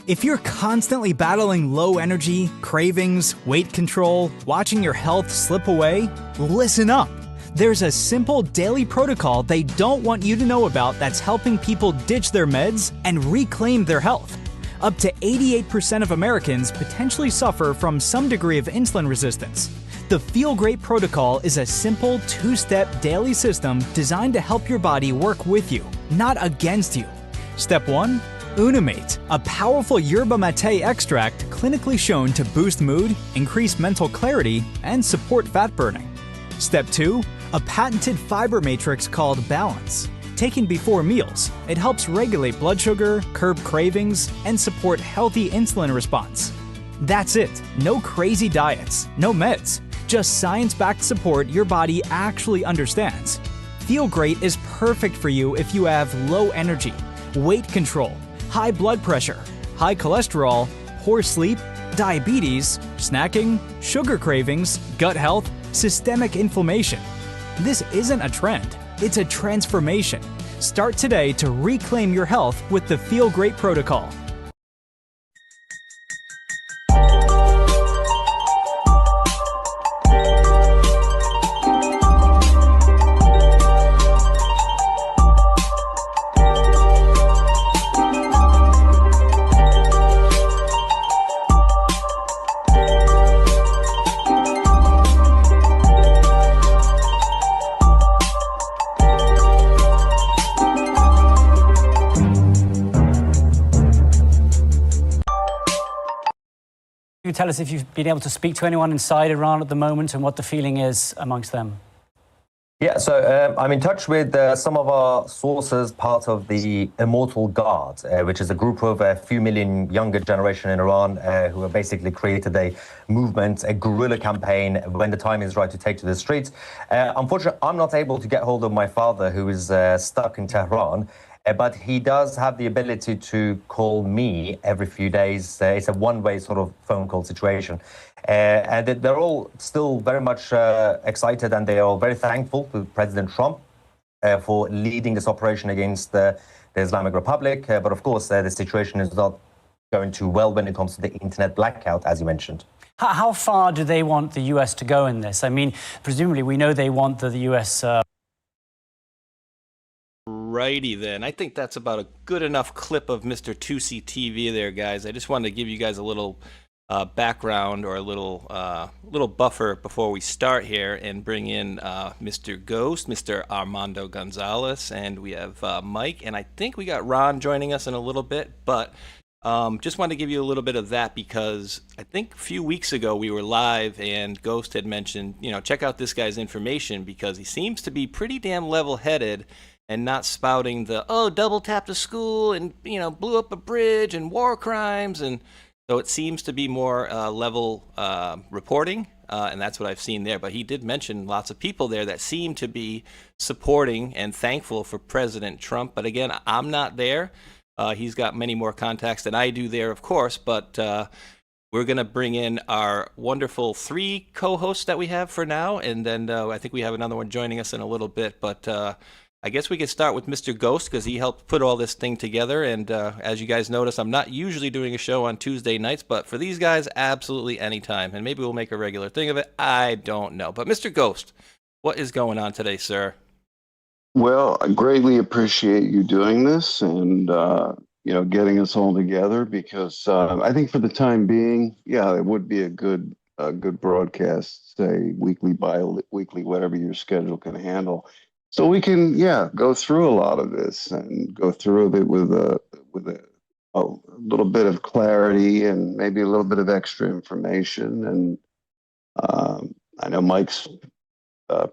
If you're constantly battling low energy, cravings, weight control, watching your health slip away, listen up. There's a simple daily protocol they don't want you to know about that's helping people ditch their meds and reclaim their health. Up to 88% of Americans potentially suffer from some degree of insulin resistance. The Feel Great Protocol is a simple two-step daily system designed to help your body work with you, not against you. Step 1. Unimate, a powerful yerba mate extract clinically shown to boost mood, increase mental clarity, and support fat burning. Step 2. A patented fiber matrix called Balance. Taken before meals, it helps regulate blood sugar, curb cravings, and support healthy insulin response. That's it. No crazy diets, no meds, just science-backed support your body actually understands. Feel Great is perfect for you if you have low energy, weight control, high blood pressure, high cholesterol, poor sleep, diabetes, snacking, sugar cravings, gut health, systemic inflammation. This isn't a trend, it's a transformation. Start today to reclaim your health with the Feel Great Protocol. Can you tell us if you've been able to speak to anyone inside Iran at the moment and what the feeling is amongst them? Yeah, so I'm in touch with some of our sources, part of the Immortal Guard, which is a group of a few million younger generation in Iran who have basically created a movement, a guerrilla campaign when the time is right to take to the streets. Unfortunately, I'm not able to get hold of my father, who is stuck in Tehran. But he does have the ability to call me every few days. It's a one-way sort of phone call situation. And they're all still very much excited, and they are very thankful to President Trump for leading this operation against the Islamic Republic. But of course, the situation is not going too well when it comes to the internet blackout, as you mentioned. How far do they want the US to go in this? I mean, presumably we know they want the US... Righty then. I think that's about a good enough clip of Mr. 2C TV there, guys. I just wanted to give you guys a little background or a little buffer before we start here and bring in Mr. Ghost, Mr. Armando Gonzalez, and we have Mike, and I think we got Ron joining us in a little bit, but just wanted to give you a little bit of that because I think a few weeks ago we were live and Ghost had mentioned, you know, check out this guy's information because he seems to be pretty damn level-headed and not spouting the, oh, double tapped a school and, you know, blew up a bridge and war crimes. And so it seems to be more level reporting, and that's what I've seen there. But he did mention lots of people there that seem to be supporting and thankful for President Trump. But again, I'm not there. He's got many more contacts than I do there, of course. But we're going to bring in our wonderful 3 co-hosts that we have for now. And then I think we have another one joining us in a little bit. But I guess we could start with Mr. Ghost because he helped put all this thing together. And as you guys notice, I'm not usually doing a show on Tuesday nights, but for these guys, absolutely anytime. And maybe we'll make a regular thing of it. I don't know. But Mr. Ghost, what is going on today, sir? Well, I greatly appreciate you doing this and, you know, getting us all together because I think for the time being, yeah, it would be a good broadcast, say weekly, bi-weekly, whatever your schedule can handle. So we can, yeah, go through a lot of this and go through it with a little bit of clarity and maybe a little bit of extra information. And I know Mike's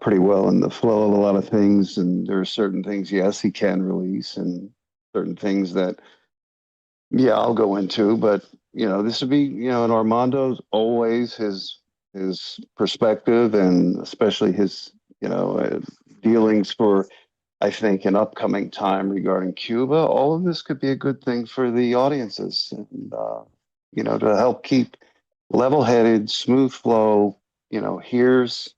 pretty well in the flow of a lot of things, and there are certain things, yes, he can release, and certain things that, yeah, I'll go into. But you know, this would be, you know, and Armando's always his perspective, and especially his, you know, dealings for, I think, an upcoming time regarding Cuba. All of this could be a good thing for the audiences, and you know, to help keep level-headed, smooth flow. You know, here's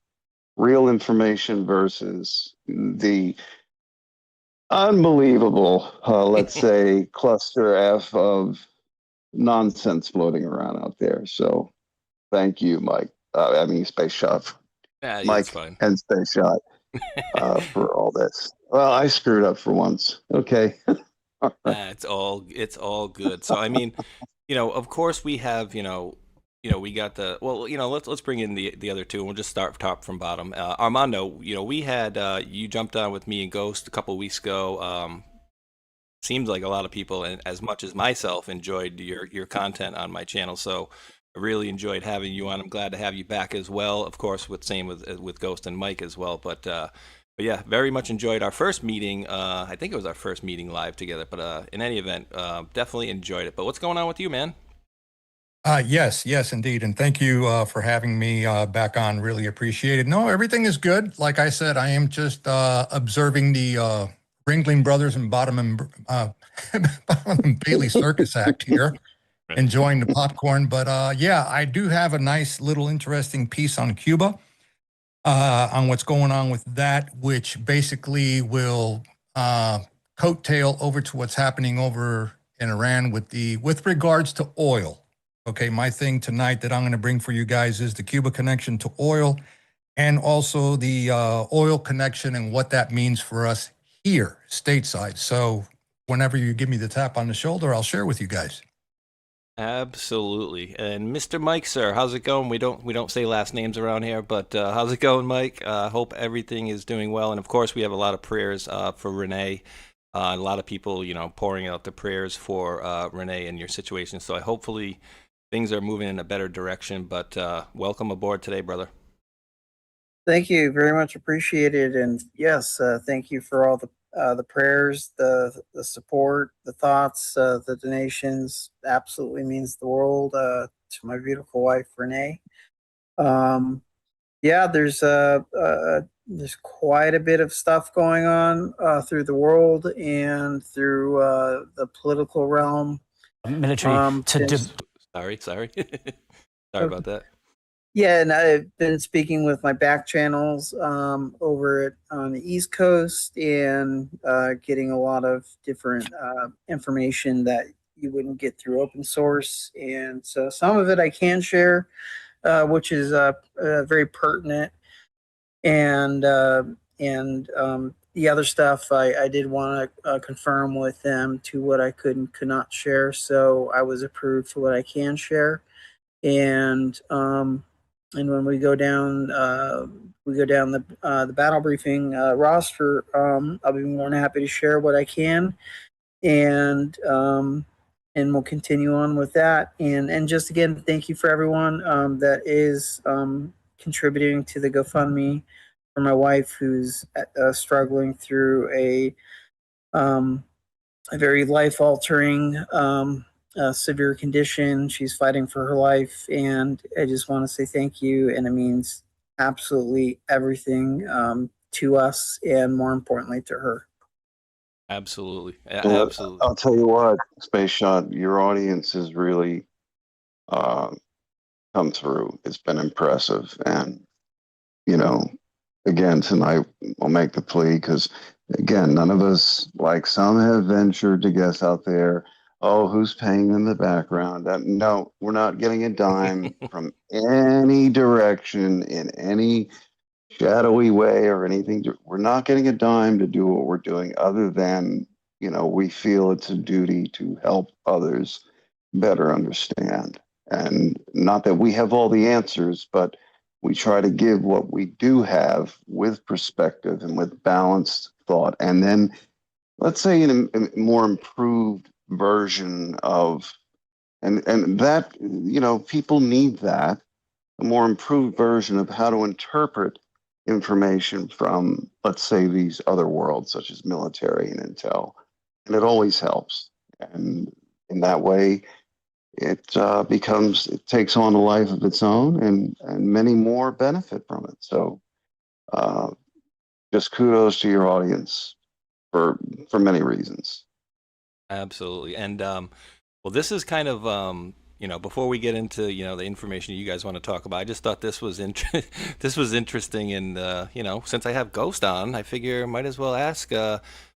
real information versus the unbelievable, let's say, cluster F of nonsense floating around out there. So thank you, Mike. Space Shot, Yeah, it's Mike fine. and Space Shot for all this. Well, I screwed up for once. Okay. It's all good. So I mean, of course we have, we got the well, let's bring in the other two, and we'll just start top from bottom. Armando, we had you jumped on with me and Ghost a couple of weeks ago. Seems like a lot of people, and as much as myself, enjoyed your content on my channel. So I really enjoyed having you on. I'm glad to have you back as well. Of course, with Ghost and Mike as well. But yeah, very much enjoyed our first meeting. I think it was our first meeting live together. But in any event, definitely enjoyed it. But what's going on with you, man? Yes, indeed. And thank you for having me back on. Really appreciate it. No, everything is good. Like I said, I am just observing the Ringling Brothers and Bottom and Bailey circus act here, enjoying the popcorn. But yeah, I do have a nice little interesting piece on Cuba, on what's going on with that, which basically will coattail over to what's happening over in Iran with regards to oil. Okay, my thing tonight that I'm going to bring for you guys is the Cuba connection to oil, and also the oil connection and what that means for us here stateside. So whenever you give me the tap on the shoulder, I'll share with you guys. Absolutely. And Mr. Mike, sir, how's it going? We don't say last names around here, but how's it going, Mike? Hope everything is doing well. And of course, we have a lot of prayers for Renee. A lot of people, pouring out the prayers for Renee and your situation. So hopefully things are moving in a better direction. But welcome aboard today, brother. Thank you, very much appreciated, and yes, thank you for all the prayers, the support, the thoughts, the donations. Absolutely means the world to my beautiful wife Renee. Yeah, there's quite a bit of stuff going on through the world and through the political realm. Military Sorry. Sorry about that. Yeah, and I've been speaking with my back channels over on the East Coast and getting a lot of different information that you wouldn't get through open source. And so some of it I can share, which is very pertinent. And the other stuff I did want to confirm with them to what I could not share. So I was approved for what I can share. And when we go down the battle briefing roster, I'll be more than happy to share what I can, and we'll continue on with that. And just again, thank you for everyone that is contributing to the GoFundMe for my wife, who's struggling through a very life-altering severe condition. She's fighting for her life, and I just want to say thank you, and it means absolutely everything to us, and more importantly to her. Absolutely. Absolutely. I'll tell you what, Space Shot, your audience has really come through. It's been impressive. And, again, tonight I'll make the plea because, again, none of us, like some have ventured to guess out there, oh, who's paying in the background? No, we're not getting a dime from any direction in any shadowy way or anything. We're not getting a dime to do what we're doing other than, we feel it's a duty to help others better understand. And not that we have all the answers, but we try to give what we do have with perspective and with balanced thought. And then, let's say, in a more improved version of, and that, people need that, a more improved version of how to interpret information from, let's say, these other worlds, such as military and intel. And it always helps. And in that way, it takes on a life of its own, and many more benefit from it. So just kudos to your audience for many reasons. Absolutely. And well, this is kind of before we get into the information you guys want to talk about, I just thought this was this was interesting. And since I have Ghost on, I figure might as well ask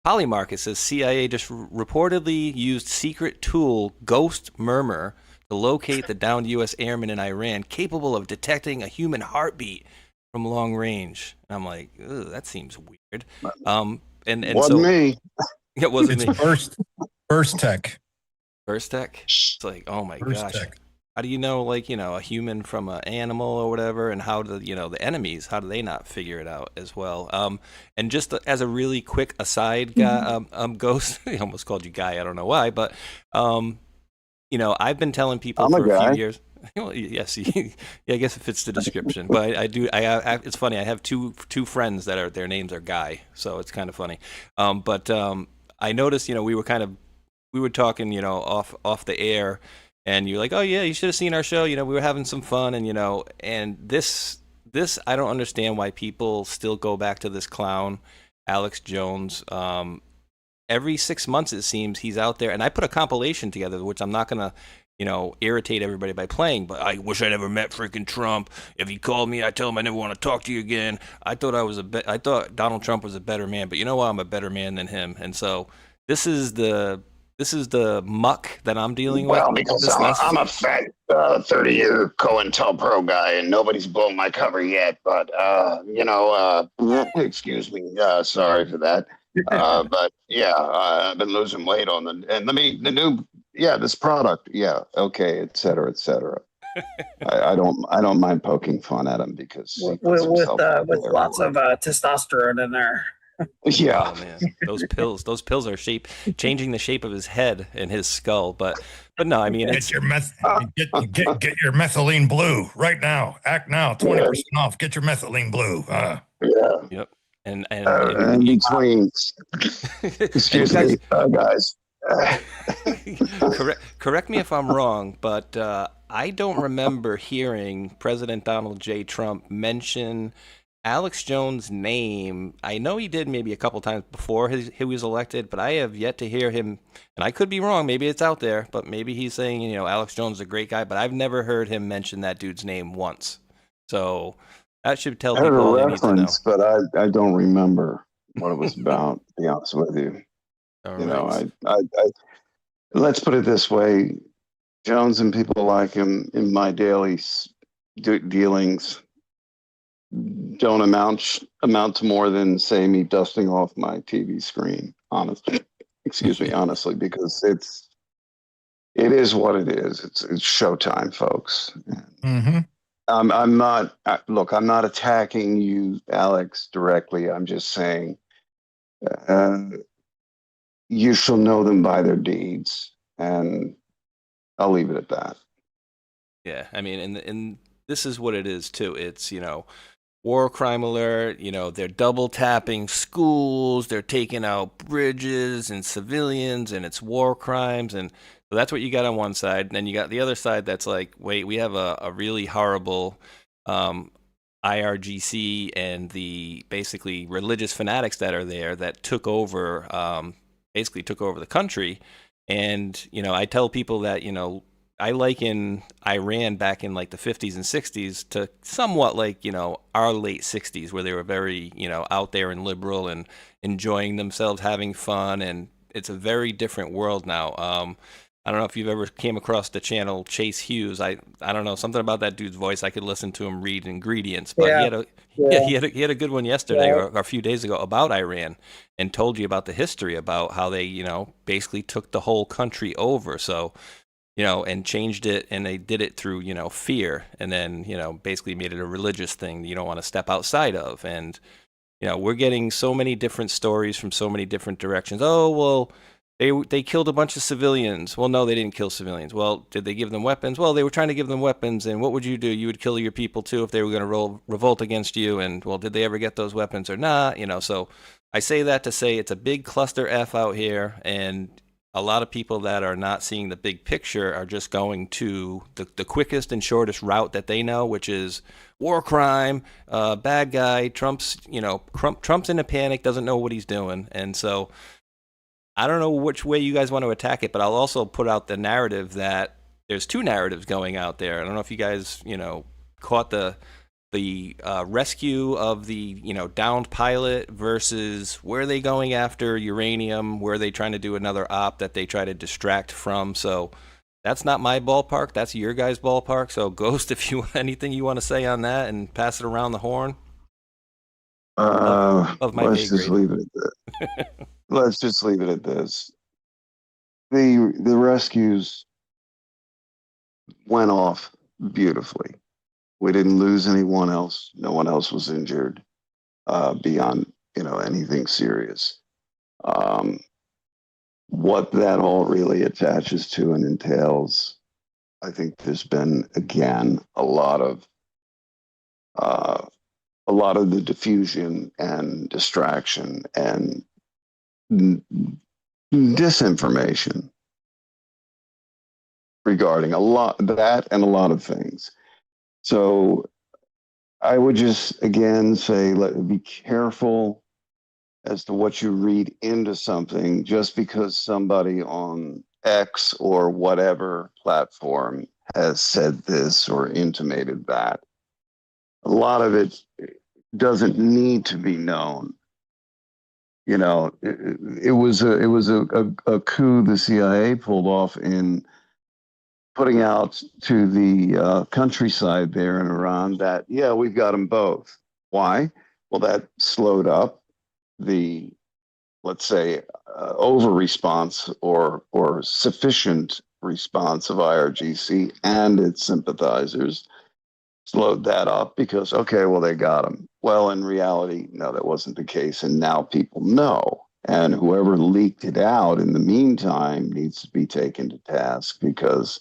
Polymarket says CIA just reportedly used secret tool Ghost Murmur to locate the downed U.S. airmen in Iran capable of detecting a human heartbeat from long range. And I'm like, ugh, that seems weird. And Wasn't so me. it wasn't It's me. first tech. First tech. It's like, oh my First gosh. tech. How do you know, like, a human from an animal or whatever, and how do the enemies? How do they not figure it out as well? And just as a really quick aside, guy, Ghost, I almost called you guy. I don't know why, but I've been telling people I'm a for a guy. few years. Well, yes, yeah, I guess it fits the description. But I do. It's funny. I have two friends that their names are Guy, so it's kind of funny. But I noticed, we were talking, off the air. And you're like, oh yeah, you should have seen our show. We were having some fun, and this I don't understand why people still go back to this clown, Alex Jones. Every 6 months it seems he's out there, and I put a compilation together, which I'm not gonna, irritate everybody by playing. But I wish I never met freaking Trump. If he called me, I'd tell him I never want to talk to you again. I thought Donald Trump was a better man, but you know what? I'm a better man than him, and so this is the muck that I'm dealing with. Well, because I'm a fat 30-year COINTELPRO guy, and nobody's blown my cover yet. But excuse me, sorry for that. But yeah, I've been losing weight this product, yeah, okay, et cetera, et cetera. I don't mind poking fun at him because he puts himself out with there. lots of testosterone in there. Yeah. Oh man, those pills are changing the shape of his head and his skull. But no, I mean, Get your get your methylene blue right now. Act now, 20% off. Get your methylene blue. Yeah. Yep. And between, excuse me, guys. correct me if I'm wrong, but I don't remember hearing President Donald J. Trump mention Alex Jones' name. I know he did maybe a couple times before he was elected, but I have yet to hear him, and I could be wrong, maybe it's out there, but maybe he's saying, Alex Jones is a great guy, but I've never heard him mention that dude's name once. So that should tell people all they need to know. But I don't remember what it was about, to be honest with you. All I right. let's put it this way. Jones and people like him in my daily dealings don't amount to more than, say, me dusting off my TV screen, honestly, because it is what it is. It's showtime, folks. Mm-hmm. I'm not attacking you, Alex, directly. I'm just saying you shall know them by their deeds, and I'll leave it at that. Yeah, I mean, and this is what it is too. It's war crime alert. They're double tapping schools. They're taking out bridges and civilians, and it's war crimes. And so that's what you got on one side. And then you got the other side that's like, wait, we have a really horrible IRGC and the basically religious fanatics that are there that took over the country. And I tell people that I liken Iran back in like the 50s and 60s to somewhat like, our late 60s, where they were very, out there and liberal and enjoying themselves, having fun. And it's a very different world now. I don't know if you've ever came across the channel Chase Hughes. I don't know, something about that dude's voice. I could listen to him read ingredients, but he had a good one yesterday or a few days ago about Iran, and told you about the history about how they, basically took the whole country over. So, and changed it, and they did it through, fear, and then, basically made it a religious thing you don't want to step outside of. And, we're getting so many different stories from so many different directions. Oh, well, they killed a bunch of civilians. Well, no, they didn't kill civilians. Well, did they give them weapons? Well, they were trying to give them weapons, and what would you do? You would kill your people too if they were going to revolt against you. And, well, did they ever get those weapons or not? So I say that to say it's a big cluster F out here, and a lot of people that are not seeing the big picture are just going to the quickest and shortest route that they know, which is war crime, bad guy. Trump's in a panic, doesn't know what he's doing. And so I don't know which way you guys want to attack it, but I'll also put out the narrative that there's two narratives going out there. I don't know if you guys, caught the the rescue of the downed pilot versus where are they going after uranium? Where are they trying to do another op that they try to distract from? So that's not my ballpark. That's your guys' ballpark. So Ghost, if you anything you want to say on that and pass it around the horn. Of my Let's just leave it at that. Let's just leave it at this. The rescues went off beautifully. We didn't lose anyone else. No one else was injured beyond anything serious. What that all really attaches to and entails, I think there's been again a lot of the diffusion and distraction and disinformation regarding a lot of things. So I would just again say, be careful as to what you read into something just because somebody on X or whatever platform has said this or intimated that. A lot of it doesn't need to be known. It was a coup the CIA pulled off in putting out to the countryside there in Iran that, yeah, we've got them both. Why? Well, that slowed up the, let's say, over response or sufficient response of IRGC and its sympathizers, slowed that up because, okay, well, they got them. Well, in reality, no, that wasn't the case. And now people know. And whoever leaked it out in the meantime needs to be taken to task because,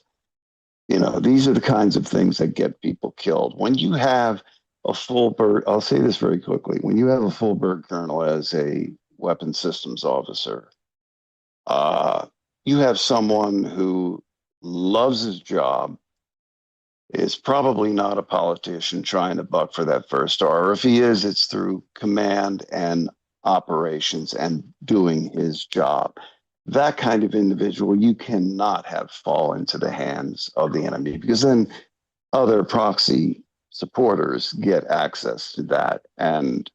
these are the kinds of things that get people killed. When you have a full bird, I'll say this very quickly. When you have a full bird colonel as a weapons systems officer, you have someone who loves his job, is probably not a politician trying to buck for that first star. Or if he is, it's through command and operations and doing his job. That kind of individual you cannot have fall into the hands of the enemy because then other proxy supporters get access to that. And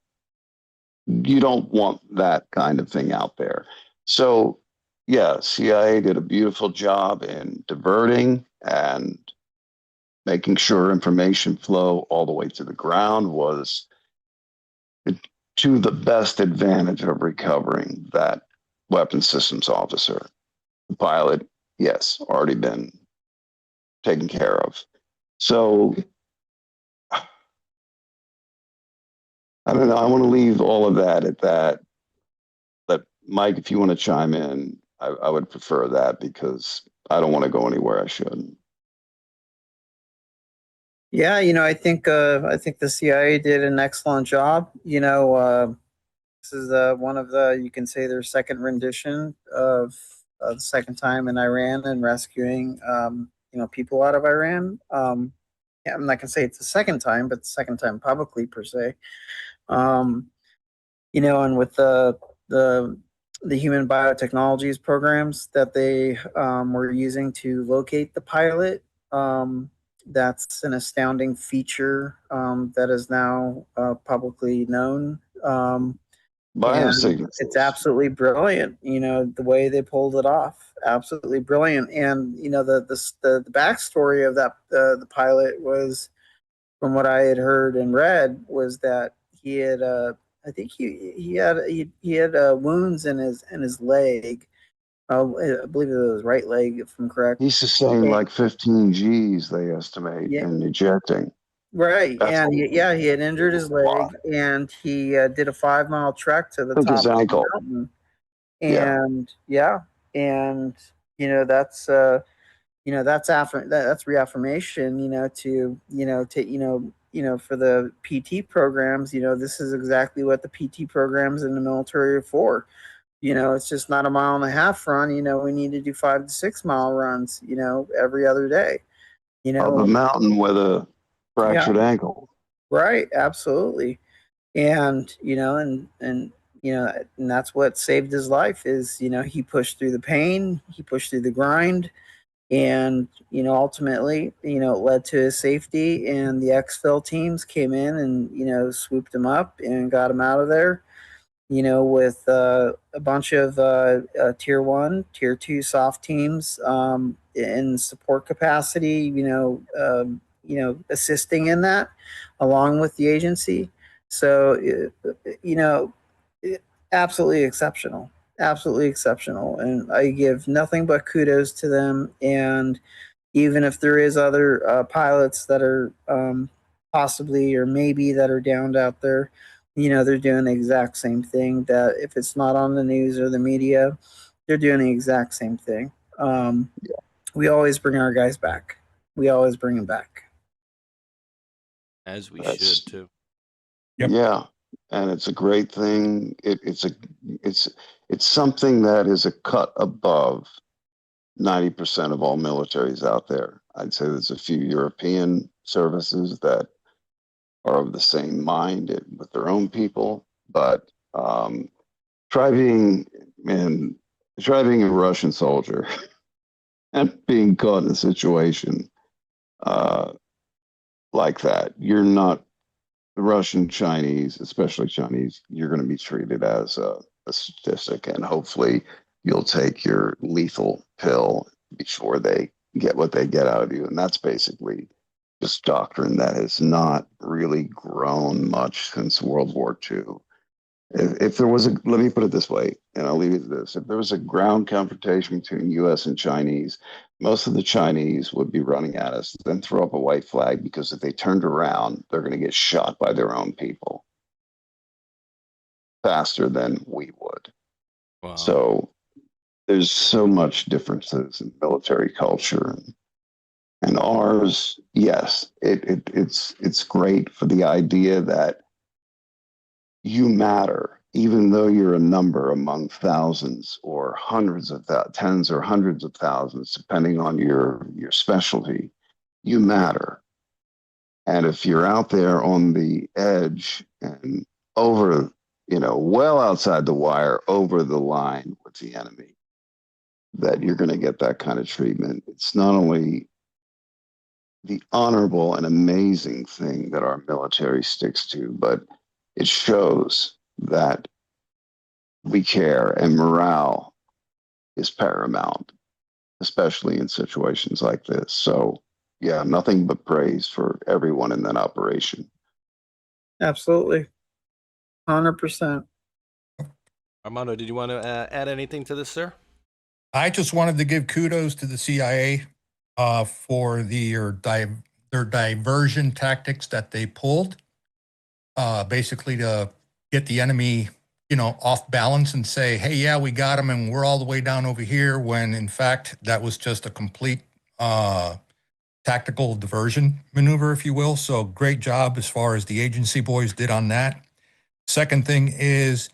you don't want that kind of thing out there. So, yeah, CIA did a beautiful job in diverting and making sure information flow all the way to the ground was to the best advantage of recovering that weapons systems officer. The pilot, yes, already been taken care of. So I don't know. I want to leave all of that at that. But Mike, if you want to chime in, I would prefer that because I don't want to go anywhere I shouldn't. Yeah, I think the CIA did an excellent job. This is one of you can say their second rendition of the second time in Iran and rescuing people out of Iran. Yeah, I'm not gonna say it's the second time, but the second time publicly per se. And with the human biotechnologies programs that they were using to locate the pilot. That's an astounding feature that is now publicly known. And it's absolutely brilliant, the way they pulled it off. Absolutely brilliant. And the backstory of that the pilot was, from what I had heard and read, was that he had I think he had wounds in his leg. I believe it was right leg, if I'm correct. He's sustained like 15 Gs, they estimate, in ejecting. Right. That's and he had injured his leg, and he did a 5-mile trek to the took top his of the ankle. mountain. Yeah. And and that's reaffirmation, for the PT programs. This is exactly what the PT programs in the military are for. It's just not a 1.5 mile run. We need to do 5 to 6 mile runs, every other day. Up a mountain with a fractured ankle. Right, absolutely. And and that's what saved his life is, he pushed through the pain, he pushed through the grind, And, ultimately, it led to his safety, and the exfil teams came in and, swooped him up and got him out of there, with a bunch of tier 1, tier 2 soft teams in support capacity, assisting in that along with the agency. So, absolutely exceptional. Absolutely exceptional. And I give nothing but kudos to them. And even if there is other pilots that are possibly or maybe that are downed out there, they're doing the exact same thing. That if it's not on the news or the media, they're doing the exact same thing. We always bring our guys back. We always bring them back. As we That's- should too. Yep. Yeah, and it's a great thing. It's something that is a cut above 90% of all militaries out there. I'd say there's a few European services that are of the same mind with their own people, but try being a Russian soldier and being caught in a situation like that. You're not the Russian, Chinese, especially Chinese. You're going to be treated as a statistic, and hopefully you'll take your lethal pill before they get what they get out of you. And that's basically just doctrine that has not really grown much since World War II. If there was let me put it this way, and I'll leave it to this. If there was a ground confrontation between US and Chinese, most of the Chinese would be running at us, then throw up a white flag, because if they turned around, they're going to get shot by their own people faster than we would. Wow. So there's so much differences in military culture, and ours. Yes, it's great for the idea that you matter, even though you're a number among thousands or hundreds of tens or hundreds of thousands, depending on your specialty. You matter. And if you're out there on the edge and over, well outside the wire, over the line with the enemy, that you're going to get that kind of treatment. It's not only the honorable and amazing thing that our military sticks to, but it shows that we care, and morale is paramount, especially in situations like this. So, yeah, nothing but praise for everyone in that operation. Absolutely. 100%. Armando, did you want to add anything to this, sir? I just wanted to give kudos to the CIA for their diversion tactics that they pulled, basically to get the enemy, off balance and say, hey, yeah, we got them and we're all the way down over here, when in fact that was just a complete tactical diversion maneuver, if you will. So great job as far as the agency boys did on that. Second thing is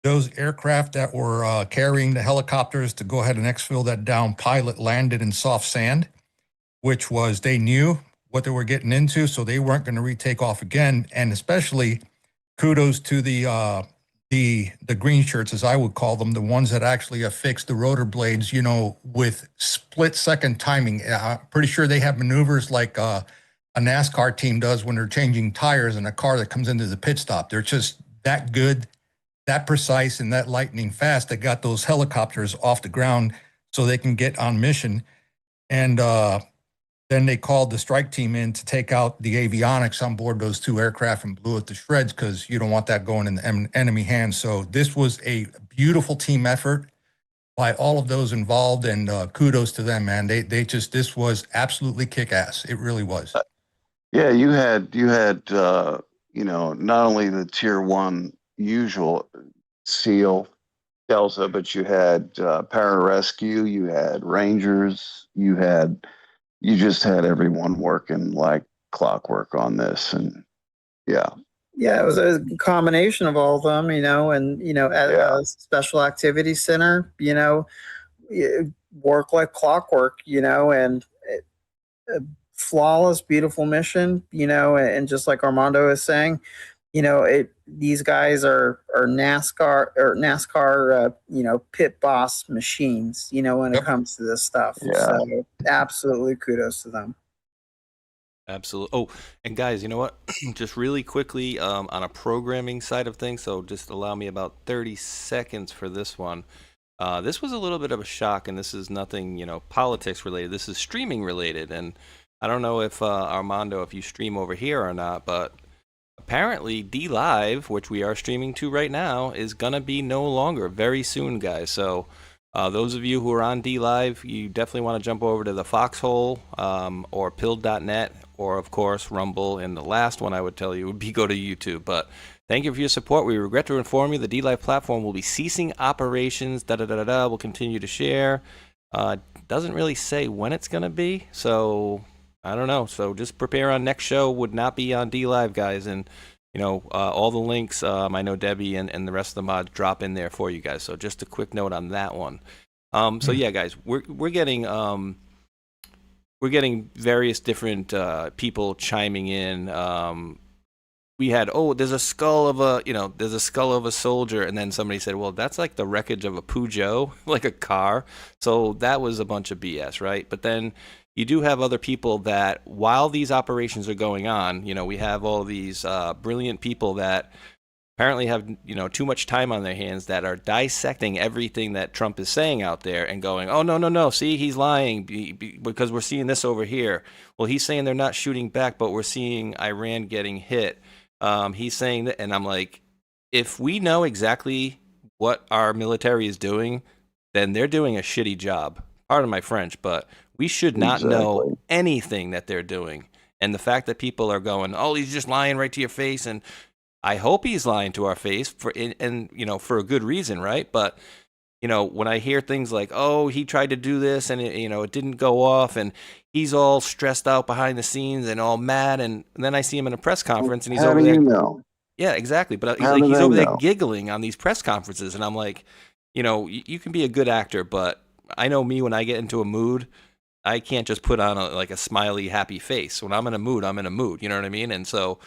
those aircraft that were carrying the helicopters to go ahead and exfil that down pilot landed in soft sand, which was, they knew what they were getting into, so they weren't going to retake off again. And especially kudos to the green shirts, as I would call them, the ones that actually affixed the rotor blades, with split-second timing. I'm pretty sure they have maneuvers like a NASCAR team does when they're changing tires in a car that comes into the pit stop. They're just that good, that precise, and that lightning fast that got those helicopters off the ground so they can get on mission. And then they called the strike team in to take out the avionics on board those two aircraft and blew it to shreds, because you don't want that going in the enemy hands. So this was a beautiful team effort by all of those involved, and kudos to them, man. This was absolutely kick-ass. It really was. Yeah, you had not only the tier 1 usual SEAL Delta, but you had pararescue, you had Rangers, you just had everyone working like clockwork on this. And yeah, It was a combination of all of them, and, at Yeah. a special activity center, work like clockwork, and a flawless, beautiful mission, and just like Armando is saying, these guys are NASCAR pit boss machines, when it comes to this stuff. Yeah. So absolutely kudos to them. Absolutely. Oh, and guys, you know what? Just really quickly, on a programming side of things, so just allow me about 30 seconds for this one. This was a little bit of a shock, and this is nothing, politics related. This is streaming related, and I don't know if Armando, if you stream over here or not, but apparently D Live, which we are streaming to right now, is gonna be no longer very soon, guys. So those of you who are on D Live, you definitely want to jump over to the Foxhole or Pilled.net, or of course Rumble. And the last one I would tell you would be go to YouTube. But thank you for your support. We regret to inform you the D Live platform will be ceasing operations. We'll continue to share. Doesn't really say when it's gonna be, so I don't know. So just prepare on next show would not be on D Live, guys, and all the links. I know Debbie and the rest of the mods drop in there for you guys. So just a quick note on that one. So yeah, guys, we're getting various different people chiming in. We had, there's a skull of a soldier, and then somebody said, well, that's like the wreckage of a Peugeot, like a car. So that was a bunch of BS, right? But then you do have other people that, while these operations are going on, we have all these brilliant people that apparently have, too much time on their hands, that are dissecting everything that Trump is saying out there and going, oh, no, see, he's lying because we're seeing this over here. Well, he's saying they're not shooting back, but we're seeing Iran getting hit. He's saying that, and I'm like, if we know exactly what our military is doing, then they're doing a shitty job. Pardon my French, but we should not know anything that they're doing. And the fact that people are going, oh, he's just lying right to your face, and I hope he's lying to our face for a good reason, right? But when I hear things like, oh, he tried to do this and it didn't go off, and he's all stressed out behind the scenes and all mad, and then I see him in a press conference and he's over there. Yeah, exactly. But he's over there giggling on these press conferences, and I'm like, you can be a good actor, but I know me, when I get into a mood, I can't just put on a smiley, happy face. When I'm in a mood, I'm in a mood. You know what I mean? And so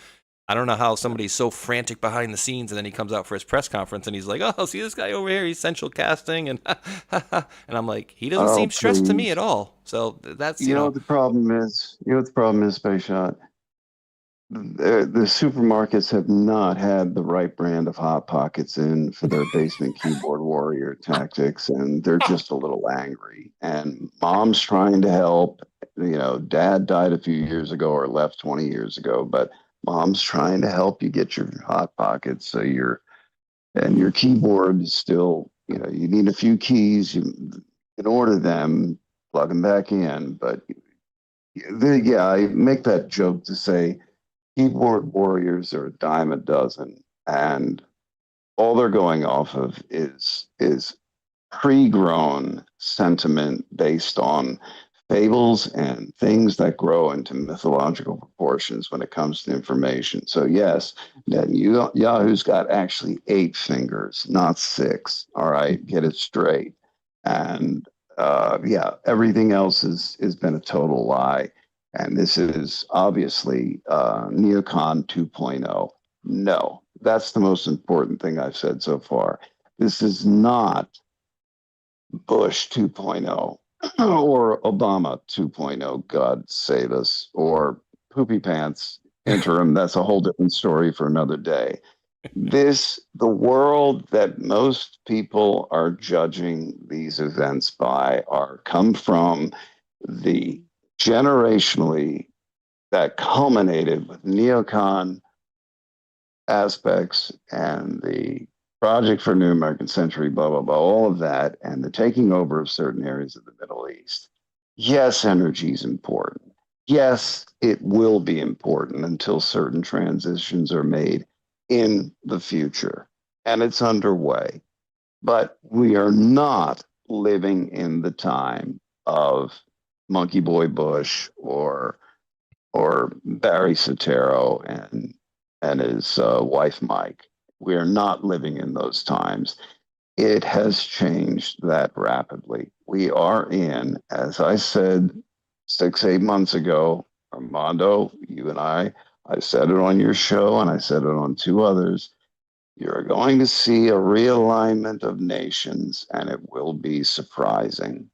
I don't know how somebody's so frantic behind the scenes, and then he comes out for his press conference and he's like, oh, see this guy over here? He's central casting. And and I'm like, he doesn't seem stressed to me at all. So that's, you know what the problem is? Spaceshot? The supermarkets have not had the right brand of Hot Pockets in for their basement keyboard warrior tactics, and they're just a little angry. And mom's trying to help. Dad died a few years ago, or left 20 years ago, but mom's trying to help you get your Hot Pockets. So your keyboard is still, you need a few keys. You can order them, plug them back in. But I make that joke to say, keyboard warriors are a dime a dozen, and all they're going off of is pre-grown sentiment based on fables and things that grow into mythological proportions when it comes to information. So yes, Yahoo's got actually 8 fingers, not 6. All right, get it straight. And everything else has been a total lie. And this is obviously neocon 2.0. No, that's the most important thing I've said so far. This is not Bush 2.0 or Obama 2.0, God save us, or Poopy Pants interim. That's a whole different story for another day. The world that most people are judging these events by come from the generationally that culminated with neocon aspects and the Project for New American Century, blah, blah, blah, all of that, and the taking over of certain areas of the Middle East. Yes, energy is important. Yes, it will be important until certain transitions are made in the future, and it's underway. But we are not living in the time of Monkey Boy Bush or Barry Soetoro and his wife Mike. We are not living in those times. It has changed that rapidly. We are in, as I said 6-8 months ago, Armando, you and I I said it on your show and I said it on two others. You're going to see a realignment of nations, and it will be surprising.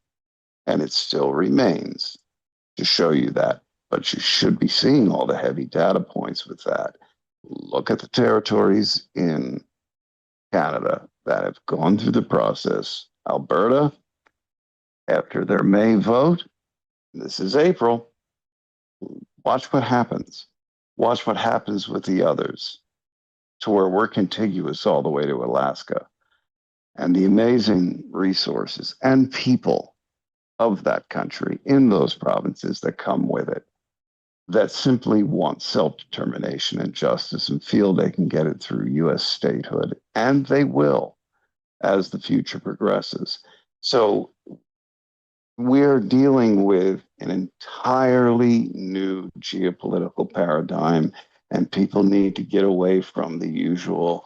And it still remains to show you that. But you should be seeing all the heavy data points with that. Look at the territories in Canada that have gone through the process. Alberta, after their May vote, this is April, watch what happens. Watch what happens with the others, to where we're contiguous all the way to Alaska, and the amazing resources and people of that country in those provinces that come with it, that simply want self-determination and justice and feel they can get it through U.S. statehood, and they will as the future progresses. So we're dealing with an entirely new geopolitical paradigm, and people need to get away from the usual,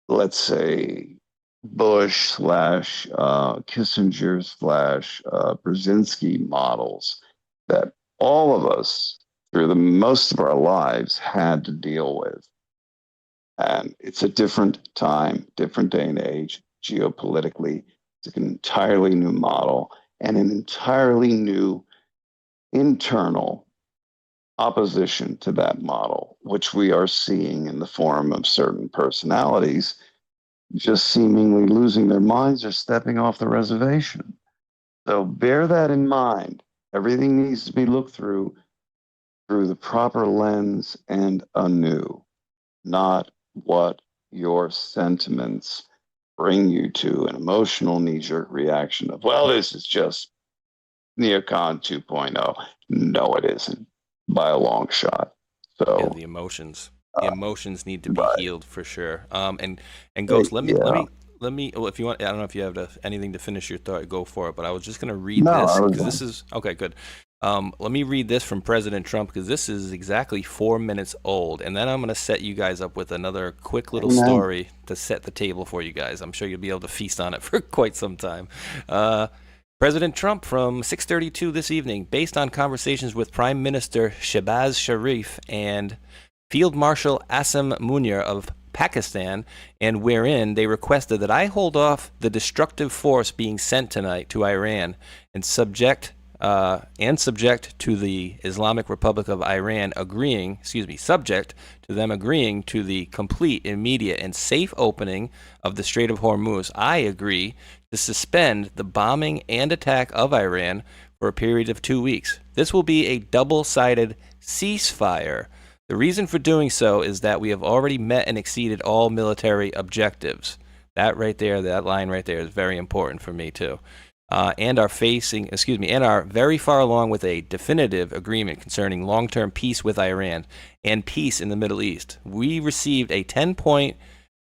let's say, Bush slash Kissinger slash Brzezinski models that all of us through the most of our lives had to deal with. And it's a different time, different day and age, geopolitically. It's an entirely new model and an entirely new internal opposition to that model, which we are seeing in the form of certain personalities just seemingly losing their minds or stepping off the reservation. So bear that in mind. Everything needs to be looked through the proper lens and anew, not what your sentiments bring you to an emotional knee-jerk reaction of, well, this is just neocon 2.0. No, it isn't by a long shot. So yeah, the emotions need to be healed for sure. And Ghost, let me well, if you want, I don't know if you have anything to finish your thought, go for it, but I was just going to read this because this is okay, good. Let me read this from President Trump, because this is exactly 4 minutes old, and then I'm going to set you guys up with another quick little story to set the table for you guys. I'm sure you'll be able to feast on it for quite some time. President Trump from 6:32 this evening, based on conversations with Prime Minister Shehbaz Sharif and Field Marshal Asim Munir of Pakistan, and wherein they requested that I hold off the destructive force being sent tonight to Iran and subject to the Islamic Republic of Iran subject to them agreeing to the complete, immediate, and safe opening of the Strait of Hormuz. I agree to suspend the bombing and attack of Iran for a period of 2 weeks. This will be a double-sided ceasefire. The reason for doing so is that we have already met and exceeded all military objectives. That right there, that line right there is very important for me too. And are very far along with a definitive agreement concerning long-term peace with Iran and peace in the Middle East. We received a 10-point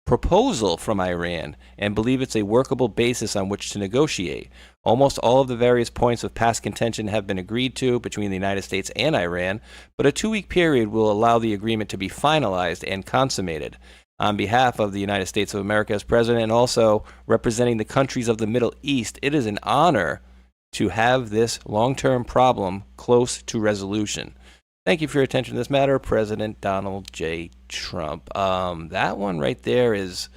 proposal from Iran and believe it's a workable basis on which to negotiate. Almost all of the various points of past contention have been agreed to between the United States and Iran, but a 2-week period will allow the agreement to be finalized and consummated. On behalf of the United States of America as president, and also representing the countries of the Middle East, it is an honor to have this long-term problem close to resolution. Thank you for your attention to this matter, President Donald J. Trump. That one right there is,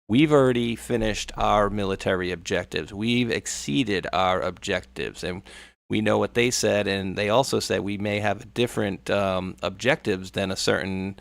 we've already finished our military objectives. We've exceeded our objectives, and we know what they said, and they also said we may have different objectives than a certain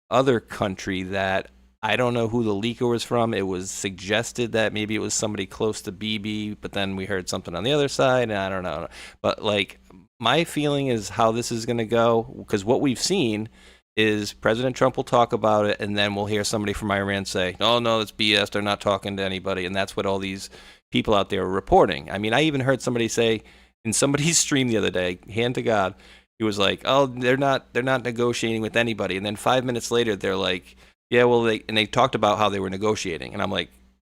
other country that I don't know who the leaker was from. It was suggested that maybe it was somebody close to Bibi, but then we heard something on the other side, and I don't know. But like, my feeling is how this is going to go, because what we've seen is President Trump will talk about it, and then we'll hear somebody from Iran say, oh, no, it's BS. They're not talking to anybody. And that's what all these people out there are reporting. I mean, I even heard somebody say in somebody's stream the other day, hand to God, he was like, oh, they're not negotiating with anybody. And then 5 minutes later, they're like, yeah, well, they talked about how they were negotiating. And I'm like,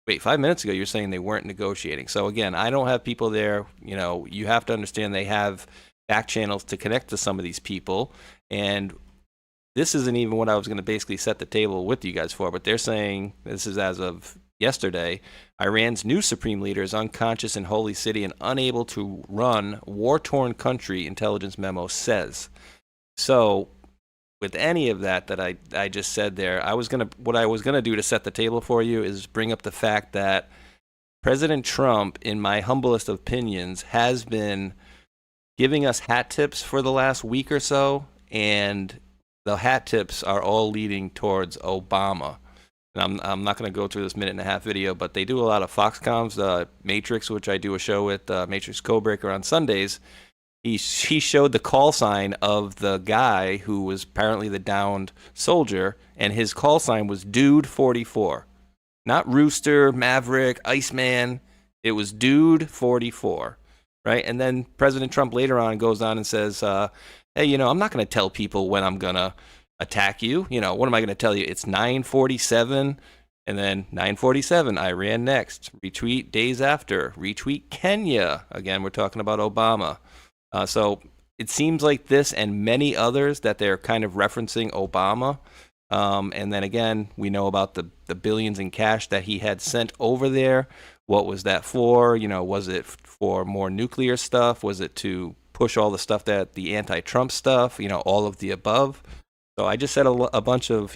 wait, 5 minutes ago, you're saying they weren't negotiating. So again, I don't have people there. You know, you have to understand they have back channels to connect to some of these people. And this isn't even what I was going to basically set the table with you guys for, but they're saying, this is as of yesterday, Iran's new supreme leader is unconscious in Holy City and unable to run war-torn country, intelligence memo says. So with any of that I just said there. What I was gonna do to set the table for you is bring up the fact that President Trump, in my humblest opinions, has been giving us hat tips for the last week or so, and the hat tips are all leading towards Obama. And I'm not going to go through this 1.5-minute video, but they do a lot of Foxcomms, Matrix, which I do a show with, Matrix Codebreaker on Sundays. He showed the call sign of the guy who was apparently the downed soldier, and his call sign was Dude 44. Not Rooster, Maverick, Iceman. It was Dude 44, right? And then President Trump later on goes on and says, hey, I'm not going to tell people when I'm going to attack you. What am I going to tell you? It's 9:47, and then 9:47, Iran next. Retweet days after. Retweet Kenya. Again, we're talking about Obama. So it seems like this and many others that they're kind of referencing Obama. And then again, we know about the billions in cash that he had sent over there. What was that for? Was it for more nuclear stuff? Was it to push all the stuff that the anti-Trump stuff? All of the above. So I just said a bunch of,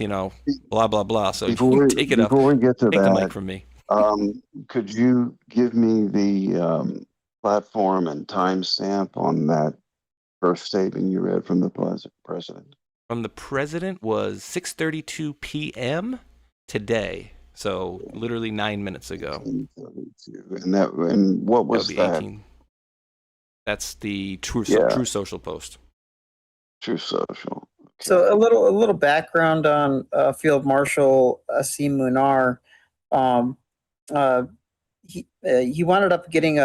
blah, blah, blah. So take it up. Before we get to Take that, the mic from me. could you give me the platform and timestamp on that first statement you read from the president? From the president was 6:32 p.m. today. So literally 9 minutes ago. And what was that? 18. That's the True Social post. True Social. Okay. So a little background on Field Marshal Asim Munar. He wound up getting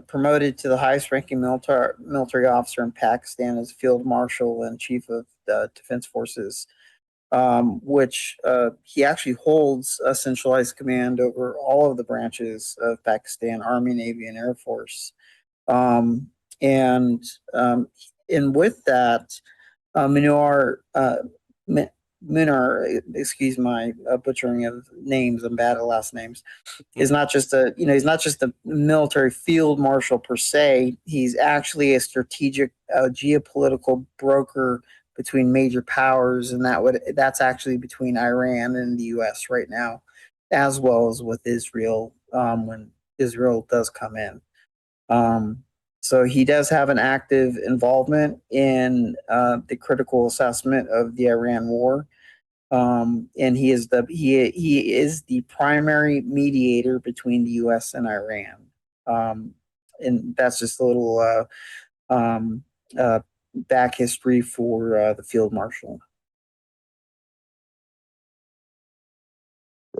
promoted to the highest-ranking military officer in Pakistan as Field Marshal and Chief of the Defense Forces, which he actually holds a centralized command over all of the branches of Pakistan: Army, Navy, and Air Force. And with that, Munar, excuse my butchering of names, I'm bad at last names, is not just he's not just a military field marshal per se. He's actually a strategic geopolitical broker between major powers, and that's actually between Iran and the U.S. right now, as well as with Israel when Israel does come in. So he does have an active involvement in the critical assessment of the Iran war, and he is the primary mediator between the U.S. and Iran. And that's just a little back history for the field marshal.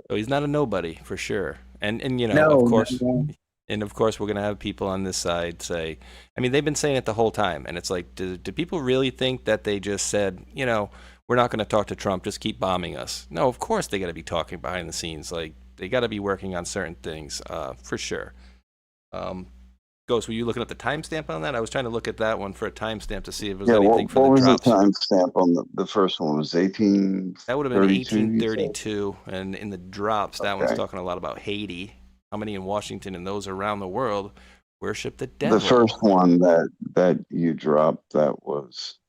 So he's not a nobody for sure, and No, of course. no. And of course, we're going to have people on this side say, I mean, they've been saying it the whole time. And it's like, do people really think that they just said, we're not going to talk to Trump, just keep bombing us? No, of course they got to be talking behind the scenes. Like, they got to be working on certain things, for sure. Ghost, were you looking at the timestamp on that? I was trying to look at that one for a timestamp to see if it was anything for the drops. What was the timestamp on the first one? Was 1832? That would have been 1832. And in the drops, that one's talking a lot about Haiti. How many in Washington and those around the world worship the devil? The first one that you dropped, that was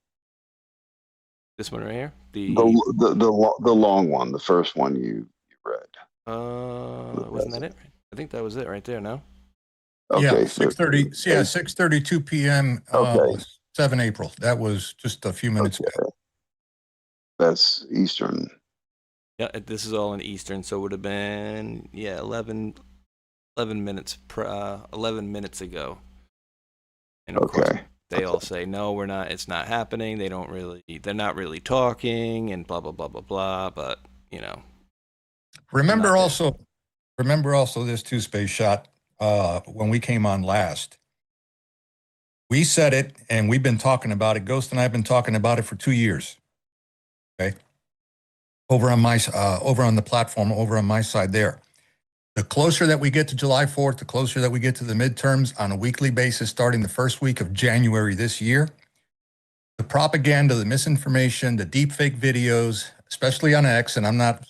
this one right here. The long one, the first one you read. Wasn't that it? I think that was it right there. No. Okay, yeah, 6:30. Yeah, 6:32 p.m. Okay. 7 April. That was just a few minutes ago. That's Eastern. Yeah, this is all in Eastern, so it would have been 11 minutes 11 minutes ago. And of course they all say no, we're not, it's not happening, they're not really talking and blah blah blah blah blah, but remember also this too, Space Shot, when we came on last, we said it and we've been talking about it. Ghost and I have been talking about it for 2 years. Okay, over on the platform, over on my side there. The closer that we get to July 4th, the closer that we get to the midterms on a weekly basis, starting the first week of January this year, the propaganda, the misinformation, the deepfake videos, especially on X, and I'm not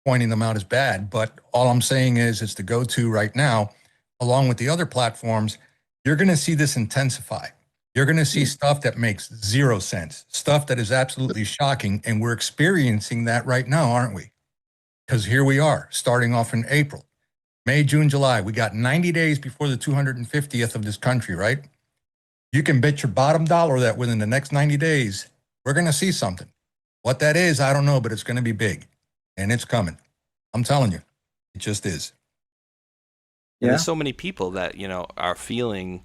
pointing them out as bad, but all I'm saying is it's the go-to right now, along with the other platforms, you're going to see this intensify. You're going to see stuff that makes zero sense, stuff that is absolutely shocking. And we're experiencing that right now, aren't we? Because here we are, starting off in April, May, June, July. We got 90 days before the 250th of this country, right? You can bet your bottom dollar that within the next 90 days, we're going to see something. What that is, I don't know, but it's going to be big. And it's coming. I'm telling you, it just is. And there's so many people that, you know, are feeling,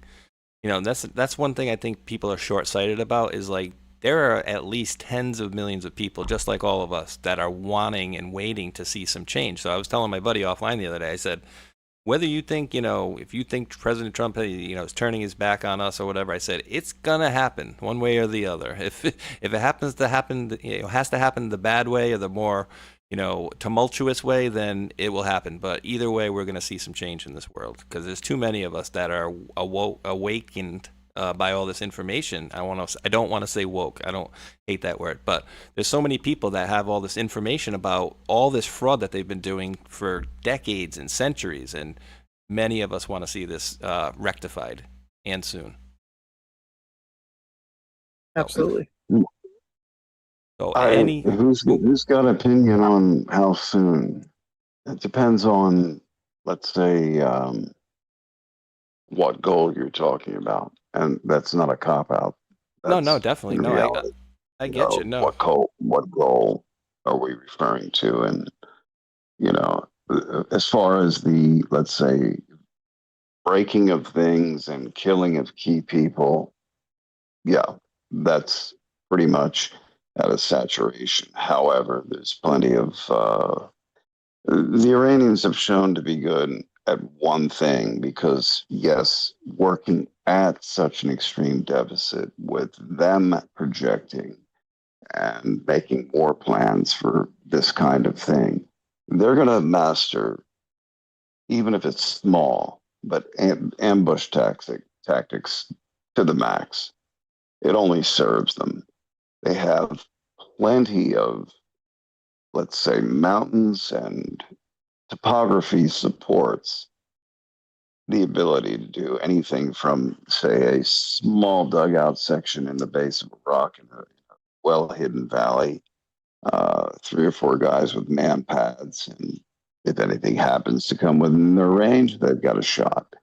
you know, that's one thing I think people are short-sighted about is like there are at least tens of millions of people just like all of us that are wanting and waiting to see some change. So I was telling my buddy offline the other day, I said, whether you think, you know, if you think President Trump, you know, is turning his back on us or whatever, I said, it's going to happen one way or the other. If it happens to happen, you know, has to happen the bad way or the more, you know, tumultuous way, then it will happen. But either way, we're going to see some change in this world because there's too many of us that are awakened by all this information. I don't want to say woke. I don't hate that word, but there's so many people that have all this information about all this fraud that they've been doing for decades and centuries, and many of us want to see this rectified and soon. Absolutely. So who's got an opinion on how soon? It depends on, let's say, what goal you're talking about, and that's not a cop out. No, definitely no. I get you. No, what goal are we referring to? And you know, as far as the, let's say, breaking of things and killing of key people, yeah, that's pretty much at a saturation. However, there's plenty of the Iranians have shown to be good at one thing because, yes, working at such an extreme deficit with them projecting and making war plans for this kind of thing, they're going to master, even if it's small, but ambush tactics to the max. It only serves them. They have plenty of, let's say, mountains and topography supports the ability to do anything from, say, a small dugout section in the base of a rock in a well-hidden valley, 3 or 4 guys with man pads, and if anything happens to come within their range, they've got a shot.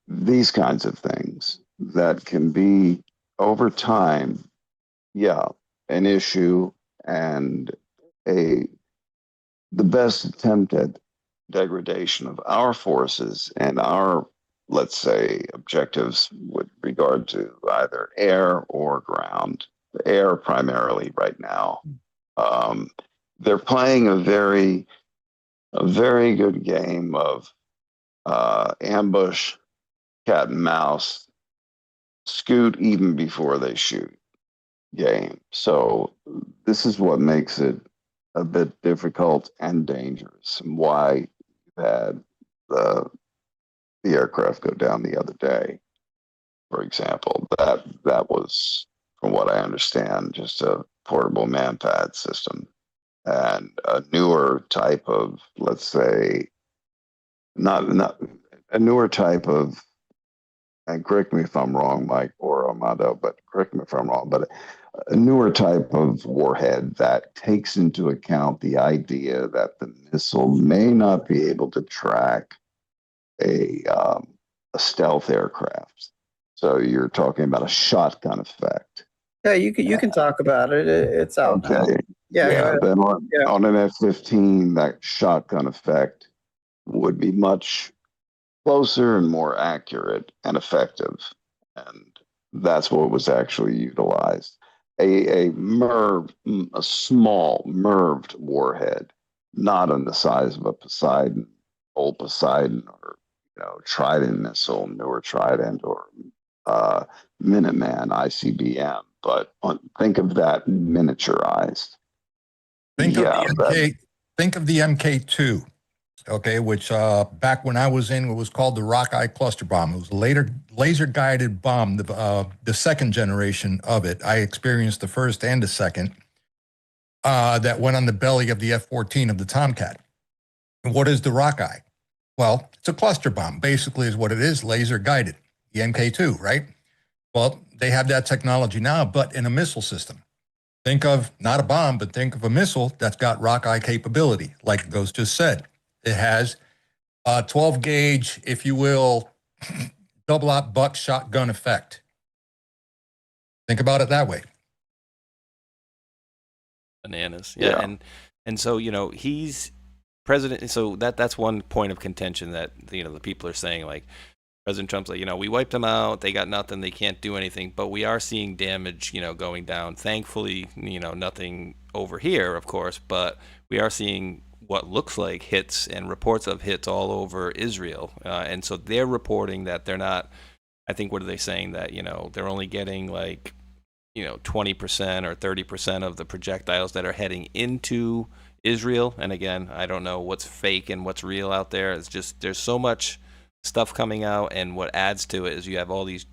These kinds of things that can be, over time, an issue and the best attempt at degradation of our forces and our, let's say, objectives with regard to either air or ground. Air primarily right now. They're playing a very good game of ambush, cat and mouse, scoot even before they shoot game. So this is what makes it a bit difficult and dangerous, and why you had the aircraft go down the other day, for example. That was, from what I understand, just a portable manpad system and a newer type of, let's say, not a newer type of, and correct me if I'm wrong, Mike or Armando, but correct me if I'm wrong, but a newer type of warhead that takes into account the idea that the missile may not be able to track a stealth aircraft. So you're talking about a shotgun effect. Yeah, you can talk about it. It's out now. Yeah. Then on an F-15, that shotgun effect would be much closer and more accurate and effective, and that's what was actually utilized. A small MIRVed warhead, not on the size of a Poseidon, old Poseidon, or Trident missile, newer Trident, or Minuteman ICBM, but think of that miniaturized. Think of the MK2. Okay, which back when I was in, it was called the Rockeye cluster bomb. It was a laser-guided bomb, the second generation of it. I experienced the first and the second that went on the belly of the F-14 of the Tomcat. And what is the Rockeye? Well, it's a cluster bomb, basically is what it is, laser-guided, the MK2, right? Well, they have that technology now, but in a missile system. Think of not a bomb, but think of a missile that's got rock-eye capability, like Ghost just said. It has a 12 gauge, if you will, double-aught buck shotgun effect. Think about it that way. Bananas. Yeah. And so, you know, he's president. So that's one point of contention that, you know, the people are saying, like, President Trump's like, you know, we wiped them out. They got nothing. They can't do anything. But we are seeing damage, you know, going down. Thankfully, you know, nothing over here, of course, but we are seeing what looks like hits and reports of hits all over Israel. And so they're reporting that they're not, I think, what are they saying? That, you know, they're only getting like, you know, 20% or 30% of the projectiles that are heading into Israel. And again, I don't know what's fake and what's real out there. It's just, there's so much stuff coming out, and what adds to it is you have all these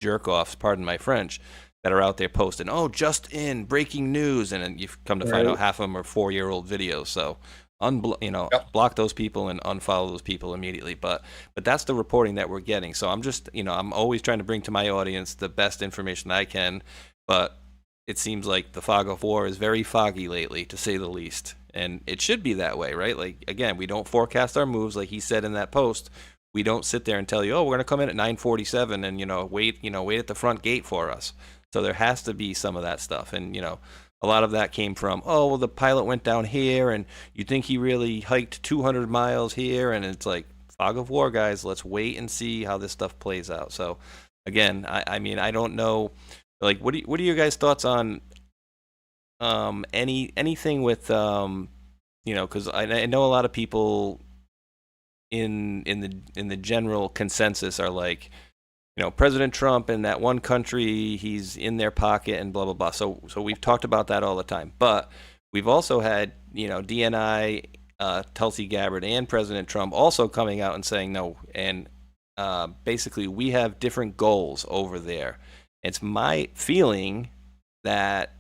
jerk-offs, pardon my French, that are out there posting, oh, just in, breaking news, and then you've come to find out half of them are 4-year-old videos. So, block those people and unfollow those people immediately. But that's the reporting that we're getting. So I'm just, you know, I'm always trying to bring to my audience the best information I can, but it seems like the fog of war is very foggy lately, to say the least. And it should be that way, right? Like, again, we don't forecast our moves, like he said in that post. We don't sit there and tell you, oh, we're going to come in at 9:47 and, you know, wait at the front gate for us. So there has to be some of that stuff. And, you know, a lot of that came from, oh, well, the pilot went down here and you think he really hiked 200 miles here. And it's like, fog of war, guys. Let's wait and see how this stuff plays out. So, again, I mean, I don't know. Like, what are your guys' thoughts on anything with, you know, because I know a lot of people in the general consensus are like, you know, President Trump in that one country, he's in their pocket and blah blah blah. So we've talked about that all the time. But we've also had, you know, DNI, Tulsi Gabbard, and President Trump also coming out and saying no. And basically, we have different goals over there. It's my feeling that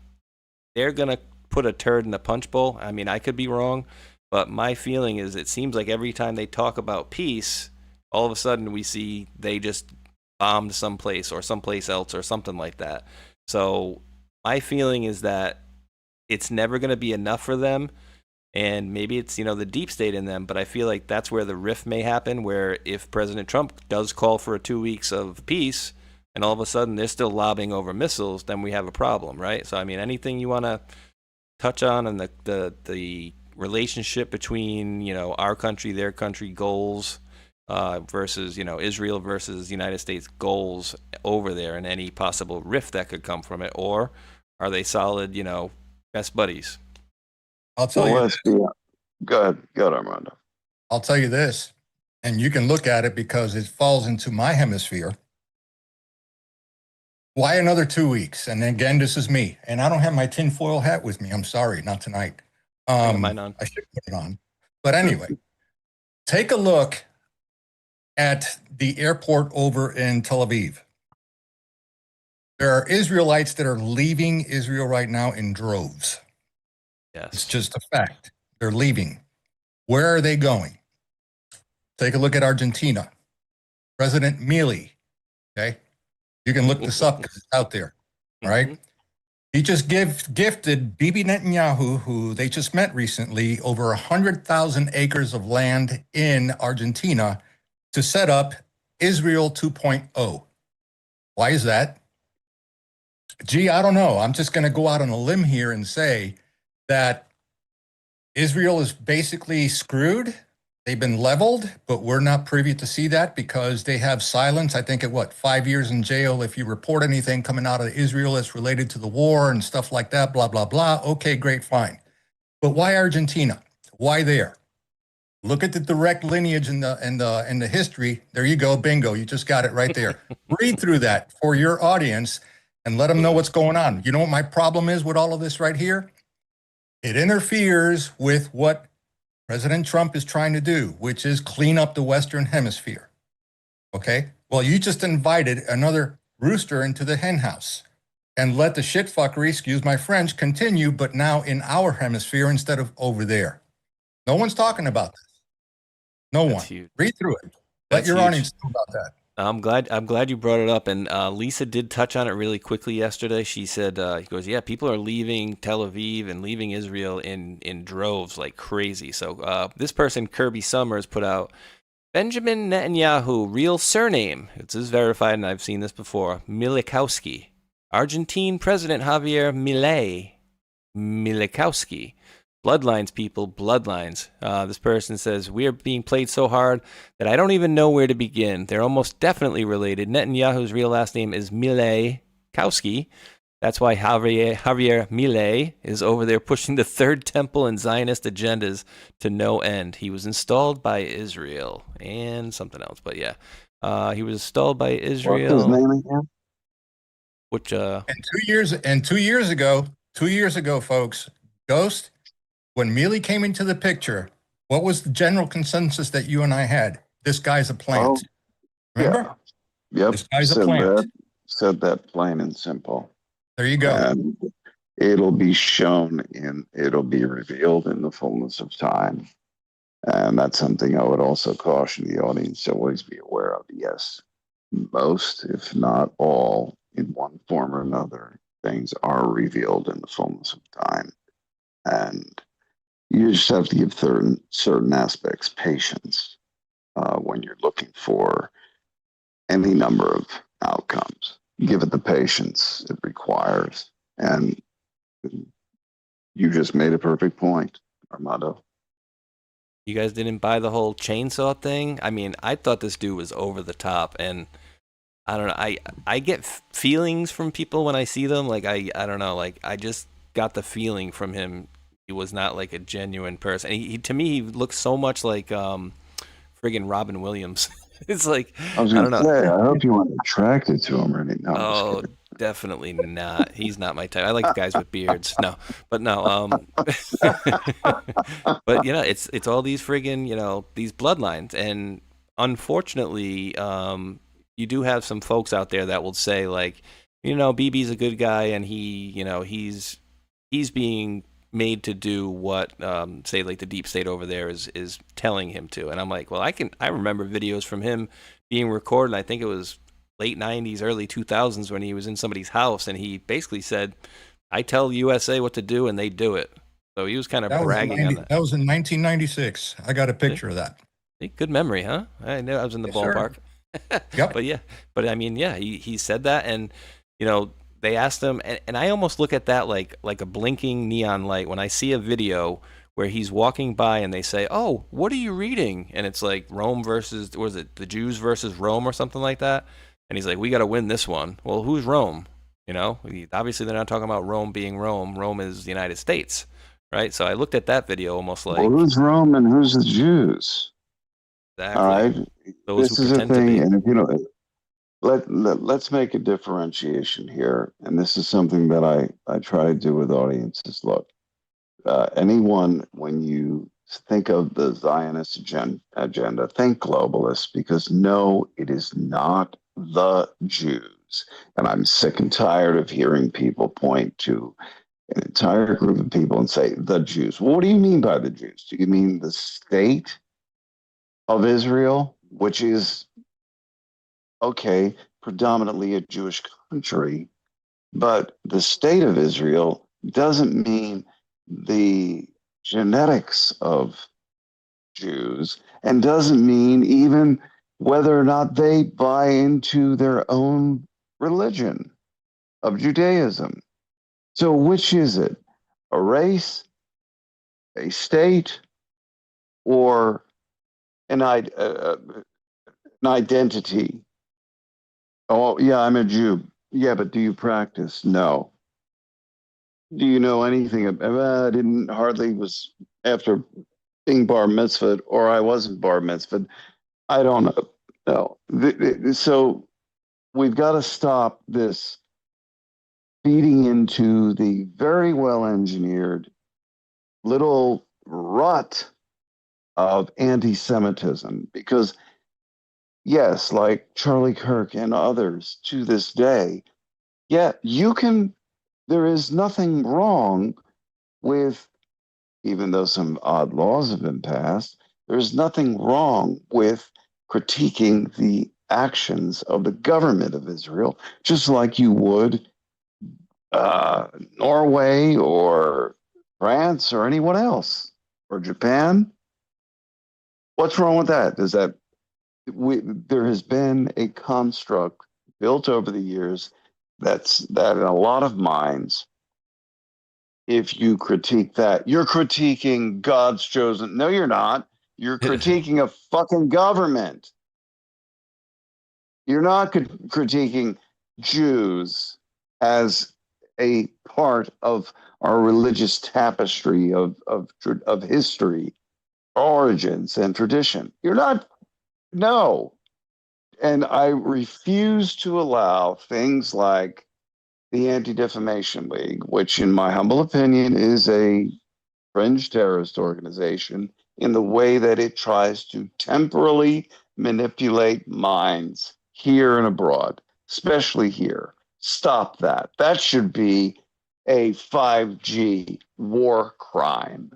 they're gonna put a turd in the punch bowl. I mean, I could be wrong. But my feeling is it seems like every time they talk about peace, all of a sudden we see they just bombed someplace or someplace else or something like that. So my feeling is that it's never going to be enough for them. And maybe it's, you know, the deep state in them. But I feel like that's where the rift may happen, where if President Trump does call for 2 weeks of peace and all of a sudden they're still lobbying over missiles, then we have a problem, right? So, I mean, anything you want to touch on and the relationship between, you know, our country, their country goals versus, you know, Israel versus United States goals over there, and any possible rift that could come from it, or are they solid, you know, best buddies? I'll tell you. Go ahead, Armando. I'll tell you this, and you can look at it because it falls into my hemisphere. Why another 2 weeks? And again, this is me, and I don't have my tinfoil hat with me. I'm sorry, not tonight. Mine on. I should put it on. But anyway, take a look at the airport over in Tel Aviv. There are Israelites that are leaving Israel right now in droves. Yes. It's just a fact. They're leaving. Where are they going? Take a look at Argentina. President Milei, okay? You can look this up because it's out there, all right? Mm-hmm. He just gifted Bibi Netanyahu, who they just met recently, over 100,000 acres of land in Argentina to set up Israel 2.0. Why is that? Gee, I don't know. I'm just going to go out on a limb here and say that Israel is basically screwed. They've been leveled, but we're not privy to see that because they have silence. I think at 5 years in jail if you report anything coming out of Israel that's related to the war and stuff like that, blah, blah, blah. Okay, great, fine. But why Argentina? Why there? Look at the direct lineage and the history. There you go, bingo. You just got it right there. Read through that for your audience and let them know what's going on. You know what my problem is with all of this right here? It interferes with what President Trump is trying to do, which is clean up the Western Hemisphere. Okay? Well, you just invited another rooster into the hen house and let the shitfuckery, excuse my French, continue, but now in our hemisphere instead of over there. No one's talking about this. No one. Huge. Read through it. Let your audience know about that. I'm glad you brought it up. And Lisa did touch on it really quickly yesterday. She said, he goes, yeah, people are leaving Tel Aviv and leaving Israel in droves like crazy. So this person, Kirby Summers, put out Benjamin Netanyahu, real surname. This is verified, and I've seen this before. Milikowski. Argentine President Javier Milikowski. Bloodlines, people, bloodlines. This person says, we are being played so hard that I don't even know where to begin. They're almost definitely related. Netanyahu's real last name is Milikowski. That's why Javier Milei is over there pushing the Third Temple and Zionist agendas to no end. He was installed by Israel and something else, but yeah, he was installed by Israel. What's his name again? Which And 2 years ago, folks, Ghost, when Mealy came into the picture, what was the general consensus that you and I had? This guy's a plant. Remember? Yep. This guy's a plant. Said that plain and simple. There you go. And it'll be it'll be revealed in the fullness of time. And that's something I would also caution the audience to always be aware of. Yes, most, if not all, in one form or another, things are revealed in the fullness of time. And you just have to give certain aspects patience when you're looking for any number of outcomes. Give it the patience it requires. And you just made a perfect point, Armando. you guys didn't buy the whole chainsaw thing? I mean, I thought this dude was over the top, and I don't know. I get feelings from people when I see them. Like I don't know. Like I just got the feeling from him. He was not like a genuine person. He to me, he looks so much like friggin' Robin Williams. It's like I was going to say, I hope you weren't attracted to him or anything. No, oh, definitely not. He's not my type. I like the guys with beards. No, but no. But you know, it's all these friggin', you know, these bloodlines, and unfortunately, you do have some folks out there that will say like, you know, BB's a good guy, and he, you know, he's being made to do what say like the deep state over there is telling him to. And I'm like, well, I remember videos from him being recorded. I think it was late 90s, early 2000s when he was in somebody's house, and he basically said, I tell USA what to do and they do it. So he was kind of bragging on that. That was in 1996. I got a picture of that. Good memory, huh? I knew I was in the ballpark. Yep. But yeah, but I mean, yeah, he said that, and you know, they asked him, and I almost look at that like a blinking neon light when I see a video where he's walking by and they say, "Oh, what are you reading?" And it's like Rome versus, was it the Jews versus Rome or something like that? And he's like, "We got to win this one." Well, who's Rome? You know, obviously they're not talking about Rome being Rome. Rome is the United States, right? So I looked at that video almost like, well, who's Rome and who's the Jews? Exactly. All right, Those this who is a pretend to thing, be. and if you know, let's make a differentiation here, and this is something that I try to do with audiences. Look, anyone, when you think of the Zionist agenda, think globalist, because no, it is not the Jews. And I'm sick and tired of hearing people point to an entire group of people and say, the Jews. Well, what do you mean by the Jews? Do you mean the state of Israel, which is, okay, predominantly a Jewish country, but the state of Israel doesn't mean the genetics of Jews, and doesn't mean even whether or not they buy into their own religion of Judaism. So which is it? A race, a state, or an identity? Oh, yeah, I'm a Jew. Yeah, but do you practice? No. Do you know anything about? I didn't hardly was after being bar mitzvahed, or I wasn't bar mitzvahed. I don't know. No. So we've got to stop this feeding into the very well engineered little rut of anti-Semitism, because yes, like Charlie Kirk and others to this day, yeah, there is nothing wrong with, even though some odd laws have been passed, there's nothing wrong with critiquing the actions of the government of Israel, just like you would Norway or France or anyone else or Japan. What's wrong with that? Is that there has been a construct built over the years that in a lot of minds, if you critique that, you're critiquing God's chosen. No, you're not. You're critiquing a fucking government. You're not critiquing Jews as a part of our religious tapestry of history, origins, and tradition. You're not. No. And I refuse to allow things like the Anti-Defamation League, which in my humble opinion is a fringe terrorist organization in the way that it tries to temporally manipulate minds here and abroad, especially here. Stop that. That should be a 5G war crime.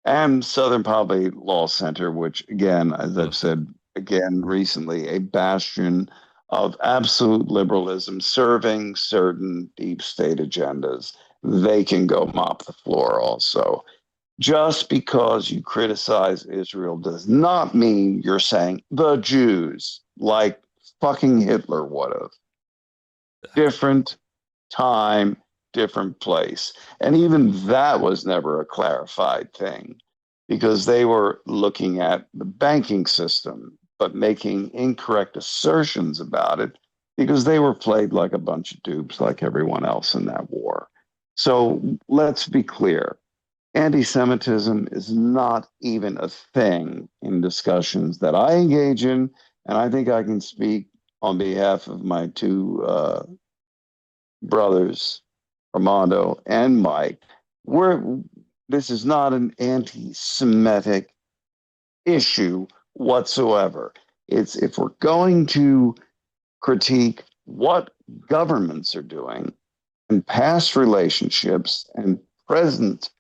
And Southern Poverty Law Center, which again, as I've said again recently, a bastion of absolute liberalism serving certain deep state agendas. They can go mop the floor also. Just because you criticize Israel does not mean you're saying the Jews, like fucking Hitler would have. Different time, different place. And even that was never a clarified thing because they were looking at the banking system, but making incorrect assertions about it because they were played like a bunch of dupes like everyone else in that war. So let's be clear. Anti-Semitism is not even a thing in discussions that I engage in, and I think I can speak on behalf of my two brothers, Armando and Mike. This is not an anti-Semitic issue whatsoever. It's if we're going to critique what governments are doing and past relationships and present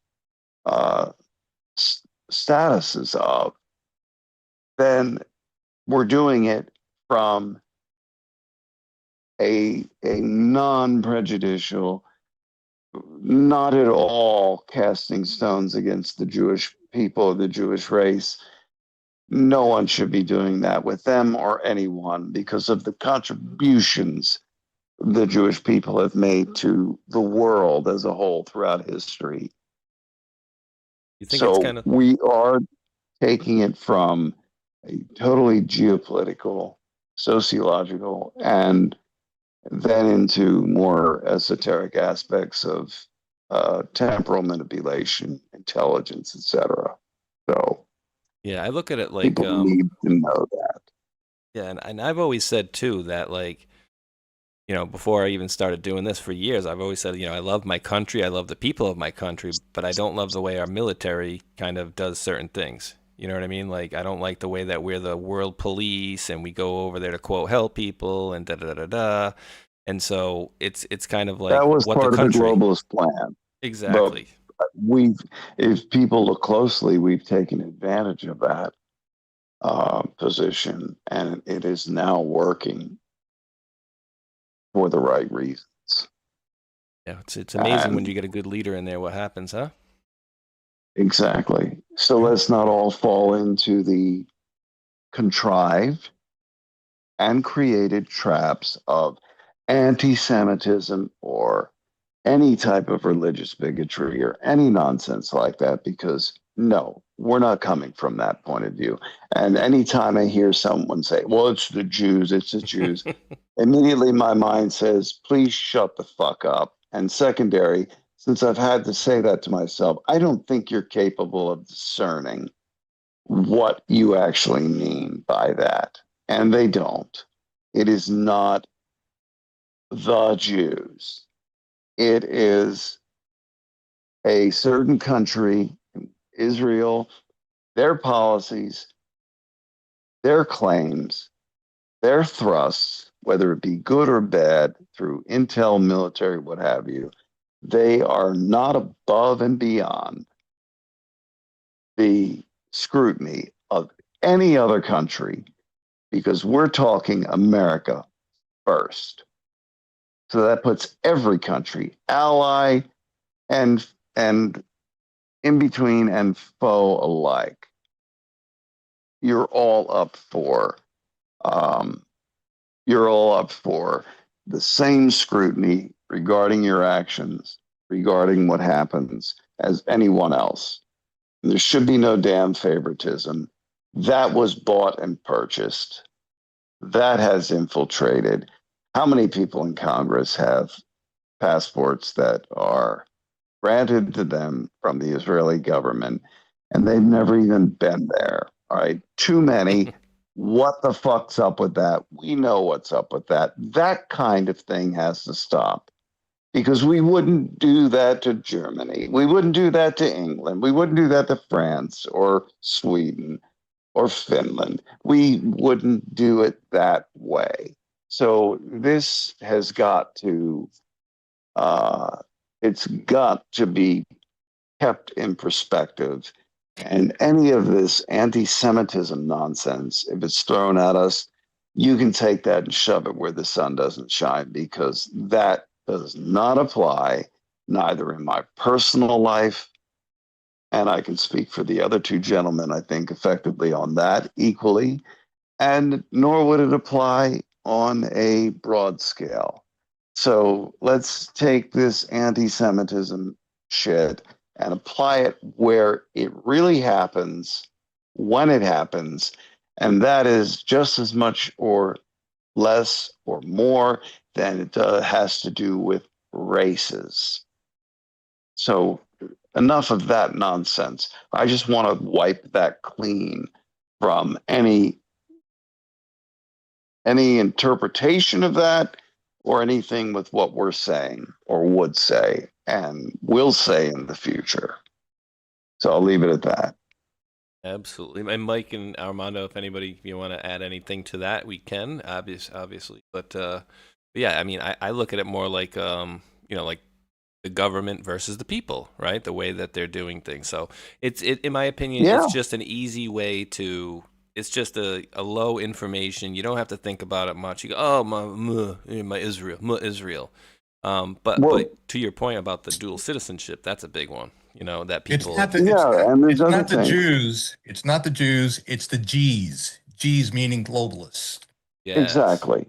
statuses of, then we're doing it from a non-prejudicial, not at all casting stones against the Jewish people, the Jewish race. No one should be doing that with them or anyone because of the contributions the Jewish people have made to the world as a whole throughout history. You think So it's kind of we are taking it from a totally geopolitical, sociological, and then into more esoteric aspects of temporal manipulation, intelligence, etc. So yeah, I look at it like people need to know that. yeah, and I've always said too that like before I even started doing this for years, I've always said, I love my country, I love the people of my country, but I don't love the way our military kind of does certain things. You know what I mean? Like, I don't like the way that we're the world police and we go over there to quote help people and da da da da. And so it's kind of like That was what part the of the country globalist plan. exactly. But if people look closely, we've taken advantage of that position, and it is now working for the right reasons. Yeah, it's amazing when you get a good leader in there. What happens, huh? Exactly. So let's not all fall into the contrived and created traps of anti-Semitism or any type of religious bigotry or any nonsense like that, because no, we're not coming from that point of view. And anytime I hear someone say, well, it's the Jews, immediately my mind says, please shut the fuck up. And secondary, since I've had to say that to myself, I don't think you're capable of discerning what you actually mean by that. And they don't. It is not the Jews. It is a certain country, Israel, their policies, their claims, their thrusts, whether it be good or bad, through intel, military, what have you, they are not above and beyond the scrutiny of any other country because we're talking America first. So that puts every country, ally and in between and foe alike. You're all up for the same scrutiny regarding your actions, regarding what happens as anyone else. There should be no damn favoritism. That was bought and purchased. That has infiltrated. How many people in Congress have passports that are granted to them from the Israeli government and they've never even been there? All right, too many. What the fuck's up with that? We know what's up with that. That kind of thing has to stop, because we wouldn't do that to Germany. We wouldn't do that to England. We wouldn't do that to France or Sweden or Finland. We wouldn't do it that way. So this has got to, it's got to be kept in perspective. And any of this anti-Semitism nonsense, if it's thrown at us, you can take that and shove it where the sun doesn't shine, because that does not apply, neither in my personal life, and I can speak for the other two gentlemen, I think, effectively on that equally, and nor would it apply on a broad scale. So let's take this anti-Semitism shit and apply it where it really happens, when it happens, and that is just as much or less or more than it has to do with races. So enough of that nonsense. I just want to wipe that clean from any interpretation of that or anything with what we're saying or would say and will say in the future. So I'll leave it at that. Absolutely. And Mike and Armando, if anybody, if you want to add anything to that, we can, obviously. But yeah, I mean, I look at it more like, like the government versus the people, right? The way that they're doing things. So it's in my opinion, it's just an easy way to, it's just a low information. You don't have to think about it much. You go, oh, my Israel. But to your point about the dual citizenship, that's a big one. That people. And there's other not the things. Jews. It's not the Jews. It's the G's. G's meaning globalist. Yes. Exactly.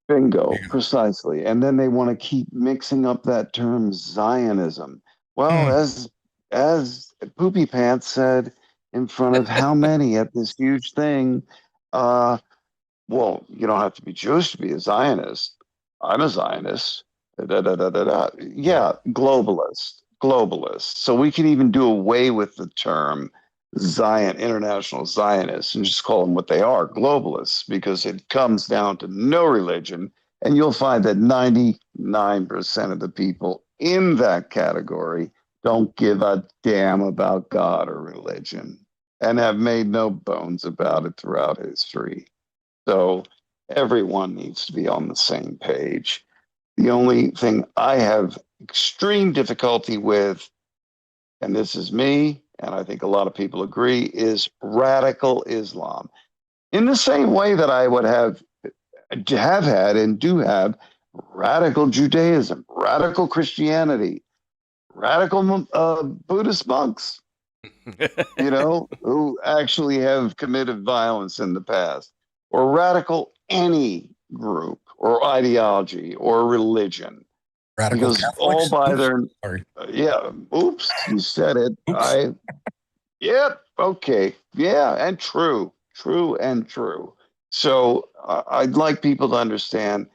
Bingo. Precisely. And then they want to keep mixing up that term Zionism. Well, as Poopy Pants said in front of how many at this huge thing, well, you don't have to be Jewish to be a Zionist. I'm a Zionist. Yeah, globalist. So we can even do away with the term international Zionists, and just call them what they are, globalists, because it comes down to no religion. And you'll find that 99% of the people in that category don't give a damn about God or religion and have made no bones about it throughout history. So everyone needs to be on the same page. The only thing I have extreme difficulty with, and this is me, and I think a lot of people agree, is radical Islam. In the same way that I would have had and do have radical Judaism, radical Christianity, radical Buddhist monks, who actually have committed violence in the past, or radical any group or ideology or religion. Radical because Catholics? all by their Oops. you said it. Oops. Yep, okay, yeah, and true and true. So I'd like people to understand,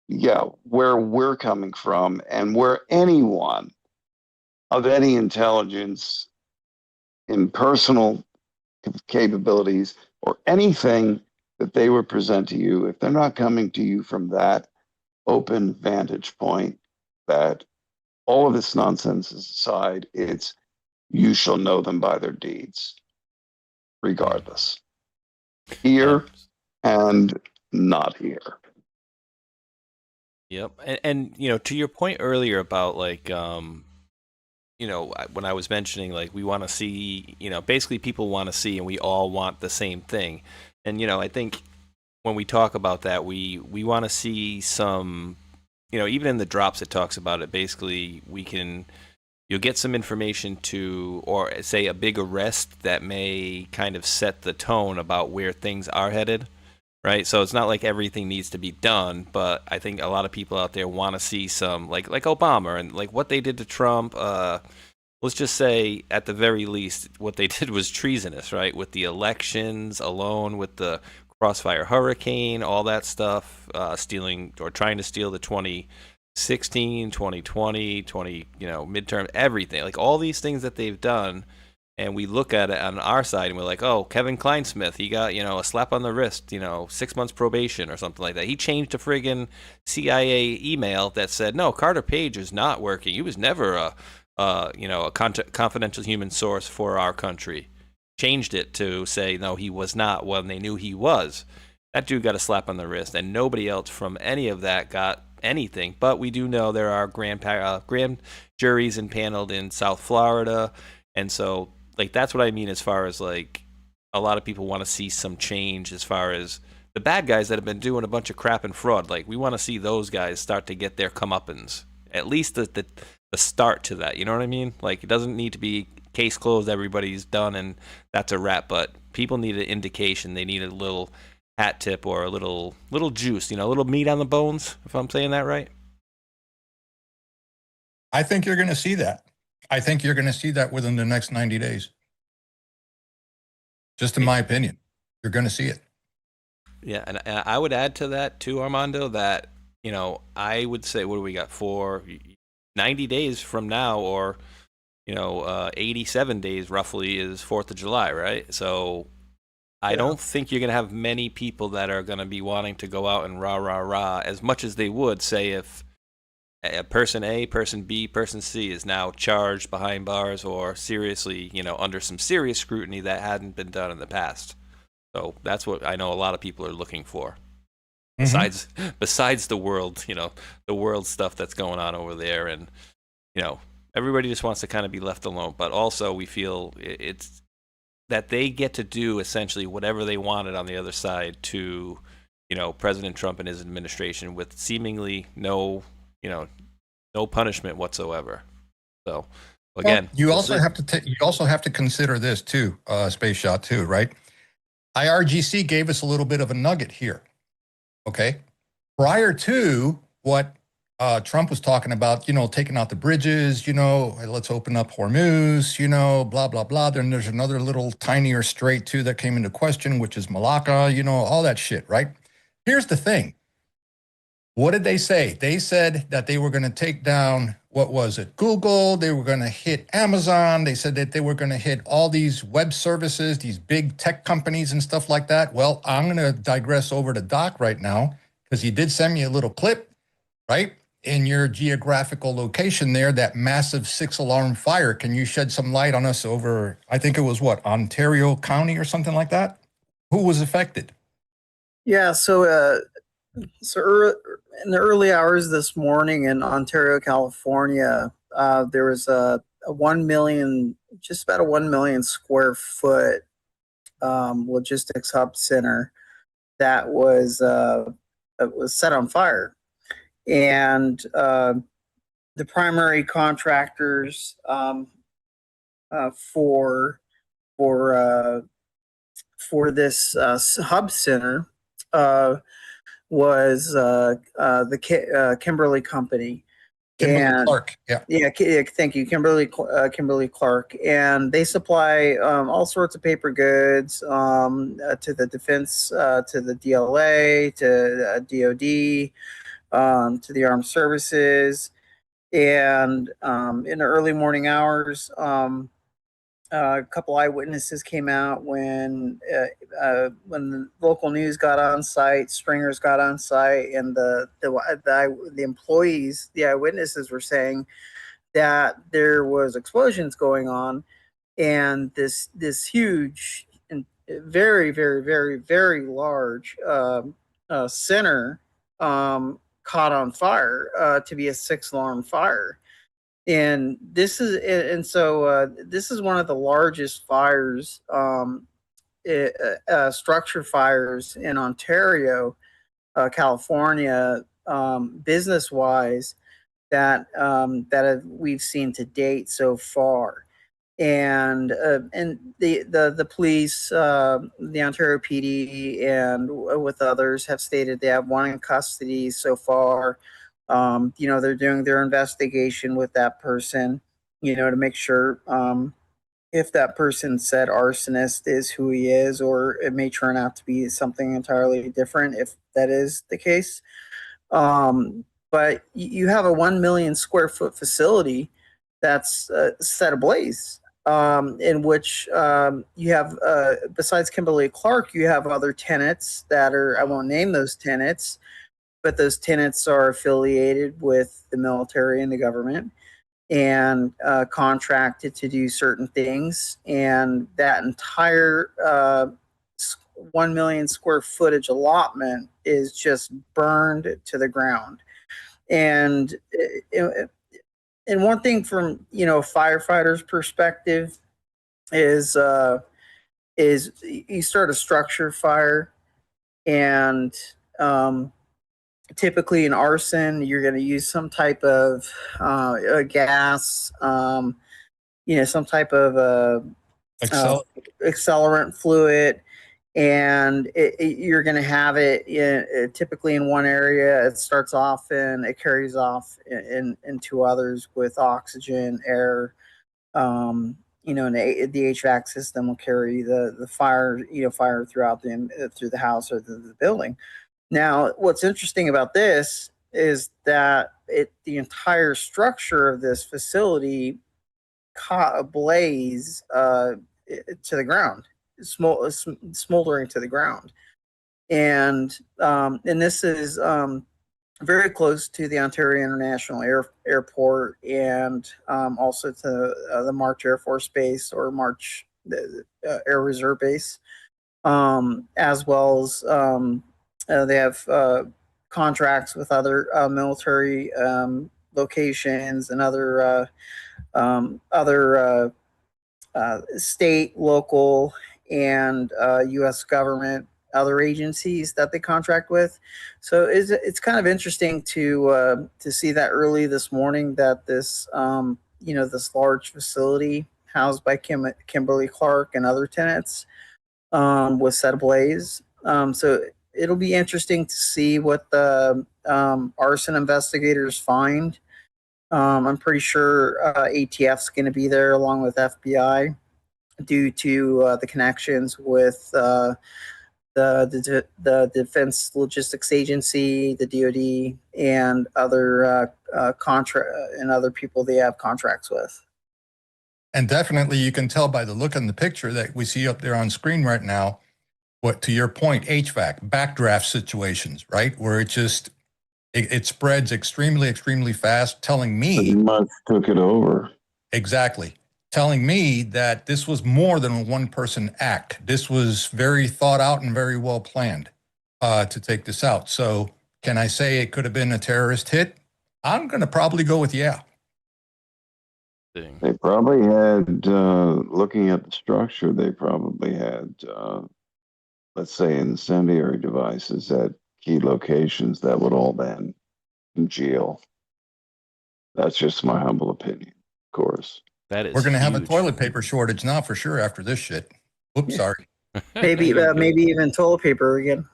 where we're coming from and where anyone of any intelligence in personal capabilities or anything that they would present to you, if they're not coming to you from that open vantage point, that all of this nonsense aside, it's you shall know them by their deeds, regardless. Here and not here. Yep. And to your point earlier about like, when I was mentioning like we want to see, basically people want to see and we all want the same thing. And, I think when we talk about that, we want to see some, even in the drops it talks about it. Basically, you'll get some information to, or say a big arrest that may kind of set the tone about where things are headed, right? So it's not like everything needs to be done, but I think a lot of people out there want to see some, like Obama and like what they did to Trump. Let's just say, at the very least, what they did was treasonous, right? With the elections alone, with the Crossfire Hurricane, all that stuff, stealing or trying to steal the 2016, 2020, midterm, everything. Like all these things that they've done, and we look at it on our side and we're like, oh, Kevin Kleinsmith, he got, a slap on the wrist, 6 months probation or something like that. He changed a friggin' CIA email that said, no, Carter Page is not working. He was never a confidential human source for our country. Changed it to say, no, he was not, when they knew he was. That dude got a slap on the wrist, and nobody else from any of that got anything. But we do know there are grand juries impaneled in South Florida, and so like that's what I mean as far as like a lot of people want to see some change as far as the bad guys that have been doing a bunch of crap and fraud. Like we want to see those guys start to get their comeuppance. At least the start to that. You know what I mean? Like it doesn't need to be case closed, everybody's done, and that's a wrap. But people need an indication. They need a little hat tip or a little juice, a little meat on the bones, if I'm saying that right. I think you're going to see that. I think you're going to see that within the next 90 days. Just in my opinion, you're going to see it. Yeah, and I would add to that too, Armando, that, I would say, what do we got for 90 days from now, or 87 days roughly is 4th of July, right? So I don't think you're going to have many people that are going to be wanting to go out and rah as much as they would say if person A, person B, person C is now charged behind bars or seriously, under some serious scrutiny that hadn't been done in the past. So that's what I know a lot of people are looking for. Besides the world, the world stuff that's going on over there, and everybody just wants to kind of be left alone. But also we feel it's that they get to do essentially whatever they wanted on the other side to, President Trump and his administration with seemingly no punishment whatsoever. So again, well, you also have to consider this too, Space Shot too, right? IRGC gave us a little bit of a nugget here. Okay. Prior to what Trump was talking about, taking out the bridges, let's open up Hormuz, blah, blah, blah. Then there's another little tinier strait too that came into question, which is Malacca, all that shit, right? Here's the thing. What did they say? They said that they were going to take down, what was it? Google. They were going to hit Amazon. They said that they were going to hit all these web services, these big tech companies and stuff like that. Well, I'm going to digress over to Doc right now because he did send me a little clip, right? In your geographical location there, that massive 6-alarm fire. Can you shed some light on us over, I think it was what, Ontario County or something like that? Who was affected? Yeah, so in the early hours this morning in Ontario, California, there was a 1 million, just about a 1 million square foot logistics hub center that was set on fire. And the primary contractors for this hub center was the Kimberly Company. Kimberly-Clark, yeah, thank you, Kimberly-Clark, and they supply all sorts of paper goods to the defense, to the DLA, to DoD, to the armed services, and in the early morning hours, a couple eyewitnesses came out when the local news got on site, stringers got on site, and the employees, the eyewitnesses, were saying that there was explosions going on, and this huge and very, very, very, very large center caught on fire to be a 6-alarm fire. And this is one of the largest fires structure fires in Ontario, California, business-wise, that we've seen to date so far. And the police, the Ontario PD, and with others have stated they have one in custody so far. They're doing their investigation with that person, to make sure if that person said arsonist is who he is, or it may turn out to be something entirely different if that is the case. But you have a 1 million square foot facility that's set ablaze, in which you have, besides Kimberly Clark, you have other tenants that are, I won't name those tenants, but those tenants are affiliated with the military and the government and contracted to do certain things. And that entire 1 million square footage allotment is just burned to the ground. And one thing from firefighters' perspective is you start a structure fire, and typically in arson you're going to use some type of gas, some type of accelerant fluid, and you're going to have it typically in one area. It starts off and it carries off into others with oxygen, air, and the HVAC system will carry the fire, fire throughout through the house or the building. Now, what's interesting about this is that the entire structure of this facility caught ablaze to the ground, smoldering to the ground, and this is very close to the Ontario International Airport, and also to the March Air Force Base, or March Air Reserve Base, as well as they have contracts with other military locations and other state, local, and U.S. government, other agencies that they contract with. So it's kind of interesting to see that early this morning that this this large facility housed by Kimberly Clark and other tenants was set ablaze. So it'll be interesting to see what the arson investigators find. I'm pretty sure ATF's going to be there along with FBI, due to the connections with the Defense Logistics Agency, the DoD, and other and other people they have contracts with. And definitely you can tell by the look in the picture that we see up there on screen right now, what, to your point, HVAC, backdraft situations, right? Where it spreads extremely, extremely fast, telling me. Much took it over. Exactly. Telling me that this was more than a one-person act. This was very thought out and very well planned to take this out. So can I say it could have been a terrorist hit? I'm going to probably go with yeah. They probably had, looking at the structure, they probably had, let's say, incendiary devices at key locations that would all then congeal. That's just my humble opinion, of course. That is We're going to have a huge. toilet paper shortage now for sure after this shit. Oops, sorry. Maybe even toilet paper again.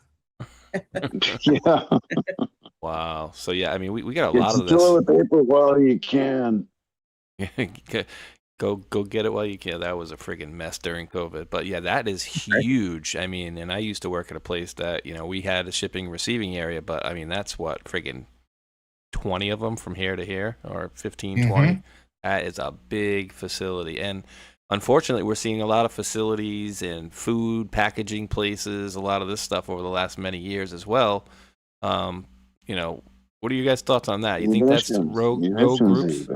Yeah. Wow. So yeah, I mean, we got a Get lot of the this. toilet paper while you can. Go get it while you can. That was a friggin' mess during COVID. But yeah, that is huge. I mean, and I used to work at a place that, we had a shipping receiving area, but I mean, that's what, friggin' 20 of them from here to here, or 15, 20. That is a big facility. And unfortunately, we're seeing a lot of facilities and food packaging places, a lot of this stuff over the last many years as well. What are you guys' thoughts on that? You think that's rogue groups?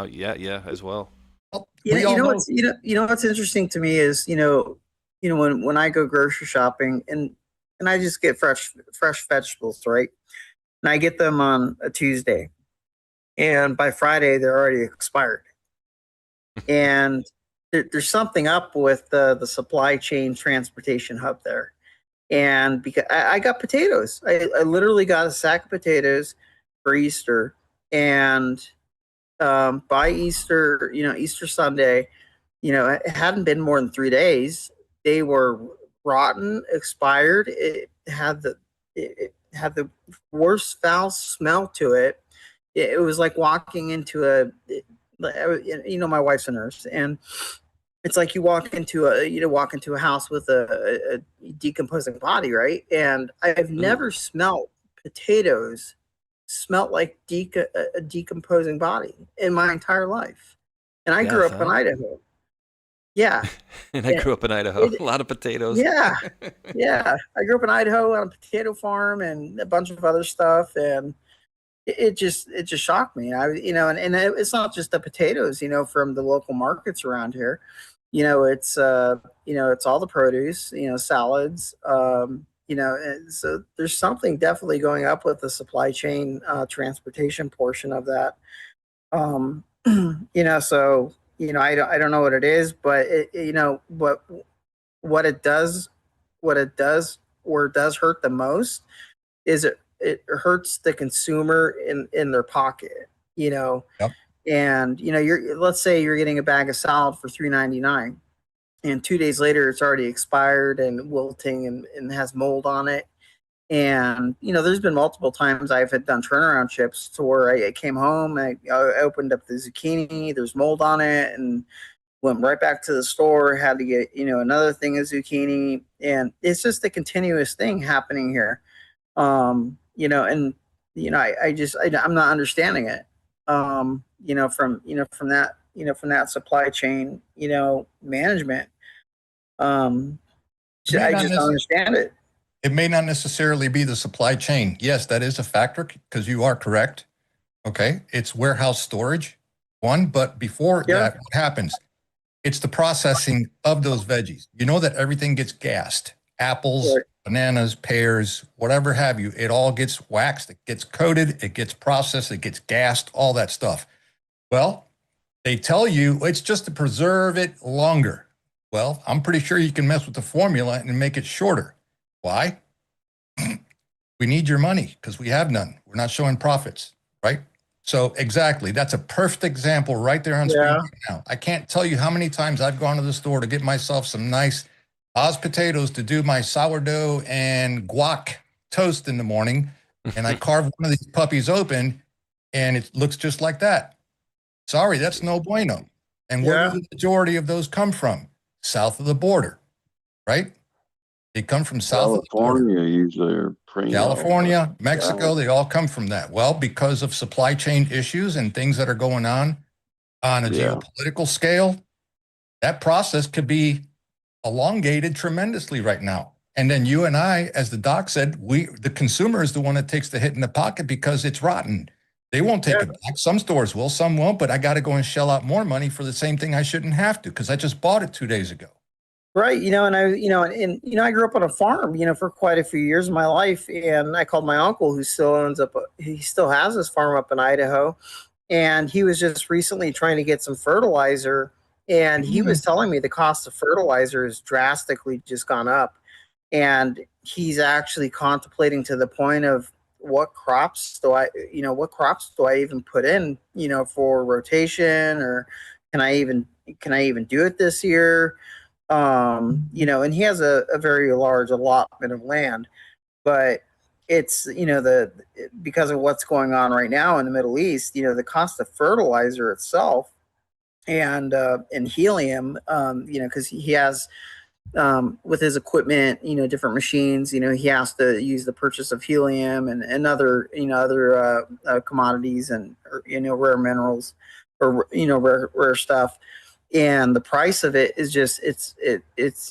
Yeah, as well. What's interesting to me is when I go grocery shopping, and I just get fresh vegetables, right? And I get them on a Tuesday, and by Friday they're already expired. And there's something up with the supply chain transportation hub there. And because I got potatoes, I literally got a sack of potatoes for Easter, and by Easter, Easter Sunday, it hadn't been more than 3 days. They were rotten, expired. It had the worst foul smell to it. It was like walking into my wife's a nurse, and it's like you walk into a house with a decomposing body, right? And I've never smelled potatoes smelt like a decomposing body in my entire life. And I grew up in Idaho. Yeah. And I grew up in Idaho. A lot of potatoes. Yeah. Yeah. I grew up in Idaho on a potato farm and a bunch of other stuff. And it just shocked me. And it's not just the potatoes, from the local markets around here. It's it's all the produce, salads, and so there's something definitely going up with the supply chain transportation portion of that. So I don't know what it is, but what it does where it does hurt the most is it hurts the consumer in their pocket. Yep. And let's say you're getting a bag of salad for $3.99, and 2 days later it's already expired and wilting and has mold on it. And there's been multiple times I've had done turnaround chips to where I came home, I opened up the zucchini, there's mold on it, and went right back to the store, had to get another thing of zucchini, and it's just a continuous thing happening here. I'm not understanding it. From that supply chain, management. I just don't understand it. It may not necessarily be the supply chain. Yes, that is a factor because you are correct. Okay. It's warehouse storage, one, but before that, what happens? It's the processing of those veggies. You know that everything gets gassed. Apples, bananas, pears, whatever have you. It all gets waxed. It gets coated. It gets processed. It gets gassed, all that stuff. Well, they tell you it's just to preserve it longer. Well, I'm pretty sure you can mess with the formula and make it shorter. Why? We need your money because we have none. We're not showing profits, right? So exactly, that's a perfect example right there on screen right now. I can't tell you how many times I've gone to the store to get myself some nice Oz potatoes to do my sourdough and guac toast in the morning, and I carve one of these puppies open, and it looks just like that. Sorry, that's no bueno. And where do the majority of those come from? South of the border, right? They come from south of the border. California usually are pretty. California, Mexico, they all come from that. Well, because of supply chain issues and things that are going on a geopolitical scale, that process could be elongated tremendously right now. And then you and I, as the doc said, the consumer is the one that takes the hit in the pocket because it's rotten. They won't take it back. Some stores will, some won't, but I got to go and shell out more money for the same thing I shouldn't have to because I just bought it 2 days ago. Right. I grew up on a farm, for quite a few years of my life. And I called my uncle who he still has his farm up in Idaho. And he was just recently trying to get some fertilizer. And he was telling me the cost of fertilizer has drastically just gone up. And he's actually contemplating to the point of what crops do I even put in, for rotation, or can I even do it this year? And he has a very large allotment of land, but it's, because of what's going on right now in the Middle East, the cost of fertilizer itself and helium, because he has, with his equipment, different machines, he has to use the purchase of helium and other commodities and, rare minerals or, rare stuff. And the price of it is just,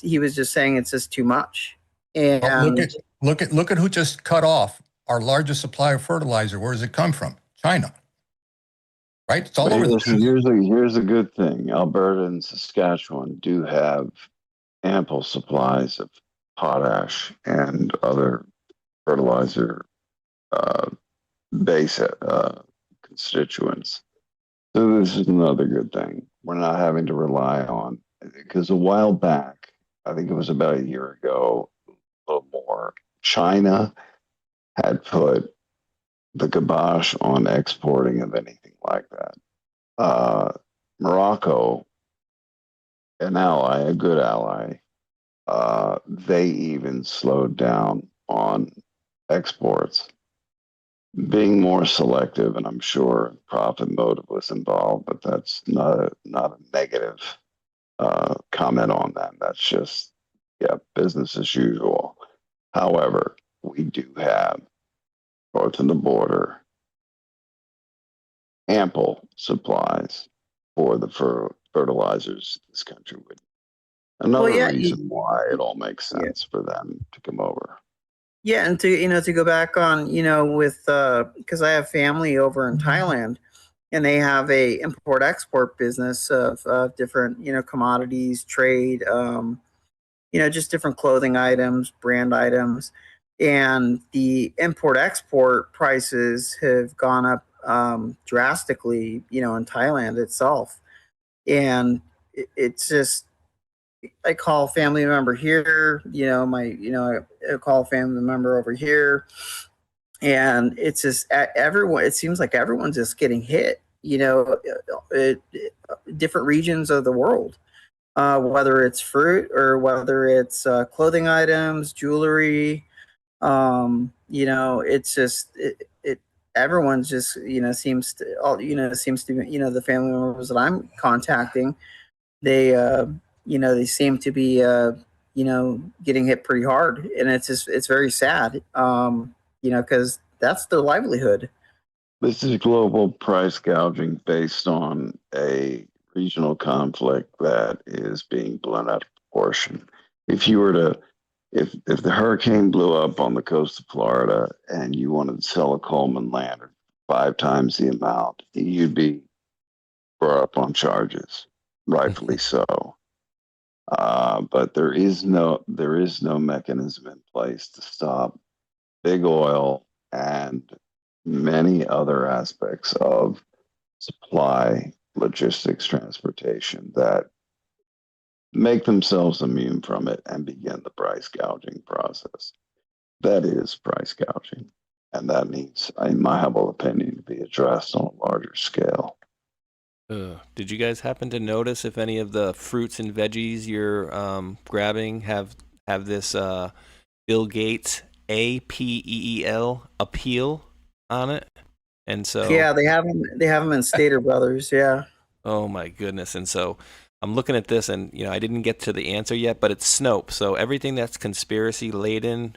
he was just saying it's just too much. And look at who just cut off our largest supplier of fertilizer. Where does it come from? China. Right? It's all over the place. Here's a good thing. Alberta and Saskatchewan do have ample supplies of potash and other fertilizer base constituents. So this is another good thing. We're not having to rely on because a while back, I think it was about a year ago, a little more, China had put the kibosh on exporting of anything like that. Morocco, an ally, a good ally, they even slowed down on exports, being more selective, and I'm sure profit motive was involved, but that's not a negative comment on that. That's just, yeah, business as usual. However, we do have, north of the border, ample supplies for the fertilizers this country would. Well, Another yeah, reason why it all makes yeah, sense for them to come over. yeah, and to go back on, with because I have family over in Thailand, and they have a import export business of different commodities, trade, just different clothing items, brand items, and the import export prices have gone up drastically, in Thailand itself, and it's just, I call a family member here, I call a family member over here, and it's just everyone. It seems like everyone's just getting hit. Different regions of the world, whether it's fruit or whether it's clothing items, jewelry. It's just it everyone's just seems to be the family members that I'm contacting. They seem to be getting hit pretty hard, and it's very sad. Because that's their livelihood. This is global price gouging based on a regional conflict that is being blown out of proportion. If you were to, if the hurricane blew up on the coast of Florida and you wanted to sell a Coleman lantern 5 times the amount, you'd be brought up on charges, rightfully so. But there is no mechanism in place to stop big oil and many other aspects of supply, logistics, transportation that make themselves immune from it and begin the price gouging process. That is price gouging. And that needs, in my humble opinion, to be addressed on a larger scale. Did you guys happen to notice if any of the fruits and veggies you're grabbing have this Bill Gates APEEL appeal on it? And so Yeah, they have them. They have them in Stater Brothers. Yeah. oh my goodness. And so I'm looking at this and I didn't get to the answer yet, but it's Snope. So everything that's conspiracy laden,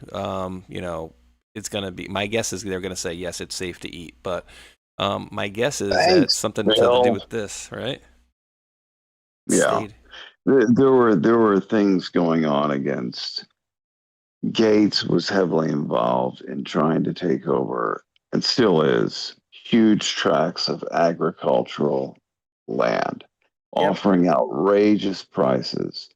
it's going to be, my guess is they're going to say, yes, it's safe to eat. But my guess is that it's something to do with this, right? Yeah. There were things going on against Gates. Was heavily involved in trying to take over, and still is, huge tracts of agricultural land, offering outrageous prices.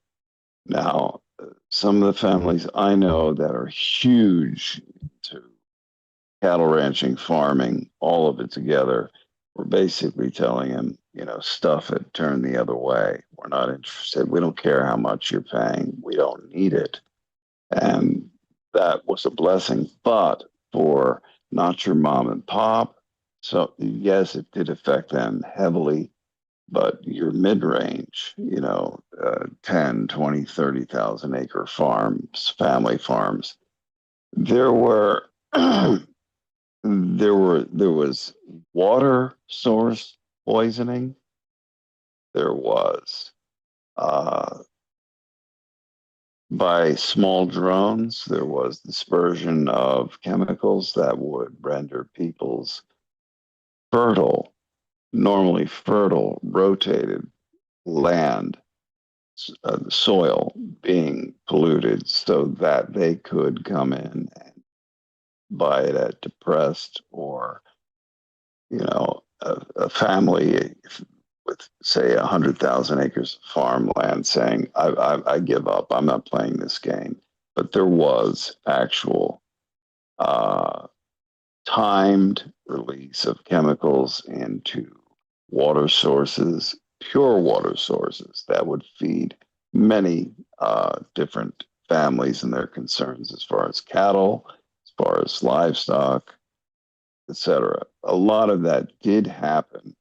Now, some of the families I know that are huge into cattle ranching, farming, all of it together, were basically telling him, stuff it, turn the other way. We're not interested. We don't care how much you're paying. We don't need it. And that was a blessing. But for not your mom and pop, so yes, it did affect them heavily. But your mid-range, 10, 20, 30,000 acre farms, family farms, there were there was water source poisoning. There was by small drones, there was dispersion of chemicals that would render people's normally fertile, rotated land, soil being polluted so that they could come in and buy it at depressed, or, a family with, say, 100,000 acres of farmland saying, I give up, I'm not playing this game. But there was actual timed release of chemicals into water sources pure water sources that would feed many different families and their concerns as far as cattle, as far as livestock, etc. A lot of that did happen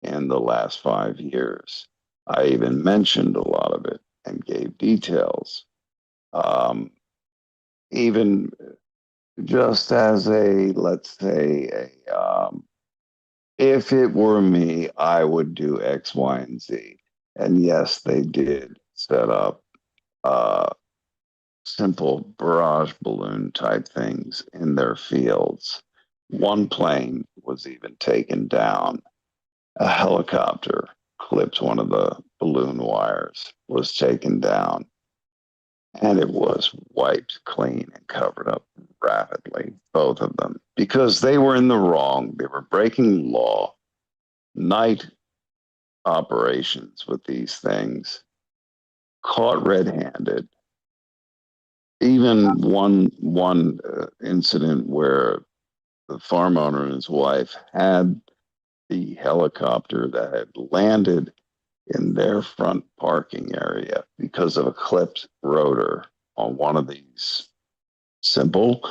in the last 5 years. I even mentioned a lot of it and gave details. Even just as a, let's say, if it were me, I would do X, Y, and Z. And yes, they did set up simple barrage balloon type things in their fields. One plane was even taken down. A helicopter clipped one of the balloon wires, was taken down, and it was wiped clean and covered up rapidly, both of them, because they were in the wrong. They were breaking law. Night operations with these things, caught red-handed. Even one incident where the farm owner and his wife had the helicopter that had landed in their front parking area because of a clipped rotor on one of these simple,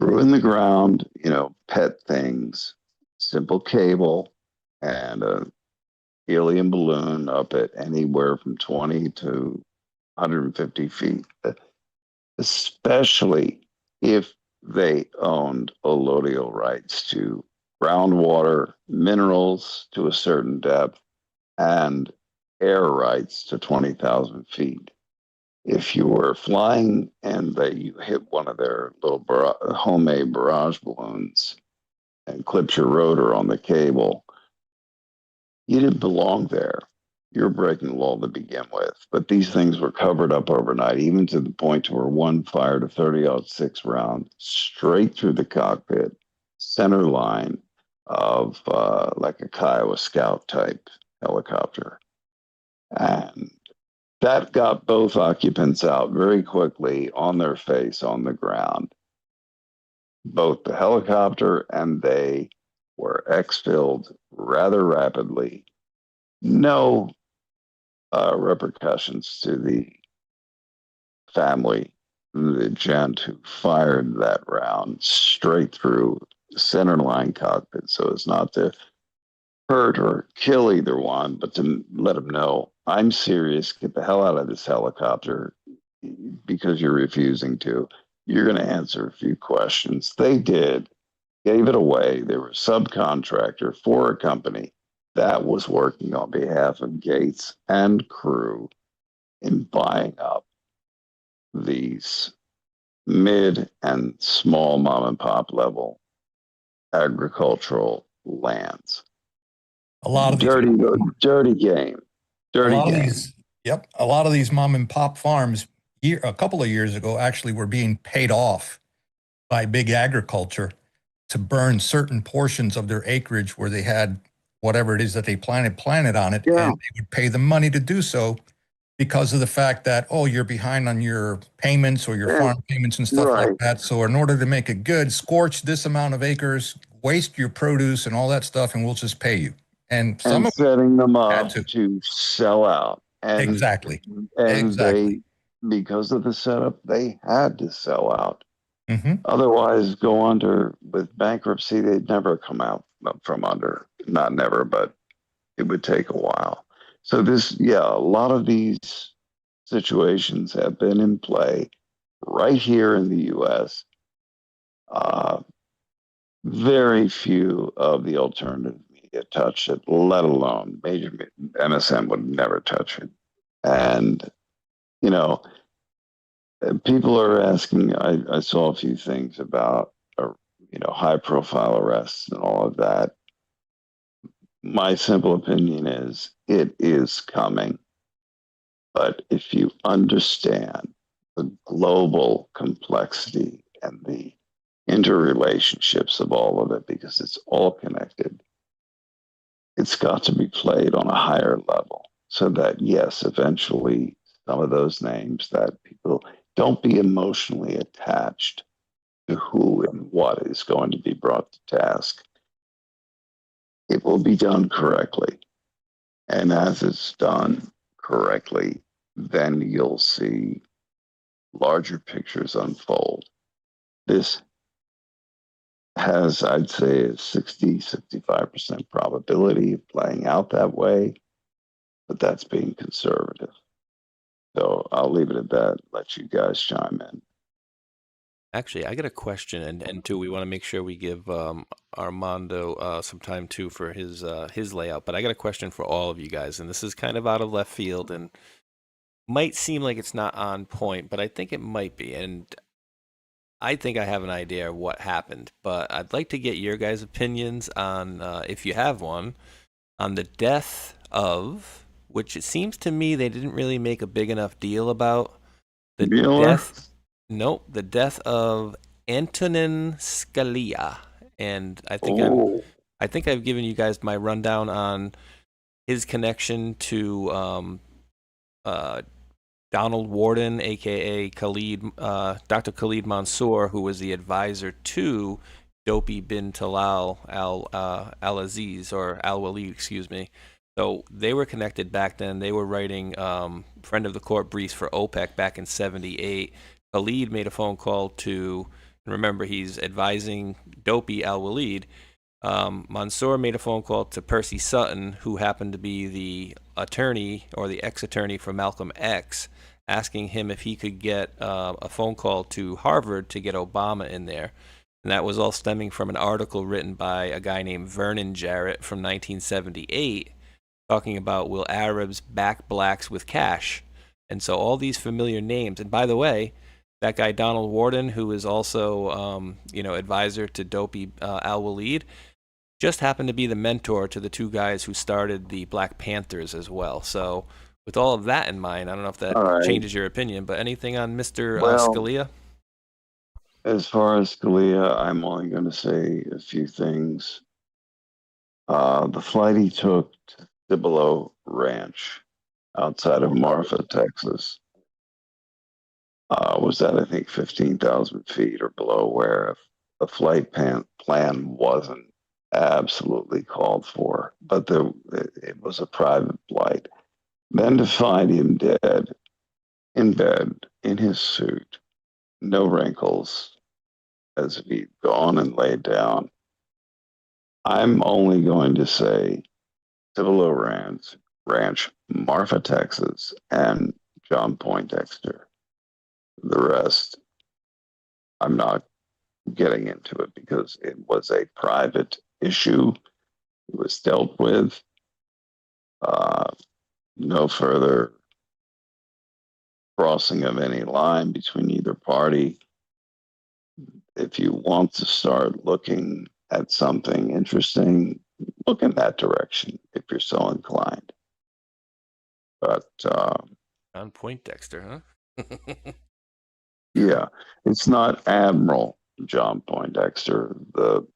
threw in the ground, pet things, simple cable, and a helium balloon up at anywhere from 20 to 150 feet, especially if they owned allodial rights to groundwater, minerals to a certain depth, and air rights to 20,000 feet. If you were flying and you hit one of their little homemade barrage balloons and clipped your rotor on the cable, you didn't belong there. You're breaking the law to begin with. But these things were covered up overnight, even to the point where one fired a 30-06 round straight through the cockpit, center line of like a Kiowa Scout type helicopter. And that got both occupants out very quickly on their face on the ground. Both the helicopter and they were exfilled rather rapidly. No repercussions to the family, the gent who fired that round straight through the center line cockpit, so as not to hurt or kill either one, but to let them know, I'm serious, get the hell out of this helicopter because you're refusing to. You're going to answer a few questions. They did, gave it away. They were a subcontractor for a company that was working on behalf of Gates and crew in buying up these mid and small mom and pop level agricultural lands. A lot of these, dirty game. A lot of these mom and pop farms a couple of years ago actually were being paid off by big agriculture to burn certain portions of their acreage where they had whatever it is that they planted on it, Yeah. and they would pay them money to do so because of the fact that, oh, you're behind on your payments or your farm payments and stuff like that. So in order to make it good, scorch this amount of acres, waste your produce and all that stuff, and we'll just pay you. And some of setting them up to sell out. And exactly. They, because of the setup, they had to sell out. Mm-hmm. Otherwise, go under with bankruptcy. They'd never come out from under. Not never, but it would take a while. So a lot of these situations have been in play right here in the U.S. Very few of the alternative media touch it, let alone major MSM would never touch it. And, people are asking, I saw a few things about, high profile arrests and all of that. My simple opinion is it is coming. But if you understand the global complexity and the interrelationships of all of it, because it's all connected, it's got to be played on a higher level so that, yes, eventually some of those names that people don't be emotionally attached to who and what is going to be brought to task. It will be done correctly. And as it's done correctly, then you'll see larger pictures unfold. This has, I'd say, a 65% probability of playing out that way, but that's being conservative. So I'll leave it at that, let you guys chime in. Actually, I got a question, and too, we want to make sure we give Armando some time too for his layout. But I got a question for all of you guys, and this is kind of out of left field and might seem like it's not on point, but I think it might be. And I think I have an idea of what happened, but I'd like to get your guys' opinions on, if you have one, on the death of, which it seems to me they didn't really make a big enough deal about, the Mueller? death. Nope, the death of Antonin Scalia, and I think I've given you guys my rundown on his connection to Donald Warden, aka Dr. Khalid Mansour, who was the advisor to Dopey bin Talal al-Aziz, or al-Wali, excuse me. So they were connected back then. They were writing friend of the court briefs for OPEC back in '78. Khalid made a phone call to, remember, he's advising Dopey al-Walid. Mansour made a phone call to Percy Sutton, who happened to be the attorney or the ex-attorney for Malcolm X, asking him if he could get a phone call to Harvard to get Obama in there. And that was all stemming from an article written by a guy named Vernon Jarrett from 1978, talking about, will Arabs back blacks with cash? And so all these familiar names, and by the way, that guy Donald Warden, who is also advisor to Dopey al-Walid, just happened to be the mentor to the two guys who started the Black Panthers as well. So with all of that in mind, I don't know if that changes your opinion, but anything on Mr. Scalia? As far as Scalia, I'm only going to say a few things. The flight he took to Cibolo Ranch outside of Marfa, Texas, was at, I think, 15,000 feet or below, where the flight plan wasn't absolutely called for, but it was a private flight. Then to find him dead in bed in his suit, no wrinkles, as if he'd gone and laid down. I'm only going to say Cibolo Ranch, Marfa, Texas, and John Poindexter. The rest, I'm not getting into it because it was a private issue. It was dealt with. No further crossing of any line between either party. If you want to start looking at something interesting, look in that direction if you're so inclined. But On Poindexter, huh? Yeah, it's not Admiral John Poindexter, the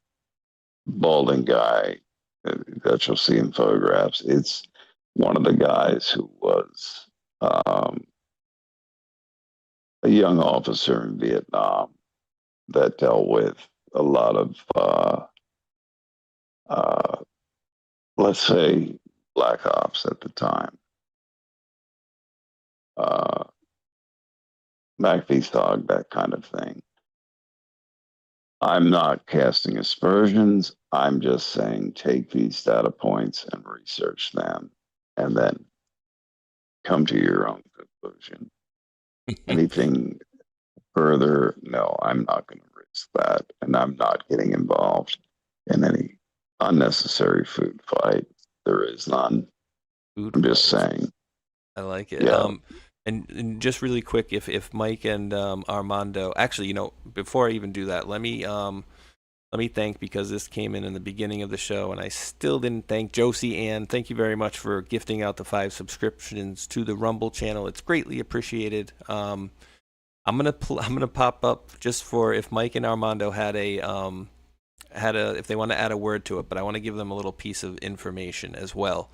balding guy that you'll see in photographs. It's one of the guys who was a young officer in Vietnam that dealt with a lot of, let's say, black ops at the time. MacVeastog, that kind of thing. I'm not casting aspersions. I'm just saying take these data points and research them and then come to your own conclusion. Anything further, no, I'm not going to risk that. And I'm not getting involved in any unnecessary food fight. There is none. I'm just saying. I like it. Yeah. And just really quick, if Mike and Armando, actually, before I even do that, let me thank, because this came in the beginning of the show, and I still didn't thank Josie Ann. Thank you very much for gifting out the 5 subscriptions to the Rumble channel. It's greatly appreciated. I'm gonna pop up just for if Mike and Armando if they want to add a word to it, but I want to give them a little piece of information as well.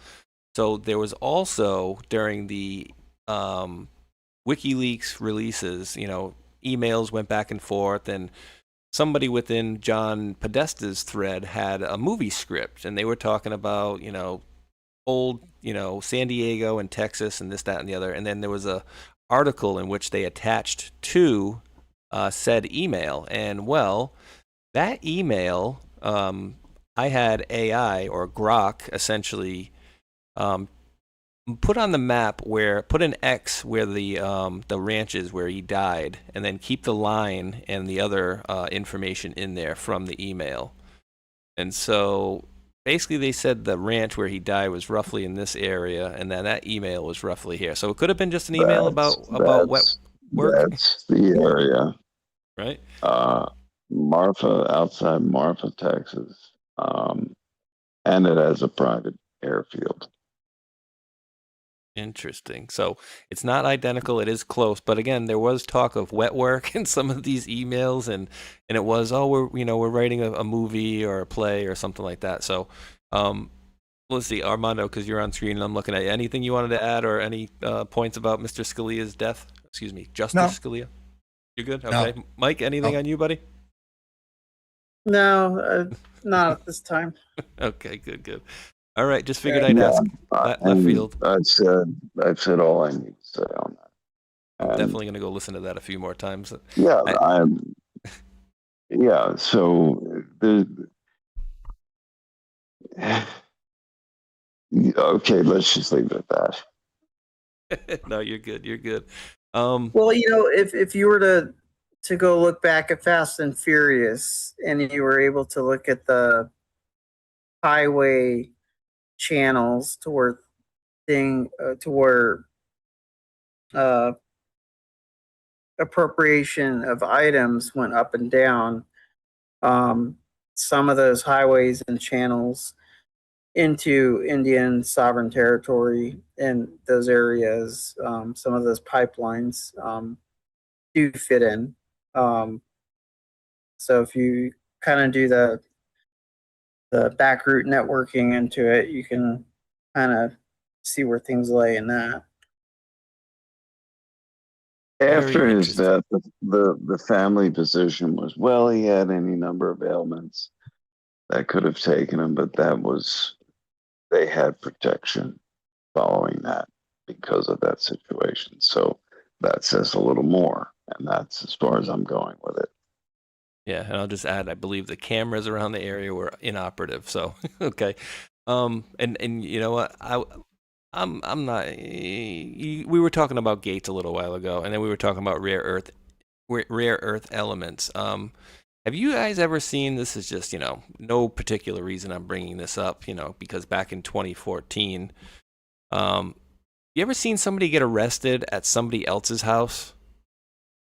So there was also, during the WikiLeaks releases, emails went back and forth, and somebody within John Podesta's thread had a movie script, and they were talking about, old, San Diego and Texas and this, that, and the other. And then there was a article in which they attached to said email. And well, that email, I had AI or Grok essentially put on the map put an X where the ranch is where he died, and then keep the line and the other information in there from the email. And so basically they said the ranch where he died was roughly in this area, and then that email was roughly here. So it could have been just an email about wet work. That's the area. Right? Marfa, outside Marfa, Texas. And it has a private airfield. Interesting. So it's not identical. It is close, but again, there was talk of wet work in some of these emails, and it was, we're writing a movie or a play or something like that. So let's see, Armando, because you're on screen and I'm looking at you. Anything you wanted to add or any points about Mr. Scalia's death? Excuse me, Justice Scalia. You're good. Okay, No. Mike. Anything on you, buddy? No, not at this time. Okay, good. All right, just figured I'd ask. Left field. I've said all I need to say on that. I'm definitely going to go listen to that a few more times. Yeah, so okay, let's just leave it at that. No, you're good. Well, if you were to go look back at Fast and Furious, and you were able to look at the highway channels to where appropriation of items went up and down, some of those highways and channels into Indian sovereign territory in those areas, some of those pipelines do fit in. So if you kind of do the back route networking into it, you can kind of see where things lay in that. After his death, the family position was, well, he had any number of ailments that could have taken him, but they had protection following that because of that situation. So that says a little more, and that's as far as I'm going with it. Yeah, and I'll just add, I believe the cameras around the area were inoperative. So okay, and you know what, I'm not. We were talking about gates a little while ago, and then we were talking about rare earth elements. Have you guys ever seen? This is just no particular reason I'm bringing this up. Because back in 2014, you ever seen somebody get arrested at somebody else's house?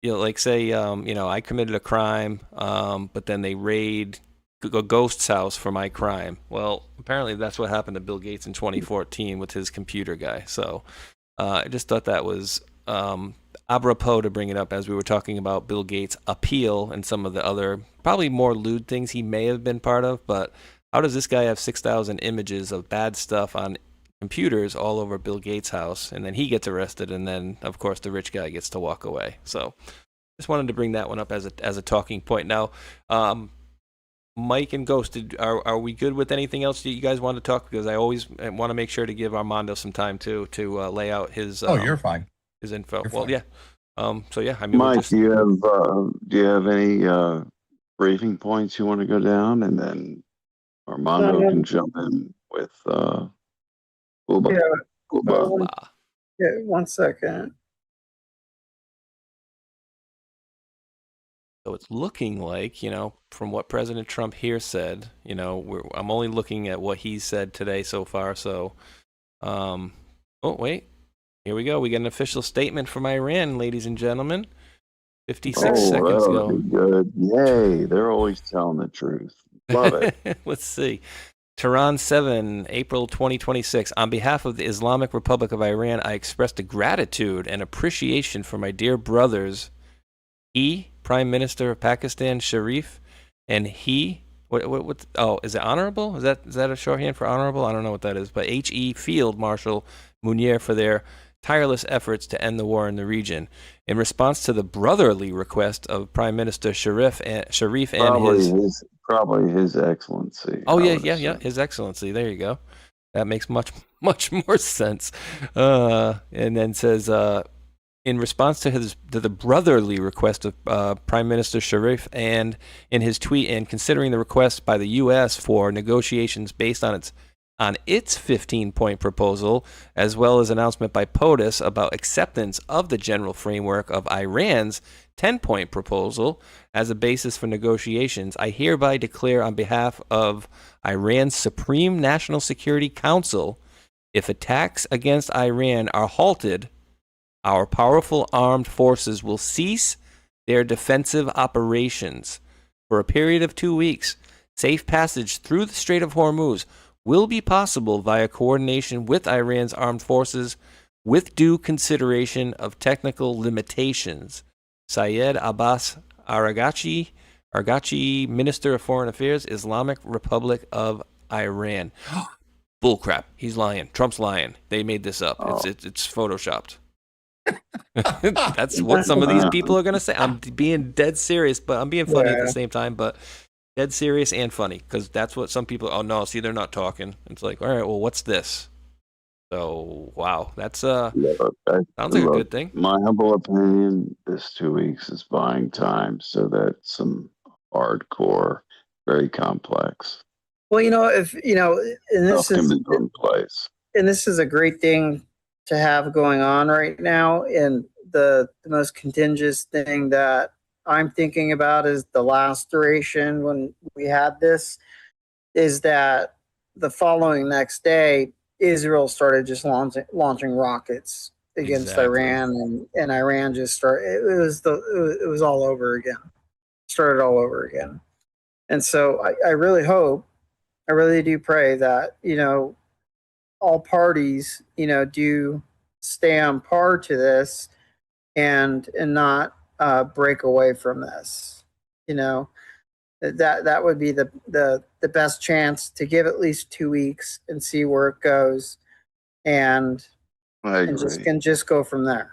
Like say, I committed a crime, but then they raid a ghost's house for my crime. Well, apparently that's what happened to Bill Gates in 2014 with his computer guy. So I just thought that was apropos to bring it up as we were talking about Bill Gates' appeal and some of the other probably more lewd things he may have been part of. But how does this guy have 6,000 images of bad stuff on computers all over Bill Gates' house, and then he gets arrested, and then of course the rich guy gets to walk away? So just wanted to bring that one up as a talking point. Now, Mike and Ghost, are we good with anything else that you guys want to talk? Because I always want to make sure to give Armando some time to lay out his. You're fine. His info. You're well, fine. yeah. So yeah, I mean, Mike, do you have any briefing points you want to go down, and then Armando can jump in with Cuba. Yeah. Cuba. Yeah, 1 second. So it's looking like, from what President Trump here said, I'm only looking at what he said today so far. So, oh wait, here we go. We get an official statement from Iran, ladies and gentlemen. 56 seconds ago. Good. Yay! They're always telling the truth. Love it. Let's see. Tehran 7, April 2026. On behalf of the Islamic Republic of Iran, I expressed a gratitude and appreciation for my dear brothers, Prime Minister of Pakistan, Sharif, and is it honorable? Is that a shorthand for honorable? I don't know what that is, but H.E. Field Marshal Munir for their tireless efforts to end the war in the region. In response to the brotherly request of Prime Minister Sharif and probably His Excellency. Oh yeah, His Excellency. There you go. That makes much much more sense. And then says, in response to the brotherly request of Prime Minister Sharif, and in his tweet, and considering the request by the U.S. for negotiations based on its 15-point proposal, as well as announcement by POTUS about acceptance of the general framework of Iran's 10-point proposal as a basis for negotiations, I hereby declare on behalf of Iran's Supreme National Security Council, if attacks against Iran are halted, our powerful armed forces will cease their defensive operations for a period of 2 weeks. Safe passage through the Strait of Hormuz will be possible via coordination with Iran's armed forces with due consideration of technical limitations. Syed Abbas Araghchi, Minister of Foreign Affairs, Islamic Republic of Iran. Bullcrap. He's lying. Trump's lying. They made this up. It's photoshopped. That's what some of these people are going to say. I'm being dead serious, but I'm being funny at the same time, but dead serious and funny, because that's what some people, oh no, see, they're not talking. It's like, all right, well, what's this? So, wow, that's sounds like a good thing. My humble opinion, this 2 weeks is buying time, so that's some hardcore, very complex. Well, if and this Stuff can is be put in place. and this is a great thing to have going on right now. And the most contingent thing that I'm thinking about is the last duration when we had this, is that the following next day, Israel started just launching rockets against Iran, and Iran just started. It was all over again. Started all over again. And so I really hope, I really do pray that all parties do stay on par to this and not break away from this. That would be the best chance to give at least 2 weeks and see where it goes, and just go from there.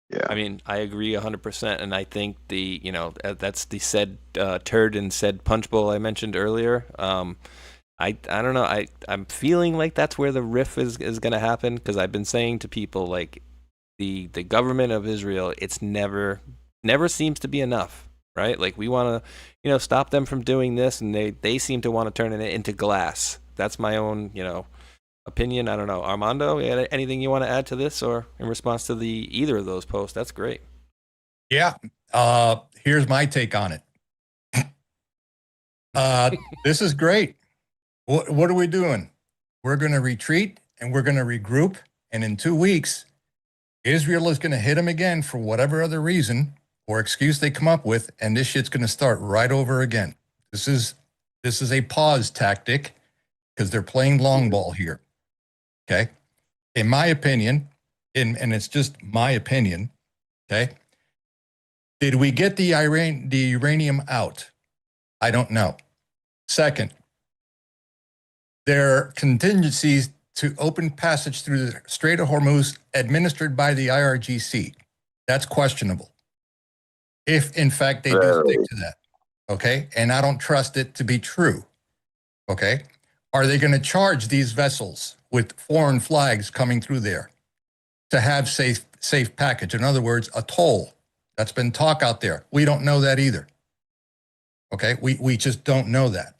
Yeah, I mean, I agree 100%, and I think that's the said turd and said punch bowl I mentioned earlier. I don't know. I'm feeling like that's where the riff is going to happen, because I've been saying to people, like, the government of Israel, it's never seems to be enough, right? Like, we want to stop them from doing this, and they seem to want to turn it into glass. That's my own opinion. I don't know. Armando, anything you want to add to this, or in response to either of those posts? That's great. Yeah. Here's my take on it. This is great. What are we doing? We're going to retreat and we're going to regroup. And in 2 weeks, Israel is going to hit them again for whatever other reason or excuse they come up with. And this shit's going to start right over again. This is a pause tactic because they're playing long ball here. Okay. In my opinion, and it's just my opinion. Okay. Did we get the uranium out? I don't know. Second, there are contingencies to open passage through the Strait of Hormuz administered by the IRGC. That's questionable. If, in fact, they do stick to that. Okay? And I don't trust it to be true. Okay? Are they going to charge these vessels with foreign flags coming through there to have safe package? In other words, a toll. That's been talk out there. We don't know that either. Okay? We just don't know that.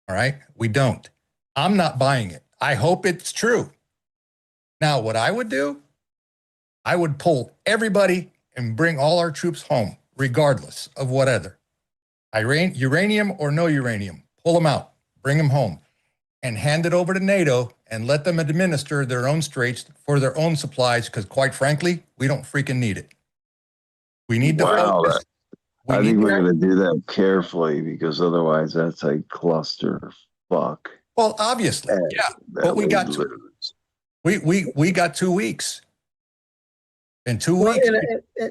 All right? We don't. I'm not buying it. I hope it's true. Now, what I would do, I would pull everybody and bring all our troops home, regardless of whatever. Uranium or no uranium, pull them out, bring them home, and hand it over to NATO and let them administer their own straits for their own supplies, because quite frankly, we don't freaking need it. We need to focus. I think we're going to do that carefully, because otherwise that's a cluster fuck. Well, obviously, yeah, but we got 2 weeks. In 2 weeks.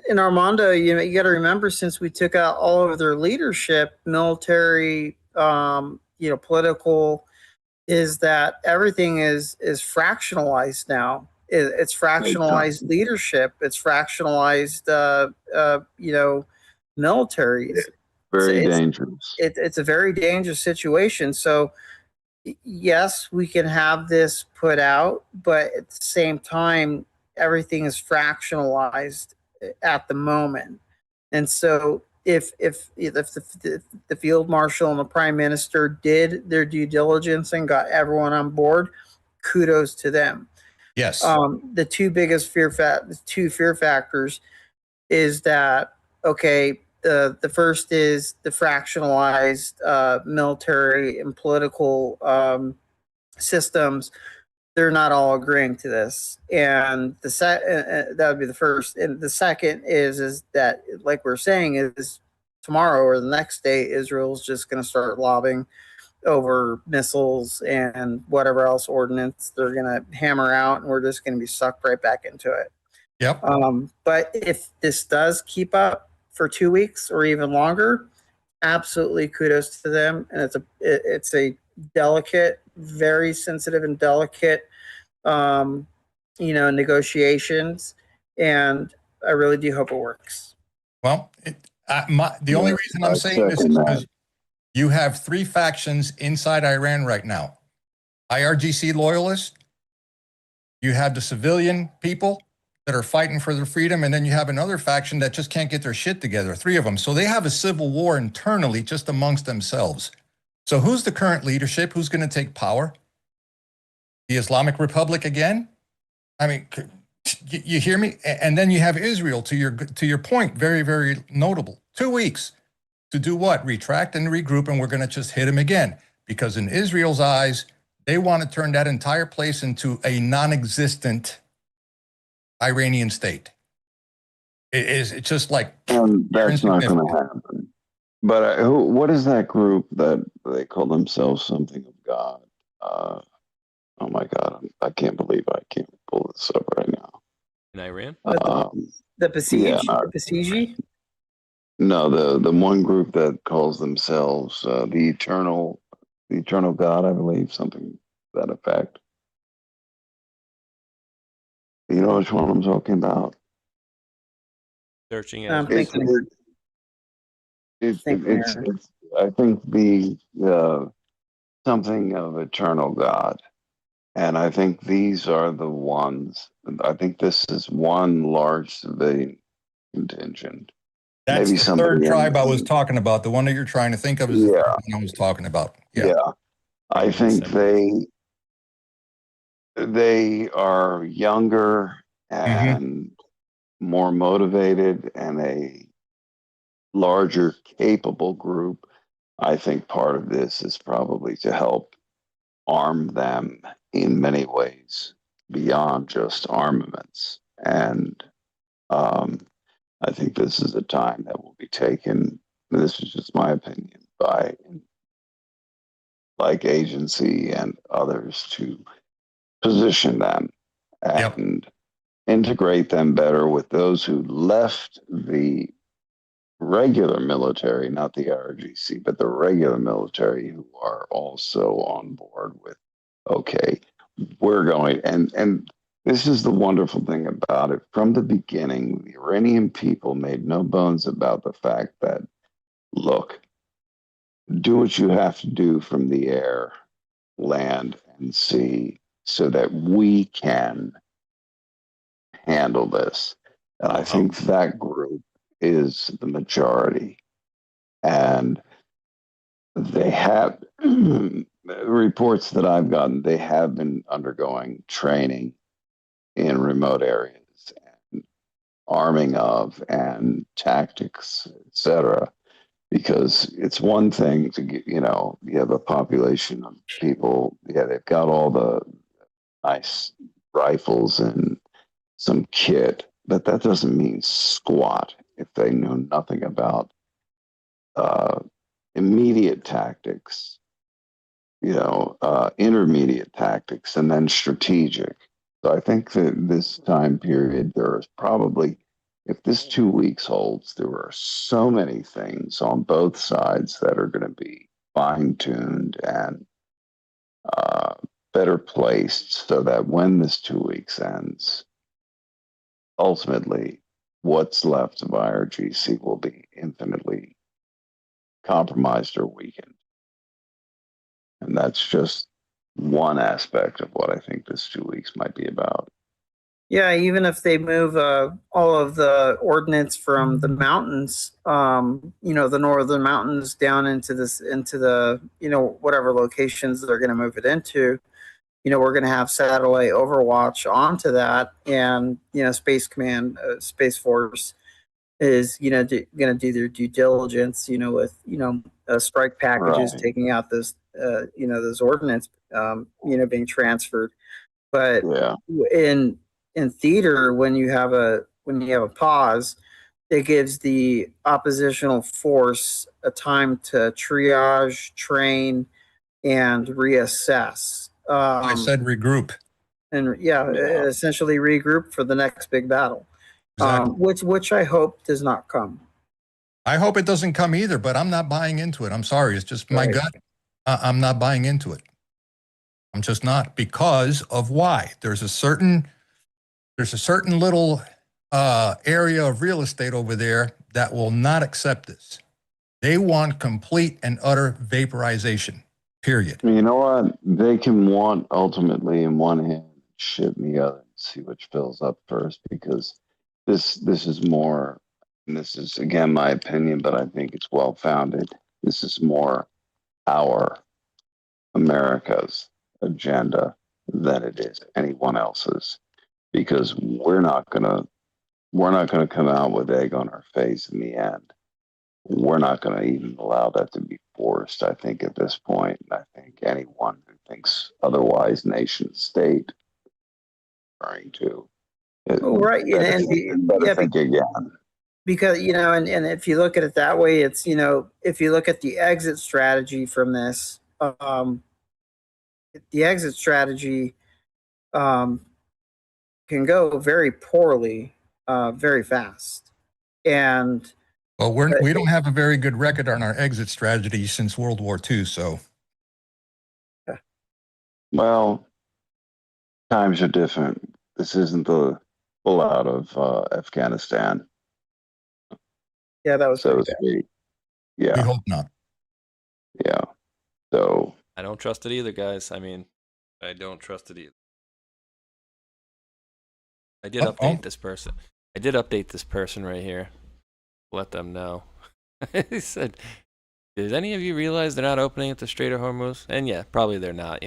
And Armando, you got to remember, since we took out all of their leadership, military, political, is that everything is fractionalized now. It's fractionalized leadership. It's fractionalized, militaries. Very dangerous. It's a very dangerous situation. So, yes, we can have this put out, but at the same time, everything is fractionalized at the moment. And so if the field marshal and the prime minister did their due diligence and got everyone on board, kudos to them. Yes. The two fear factors is that, okay, the first is the fractionalized military and political systems. They're not all agreeing to this, and that would be the first. And the second is that, like we're saying, is tomorrow or the next day, Israel's just going to start lobbing over missiles and whatever else ordnance they're going to hammer out, and we're just going to be sucked right back into it. Yep. But if this does keep up for 2 weeks or even longer, absolutely kudos to them. And it's a delicate, very sensitive and delicate, negotiations. And I really do hope it works. Well, the only reason I'm saying this is because you have 3 factions inside Iran right now. IRGC loyalists, you have the civilian people that are fighting for their freedom, and then you have another faction that just can't get their shit together, 3 of them. So they have a civil war internally just amongst themselves. So who's the current leadership? Who's going to take power? The Islamic Republic again? I mean, you hear me? And then you have Israel, to your point, very, very notable. 2 weeks to do what? Retract and regroup, and we're going to just hit them again. Because in Israel's eyes, they want to turn that entire place into a non-existent Iranian state. It's just like, and that's not going to happen. But what is that group that they call themselves something of God? Oh my God, I can't believe I can't pull this up right now. In Iran? The Basiji? No, the one group that calls themselves the eternal God, I believe, something to that effect. You know which one I'm talking about? Searching I'm it. thinking. It's I think the something of eternal God. And I think these are the ones. I think this is one large civilian contingent. that's Maybe the third tribe I was in, talking about. The one that you're trying to think of is the third one I was talking about. Yeah. I think they are younger and more motivated and a larger capable group. I think part of this is probably to help arm them in many ways beyond just armaments. And I think this is a time that will be taken, this is just my opinion, by like agency and others to position them and integrate them better with those who left the regular military, not the IRGC, but the regular military, who are also on board with, okay, we're going. And this is the wonderful thing about it. From the beginning, the Iranian people made no bones about the fact that, look, do what you have to do from the air, land, and sea so that we can handle this. And I think that group is the majority. And they have reports that I've gotten, they have been undergoing training in remote areas and arming of and tactics, etc. Because it's one thing to get, you have a population of people, they've got all the nice rifles and some kit, but that doesn't mean squat if they know nothing about immediate tactics, intermediate tactics, and then strategic. So I think that this time period, there is probably, if this 2 weeks holds, there are so many things on both sides that are going to be fine-tuned and better placed so that when this 2 weeks ends, ultimately, what's left of IRGC will be infinitely compromised or weakened. And that's just one aspect of what I think this 2 weeks might be about. Yeah, even if they move all of the ordnance from the mountains, the northern mountains down into the, whatever locations they're going to move it into, we're going to have satellite overwatch onto that. And, Space Command, Space Force is, going to do their due diligence, with, strike packages Right. taking out those, those ordnance, being transferred. But Yeah. in theater, when you have a pause, it gives the oppositional force a time to triage, train, and reassess. I said regroup. And essentially regroup for the next big battle. Exactly. Which I hope does not come. I hope it doesn't come either, but I'm not buying into it. I'm sorry. It's just my gut. I'm not buying into it. I'm just not, because of why. There's a certain little area of real estate over there that will not accept this. They want complete and utter vaporization, period. You know what? They can want ultimately in one hand, shit in the other, and see which fills up first, because this is more, and this is again my opinion, but I think it's well founded. This is more our America's agenda than it is anyone else's, because we're not gonna come out with egg on our face in the end. We're not going to even allow that to be forced, I think, at this point. And I think anyone who thinks otherwise, nation state, referring to it, Right. better think again. Because, and if you look at it that way, it's, if you look at the exit strategy from this, the exit strategy can go very poorly, very fast. And well, we don't have a very good record on our exit strategy since World War II. So, well, times are different. This isn't the pullout of Afghanistan. Yeah, that was so pretty bad. Yeah, we hope not. Yeah, so I don't trust it either, guys. I mean, I don't trust it either. I did update this person. I did update this person right here. Let them know. He said, "Does any of you realize they're not opening at the Strait of Hormuz?" And yeah, probably they're not,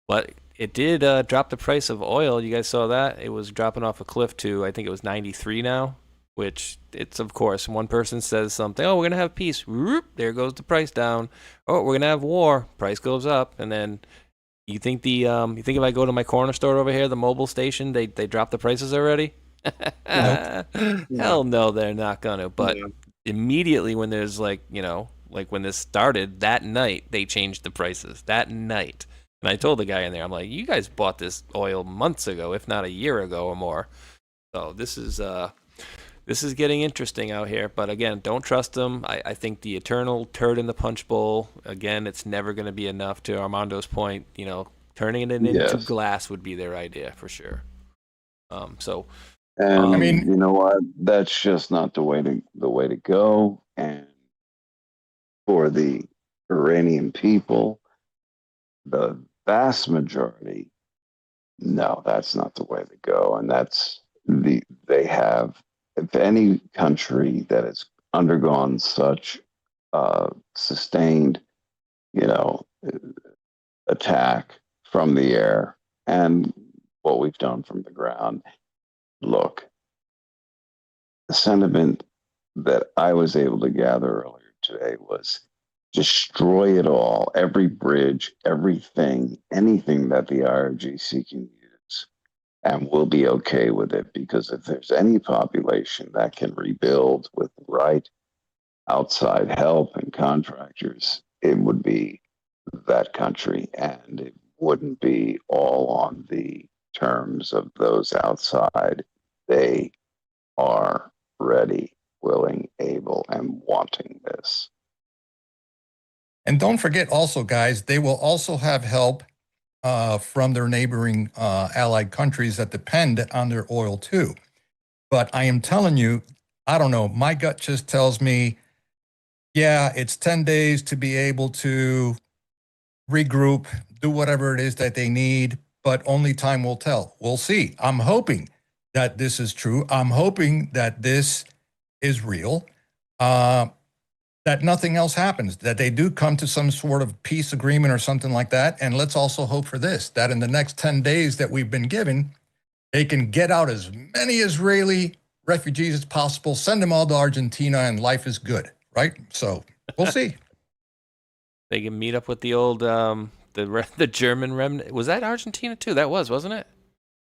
But it did drop the price of oil. You guys saw that? It was dropping off a cliff to, I think it was 93 now, which it's, of course, one person says something, oh, we're going to have peace. Whoop, there goes the price down. Oh, we're going to have war. Price goes up. And then you think if I go to my corner store over here, the mobile station, they drop the prices already? Hell no, they're not going to. But immediately when there's like when this started, that night, they changed the prices. That night. And I told the guy in there, I'm like, you guys bought this oil months ago, if not a year ago or more. So this is getting interesting out here. But again, don't trust them. I think the eternal turd in the punch bowl, again, it's never going to be enough. To Armando's point, turning it into glass would be their idea for sure. I mean, you know what? That's just not the way to go. And for the Iranian people, the vast majority, no, that's not the way to go. And they have, if any country that has undergone such sustained, attack from the air and what we've done from the ground, look, the sentiment that I was able to gather earlier today was destroy it all, every bridge, everything, anything that the IRGC can use, and we'll be okay with it, because if there's any population that can rebuild with the right outside help and contractors, it would be that country, and it wouldn't be all on the terms of those outside. They are ready, willing, able, and wanting this. And don't forget also, guys, they will also have help from their neighboring allied countries that depend on their oil too. But I am telling you, I don't know, my gut just tells me, yeah, it's 10 days to be able to regroup, do whatever it is that they need, but only time will tell. We'll see. I'm hoping that this is true. I'm hoping that this is real, that nothing else happens, that they do come to some sort of peace agreement or something like that. And let's also hope for this, that in the next 10 days that we've been given, they can get out as many Israeli refugees as possible, send them all to Argentina, and life is good, right? So we'll see. They can meet up with the old the German remnant. Was that Argentina too? That was, wasn't it?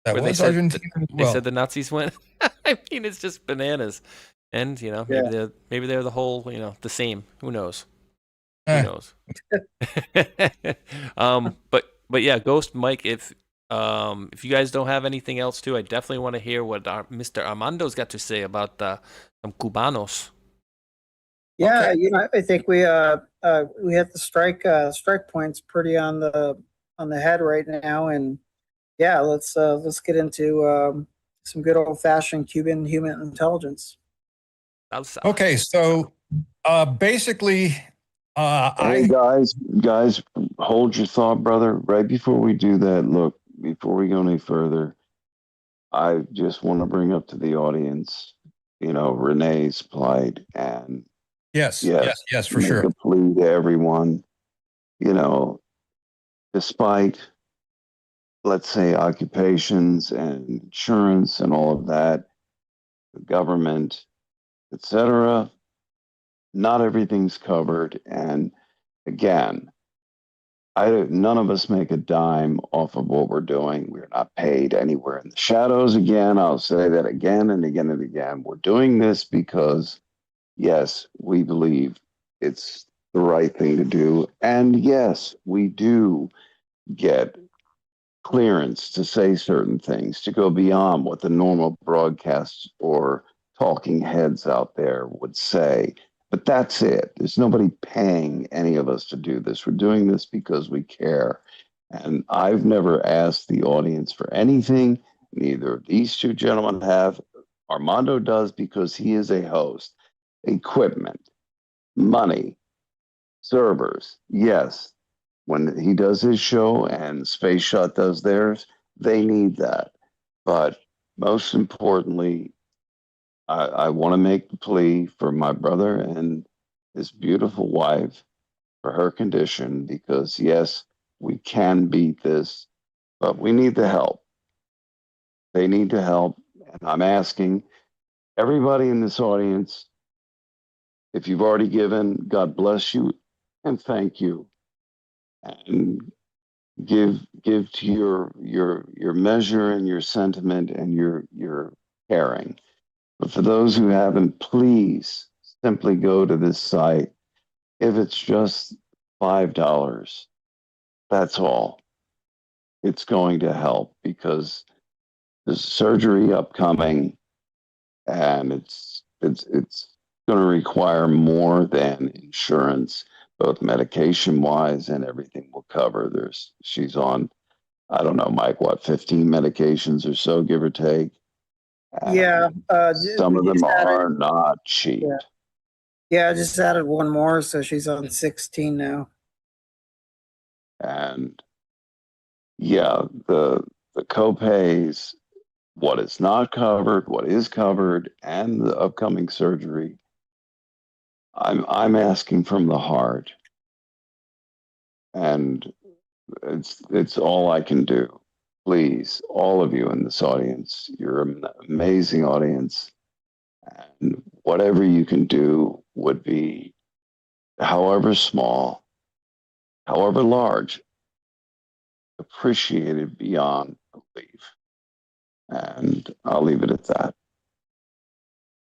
That Where was Argentina. They said the Nazis went. I mean, it's just bananas. And maybe they're the whole the same. Who knows? Who knows? But yeah, Ghost Mike. If you guys don't have anything else too, I definitely want to hear what Mr. Armando's got to say about some Cubanos. Yeah, okay. I think we hit the strike points pretty on the head right now, and yeah, let's get into some good old fashioned Cuban human intelligence. Okay, so basically, hey guys, hold your thought, brother. Right before we do that, look, before we go any further, I just want to bring up to the audience, Renee's plight, and yes, for make sure. a plea to everyone, despite, let's say, occupations and insurance and all of that, the government, etc. Not everything's covered, and again, none of us make a dime off of what we're doing. We're not paid anywhere in the shadows. Again, I'll say that again and again and again. We're doing this because, yes, we believe it's the right thing to do, and yes, we do get clearance to say certain things, to go beyond what the normal broadcasts or talking heads out there would say. But that's it. There's nobody paying any of us to do this. We're doing this because we care. And I've never asked the audience for anything. Neither of these two gentlemen have. Armando does because he is a host. Equipment, money, servers. Yes, when he does his show and Spaceshot does theirs, they need that. But most importantly, I want to make the plea for my brother and his beautiful wife for her condition, because yes, we can beat this, but we need the help. They need the help. And I'm asking everybody in this audience, if you've already given, God bless you and thank you. And give to your measure and your sentiment and your caring. But for those who haven't, please simply go to this site. If it's just $5, that's all. It's going to help, because there's surgery upcoming, and it's going to require more than insurance, both medication wise and everything will cover. She's on, I don't know, Mike, what, 15 medications or so, give or take. Yeah, some of them are not cheap. Yeah, I just added one more, so she's on 16 now. And yeah, the co-pays, what is not covered, what is covered, and the upcoming surgery. I'm asking from the heart, and it's all I can do. Please, all of you in this audience, you're an amazing audience, and whatever you can do would be, however small, however large, appreciated beyond belief. And I'll leave it at that.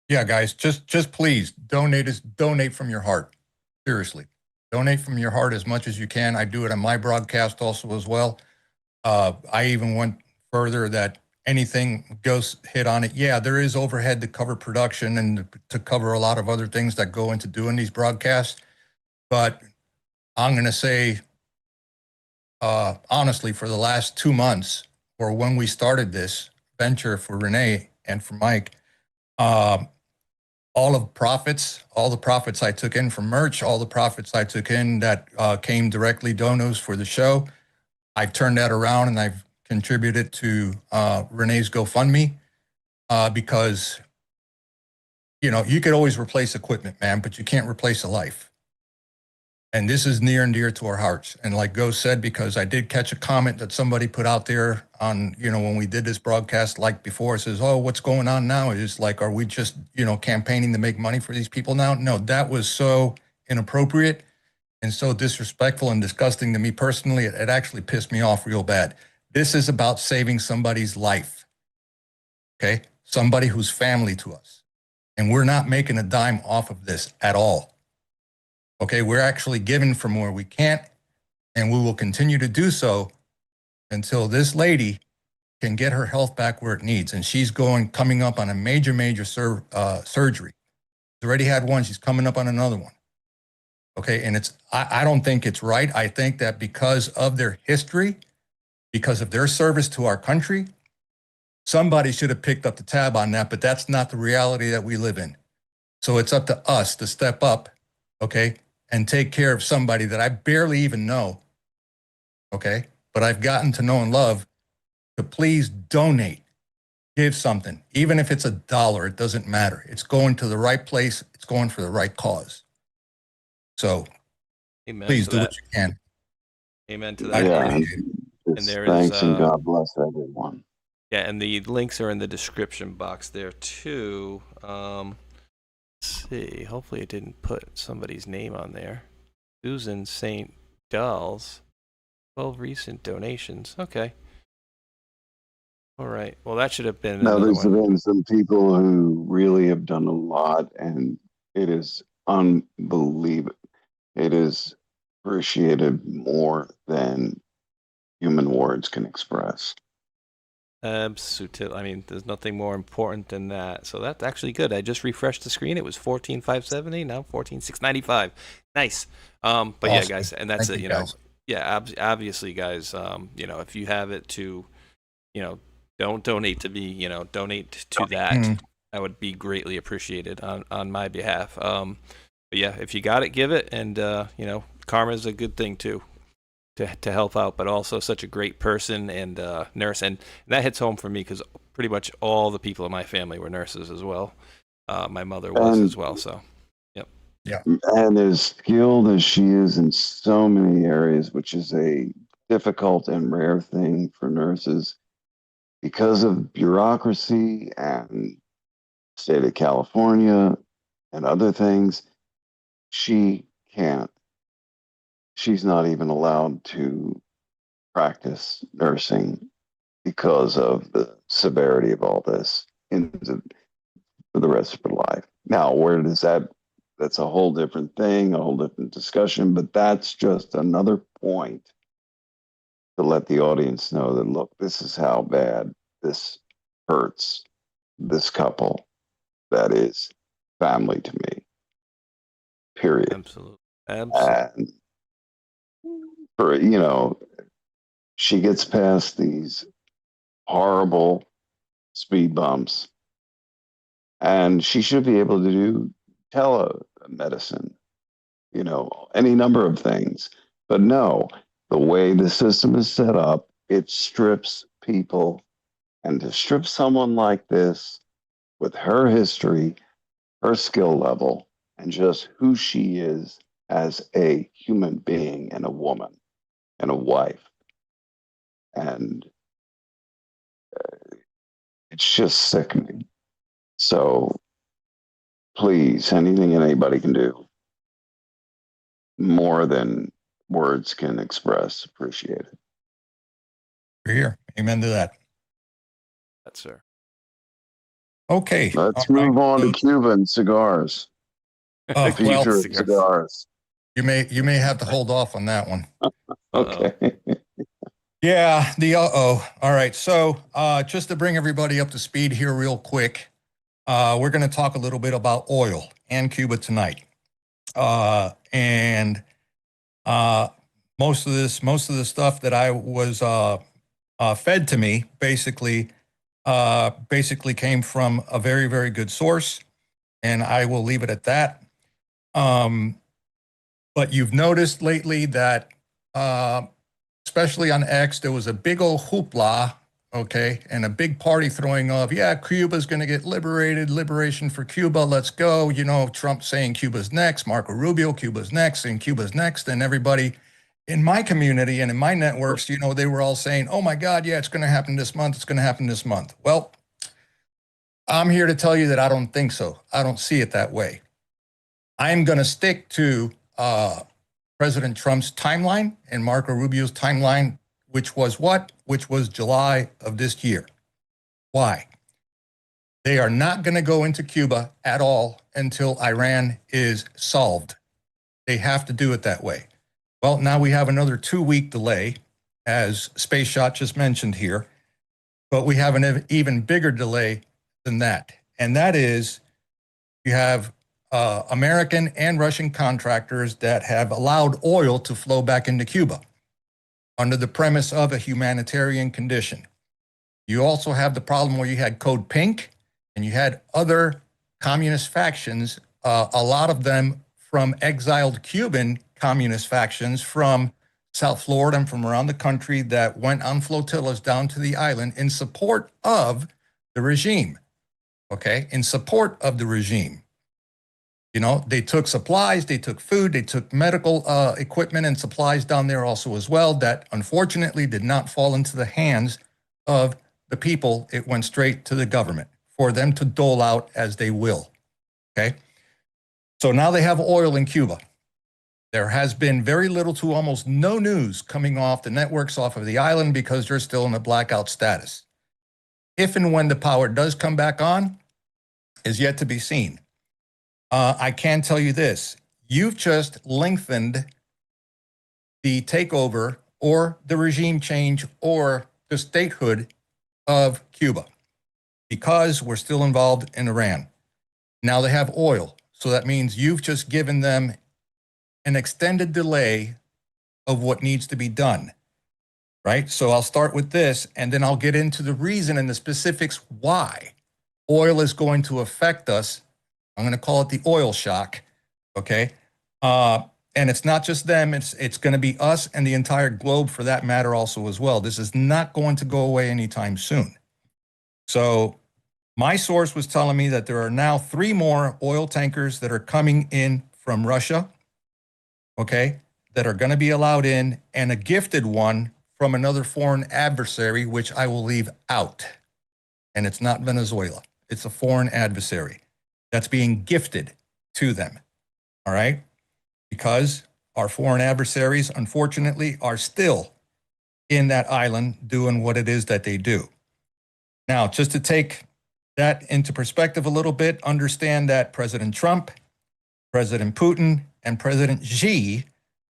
Yeah, guys, just please donate from your heart. Seriously, donate from your heart as much as you can. I do it on my broadcast also as well. I even went further that anything goes hit on it. Yeah, there is overhead to cover production and to cover a lot of other things that go into doing these broadcasts. But I'm going to say, honestly, for the last 2 months, or when we started this venture for Renee and for Mike, all the profits I took in from merch, all the profits I took in that came directly donos for the show, I've turned that around and I've contributed to Renee's GoFundMe because, you know, you could always replace equipment, man, but you can't replace a life. And this is near and dear to our hearts. And like Go said, because I did catch a comment that somebody put out there on, you know, when we did this broadcast like before, it says, oh, what's going on now? It's like, are we just, you know, campaigning to make money for these people now? No, that was so inappropriate and so disrespectful and disgusting to me personally. It actually pissed me off real bad. This is about saving somebody's life, okay? Somebody who's family to us. And we're not making a dime off of this at all. Okay, we're actually giving from where we can't, and we will continue to do so until this lady can get her health back where it needs. And she's coming up on a major surgery. She's already had one, she's coming up on another one. Okay, and I don't think it's right. I think that because of their history, because of their service to our country, somebody should have picked up the tab on that, but that's not the reality that we live in. So it's up to us to step up, okay, and take care of somebody that I barely even know, okay? But I've gotten to know and love, to please donate, give something. Even if it's $1, it doesn't matter. It's going to the right place. It's going for the right cause. So Amen please to do that. what you can. Amen to I that. Yeah, appreciate it. And there thanks is, and God bless everyone. Yeah, and the links are in the description box there too. Let's see. Hopefully, it didn't put somebody's name on there. Susan St. Dolls, 12 recent donations. Okay. All right. Well, that should have been Now, another there's one. been some people who really have done a lot, and it is unbelievable. It is appreciated more than human words can express. Absolutely. I mean, there's nothing more important than that. So that's actually good. I just refreshed the screen. It was 14,570. Now 14,695. Nice. But Awesome. yeah, guys, and that's Thank it. you, You know, guys. yeah, obviously, guys. You know, if you have it to, you know, don't donate to me. You know, donate to that. Mhm. That would be greatly appreciated on my behalf. But yeah, if you got it, give it. And you know, karma is a good thing too. To help out, but also such a great person and nurse, and that hits home for me because pretty much all the people in my family were nurses as well. My mother was as well, so yep. Yeah. And as skilled as she is in so many areas, which is a difficult and rare thing for nurses, because of bureaucracy and state of California and other things, she can't. She's not even allowed to practice nursing because of the severity of all this for the rest of her life. Now, where does that's a whole different thing, a whole different discussion, but that's just another point to let the audience know that, look, this is how bad this hurts this couple that is family to me, period. Absolutely. Absolutely. And for, you know, she gets past these horrible speed bumps and she should be able to do telemedicine, you know, any number of things. But no, the way the system is set up, it strips people. And to strip someone like this with her history, her skill level, and just who she is as a human being and a woman and a wife. And it's just sickening. So please, anything anybody can do more than words can express, appreciate it. We're here. Amen to that. That's her. Okay. Let's All right. move on to Cuba and cigars. The Well, future of cigars. you may have to hold off on that one. Okay. Yeah, the All right. So just to bring everybody up to speed here real quick, we're going to talk a little bit about oil and Cuba tonight. And most of the stuff that I was fed to me basically came from a very, very good source. and I will leave it at that. But you've noticed lately that, especially on X, there was a big old hoopla, okay, and a big party throwing of, yeah, Cuba's going to get liberated, liberation for Cuba, let's go. You know, Trump saying Cuba's next, Marco Rubio, Cuba's next, and Cuba's next, and everybody in my community and in my networks, you know, they were all saying, oh my God, yeah, it's going to happen this month, it's going to happen this month. Well, I'm here to tell you that I don't think so. I don't see it that way. I'm going to stick to President Trump's timeline and Marco Rubio's timeline, which was what? Which was July of this year. Why? They are not going to go into Cuba at all until Iran is solved. They have to do it that way. Well, now we have another 2-week delay, as Spaceshot just mentioned here, but we have an even bigger delay than that. And that is, you have American and Russian contractors that have allowed oil to flow back into Cuba under the premise of a humanitarian condition. You also have the problem where you had Code Pink and you had other communist factions, a lot of them from exiled Cuban communist factions from South Florida and from around the country that went on flotillas down to the island in support of the regime, okay, in support of the regime. You know, they took supplies, they took food, they took medical equipment and supplies down there also as well that unfortunately did not fall into the hands of the people. It went straight to the government for them to dole out as they will, okay? So now they have oil in Cuba. There has been very little to almost no news coming off the networks off of the island because they're still in a blackout status. If and when the power does come back on is yet to be seen. I can tell you this, you've just lengthened the takeover or the regime change or the statehood of Cuba because we're still involved in Iran. Now they have oil. So that means you've just given them an extended delay of what needs to be done, right? So I'll start with this and then I'll get into the reason and the specifics why oil is going to affect us. I'm going to call it the oil shock, okay? And it's not just them, it's going to be us and the entire globe for that matter also as well. This is not going to go away anytime soon. So my source was telling me that there are now 3 more oil tankers that are coming in from Russia, okay, that are going to be allowed in, and a gifted one from another foreign adversary, which I will leave out. And it's not Venezuela. It's a foreign adversary that's being gifted to them, all right? Because our foreign adversaries, unfortunately, are still in that island doing what it is that they do. Now, just to take that into perspective a little bit, understand that President Trump, President Putin, and President Xi,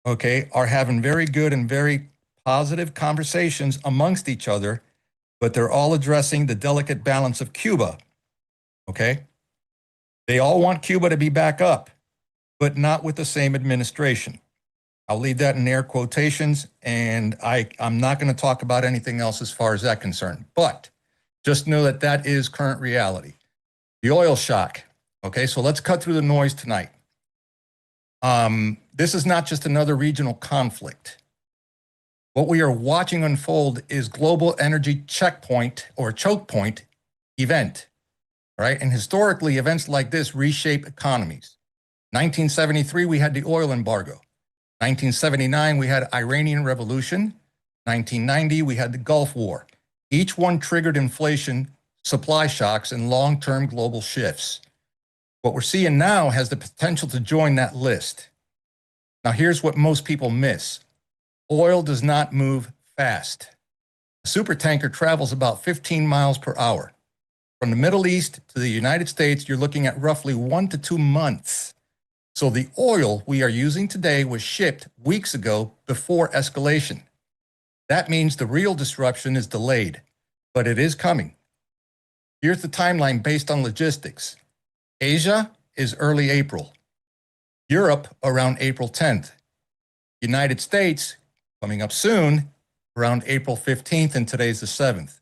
okay, are having very good and very positive conversations amongst each other, but they're all addressing the delicate balance of Cuba, okay? They all want Cuba to be back up, but not with the same administration. I'll leave that in air quotations, and I'm not going to talk about anything else as far as that concerned. But just know that that is current reality. The oil shock. Okay, so let's cut through the noise tonight. This is not just another regional conflict. What we are watching unfold is global energy checkpoint or choke point event. Right? And historically, events like this reshape economies. 1973, we had the oil embargo. 1979, we had Iranian Revolution. 1990, we had the Gulf War. Each one triggered inflation, supply shocks, and long-term global shifts. What we're seeing now has the potential to join that list. Now, here's what most people miss. Oil does not move fast. A supertanker travels about 15 miles per hour. From the Middle East to the United States, you're looking at roughly 1 to 2 months. So the oil we are using today was shipped weeks ago before escalation. That means the real disruption is delayed, but it is coming. Here's the timeline based on logistics. Asia is early April. Europe around April 10th. United States coming up soon around April 15th, and today's the 7th.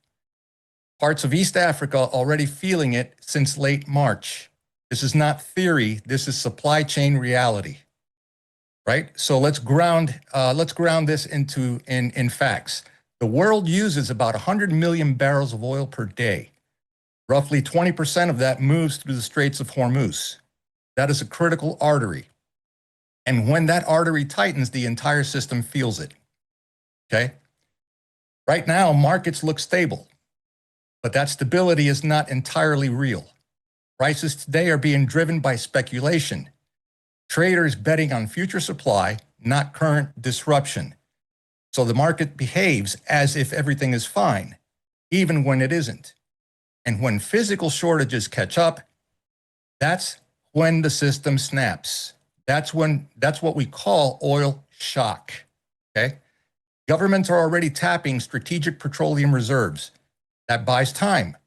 Parts of East Africa already feeling it since late March. This is not theory. This is supply chain reality, right? So let's ground this in facts. The world uses about 100 million barrels of oil per day. Roughly 20% of that moves through the Straits of Hormuz. That is a critical artery. And when that artery tightens, the entire system feels it, okay? Right now, markets look stable, but that stability is not entirely real. Prices today are being driven by speculation. Traders betting on future supply, not current disruption. So the market behaves as if everything is fine, even when it isn't. And when physical shortages catch up, that's when the system snaps. That's what we call oil shock, okay? Governments are already tapping strategic petroleum reserves. That buys time,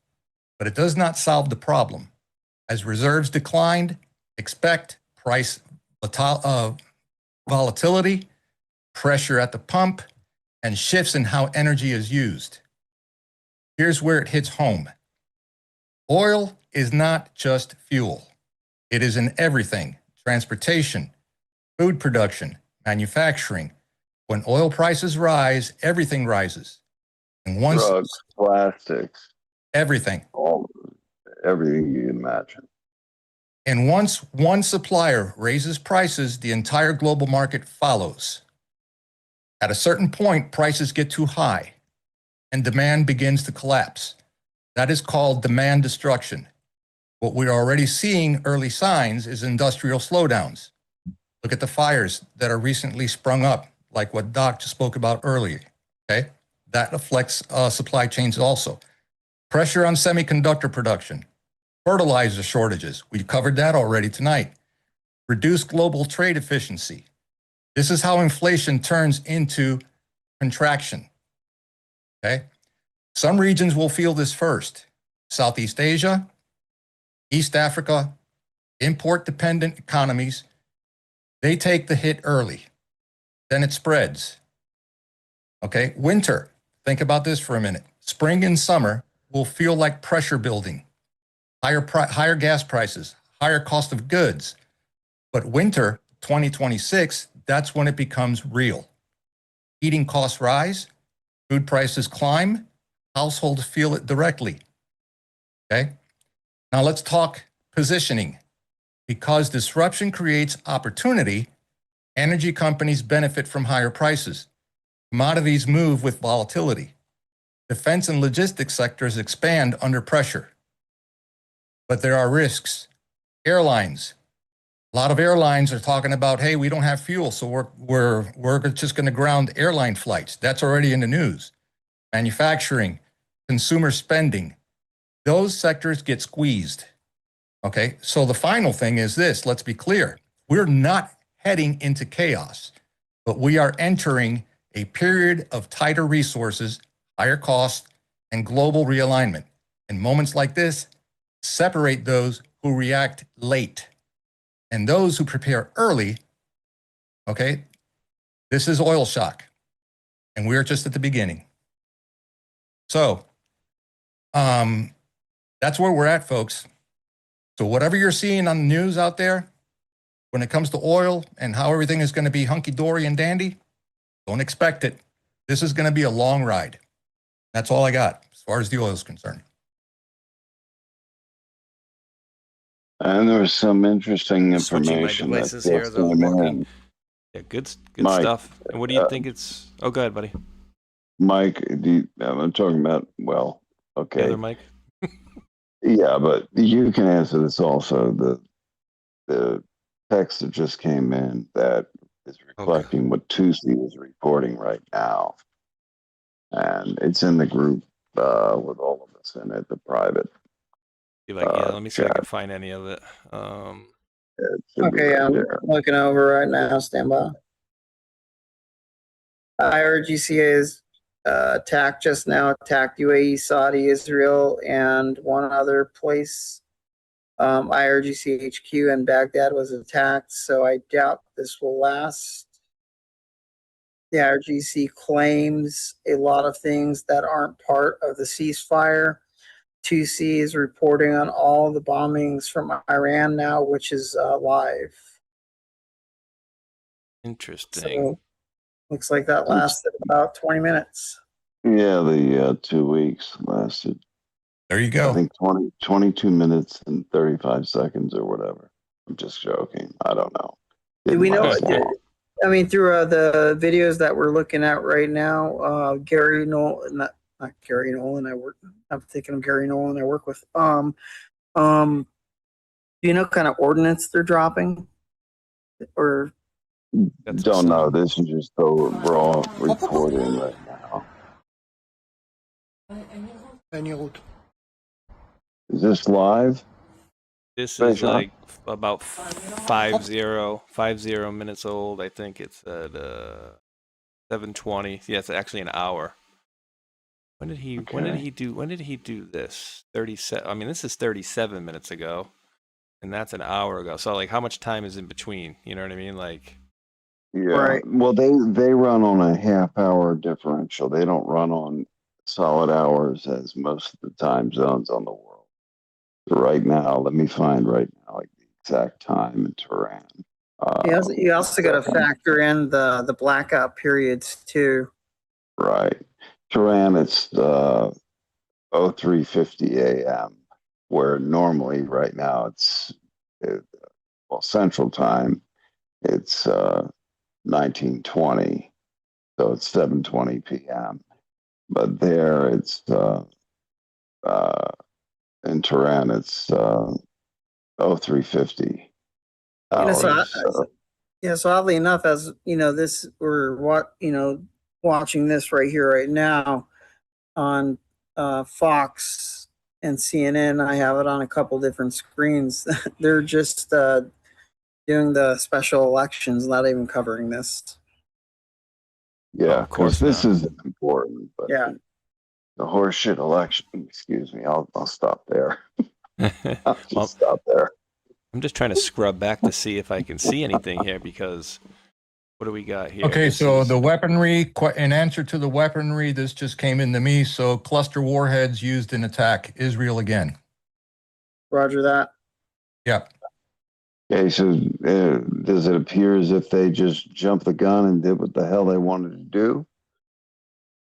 but it does not solve the problem. As reserves declined, expect price volatility, pressure at the pump, and shifts in how energy is used. Here's where it hits home. Oil is not just fuel. It is in everything: transportation, food production, manufacturing. When oil prices rise, everything rises. And once Drugs, plastics, everything. Everything you can imagine. And once one supplier raises prices, the entire global market follows. At a certain point, prices get too high and demand begins to collapse. That is called demand destruction. What we're already seeing early signs is industrial slowdowns. Look at the fires that are recently sprung up, like what Doc just spoke about earlier, okay? That affects supply chains also. Pressure on semiconductor production, fertilizer shortages. We've covered that already tonight. Reduced global trade efficiency. This is how inflation turns into contraction, okay? Some regions will feel this first. Southeast Asia, East Africa, import-dependent economies, they take the hit early. Then it spreads. Okay, winter, think about this for a minute. Spring and summer will feel like pressure building. Higher gas prices, higher cost of goods. But winter, 2026, that's when it becomes real. Heating costs rise, food prices climb, households feel it directly, okay? Now let's talk positioning. Because disruption creates opportunity, energy companies benefit from higher prices. Commodities move with volatility. Defense and logistics sectors expand under pressure. But there are risks. Airlines. A lot of airlines are talking about, hey, we don't have fuel, so we're just going to ground airline flights. That's already in the news. Manufacturing, consumer spending, those sectors get squeezed. Okay, so the final thing is this, let's be clear. We're not heading into chaos, but we are entering a period of tighter resources, higher costs, and global realignment. In moments like this, separate those who react late and those who prepare early. Okay, this is oil shock, and we're just at the beginning. So that's where we're at, folks. So whatever you're seeing on the news out there, when it comes to oil and how everything is going to be hunky-dory and dandy, don't expect it. This is going to be a long ride. That's all I got as far as the oil is concerned. And there was some interesting Switching my information that devices here just as I'm came walking. in. Yeah, good Mike, stuff. And what do you think it's? Oh, go ahead, buddy. Mike, I'm talking about, well, The okay. other Mike. Yeah, but you can answer this also. The text that just came in that is reflecting what Tuesday is reporting right now. And it's in the group with all of us in it, the private. Let me see if I chat. can find any of it. It should be Okay, right I'm there. looking over right now. Stand by. IRGC is attacked just now, attacked UAE, Saudi, Israel, and one other place. IRGC HQ in Baghdad was attacked, so I doubt this will last. The IRGC claims a lot of things that aren't part of the ceasefire. 2C is reporting on all the bombings from Iran now, which is live. Interesting. So looks like that lasted about 20 minutes. Yeah, the 2 weeks lasted. There you I go. think 22 minutes and 35 seconds or whatever. I'm just joking. I don't know. Do we know? Didn't last long. I mean, through the videos that we're looking at right now, Gary Nolan, not Gary Nolan. I'm thinking of Gary Nolan. I work with. Do you know kind of ordinance they're dropping, or Don't know. This is just the raw reporting right now. Is this live? This is Spaceshot? like about 50 minutes old. I think it's at 7:20. Yeah, it's actually an hour. When did he do this? 37. I mean, this is 37 minutes ago, and that's an hour ago. So like, how much time is in between? You know what I mean? Like, Yeah. Right. Well, they run on a half-hour differential. They don't run on solid hours as most of the time zones on the world. So right now, let me find right now like the exact time in Tehran. you also got to factor in the blackout periods too. Right. Tehran, it's 03:50 a.m., where normally right now well, Central Time, it's 19:20, so it's 7:20 p.m. But there it's in Tehran, it's 03:50 hours. So oddly enough, as you know, watching this right here, right now on Fox and CNN. I have it on a couple different screens. They're just doing the special elections, not even covering this. Yeah, of course because this not. is important. But Yeah. the horseshit election. Excuse me. I'll stop there. I'll just Well, stop there. I'm just trying to scrub back to see if I can see anything here, because what do we got here? Okay, This so is- the weaponry, in answer to the weaponry, this just came into me. So cluster warheads used in attack Israel again. Roger that. Yeah. Okay, so does it appear as if they just jumped the gun and did what the hell they wanted to do?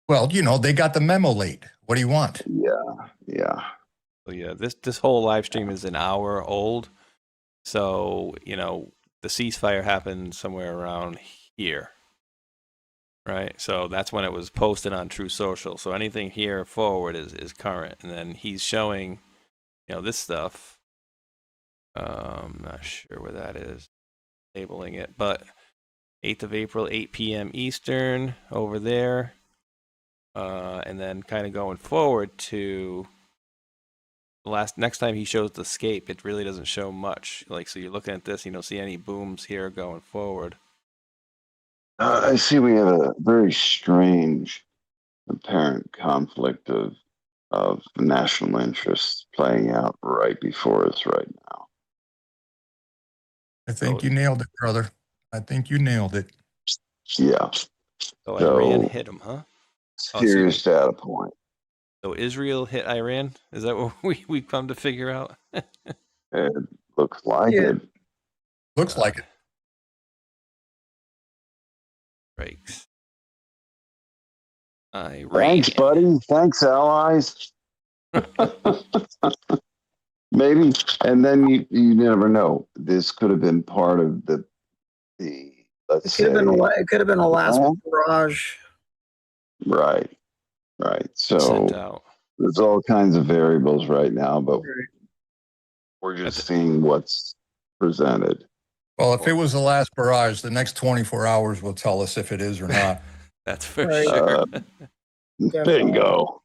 Well, they got the memo late. What do you want? Yeah. So yeah, this whole live stream is an hour old. So, the ceasefire happened somewhere around here. Right? So that's when it was posted on True Social. So anything here forward is current. And then he's showing, this stuff. I'm not sure where that is. Labeling it, but 8th of April, 8 p.m. Eastern over there. And then kind of going forward to next time he shows the scape, it really doesn't show much. Like, so you're looking at this, you don't see any booms here going forward. I see we have a very strange apparent conflict of national interests playing out right before us right now. I think you nailed it, brother. I think you nailed it. Yeah. So Iran hit him, huh? Serious data point. So Israel hit Iran? Is that what we've come to figure out? It looks like it. Looks like it. Breaks. Iran. Thanks, buddy. Thanks, allies. Maybe, and then you never know. This could have been part of the let's say It could have been a last barrage. Right. So sent out. There's all kinds of variables right now, but we're just seeing what's presented. Well, if it was the last barrage, the next 24 hours will tell us if it is or not. That's for sure. Bingo.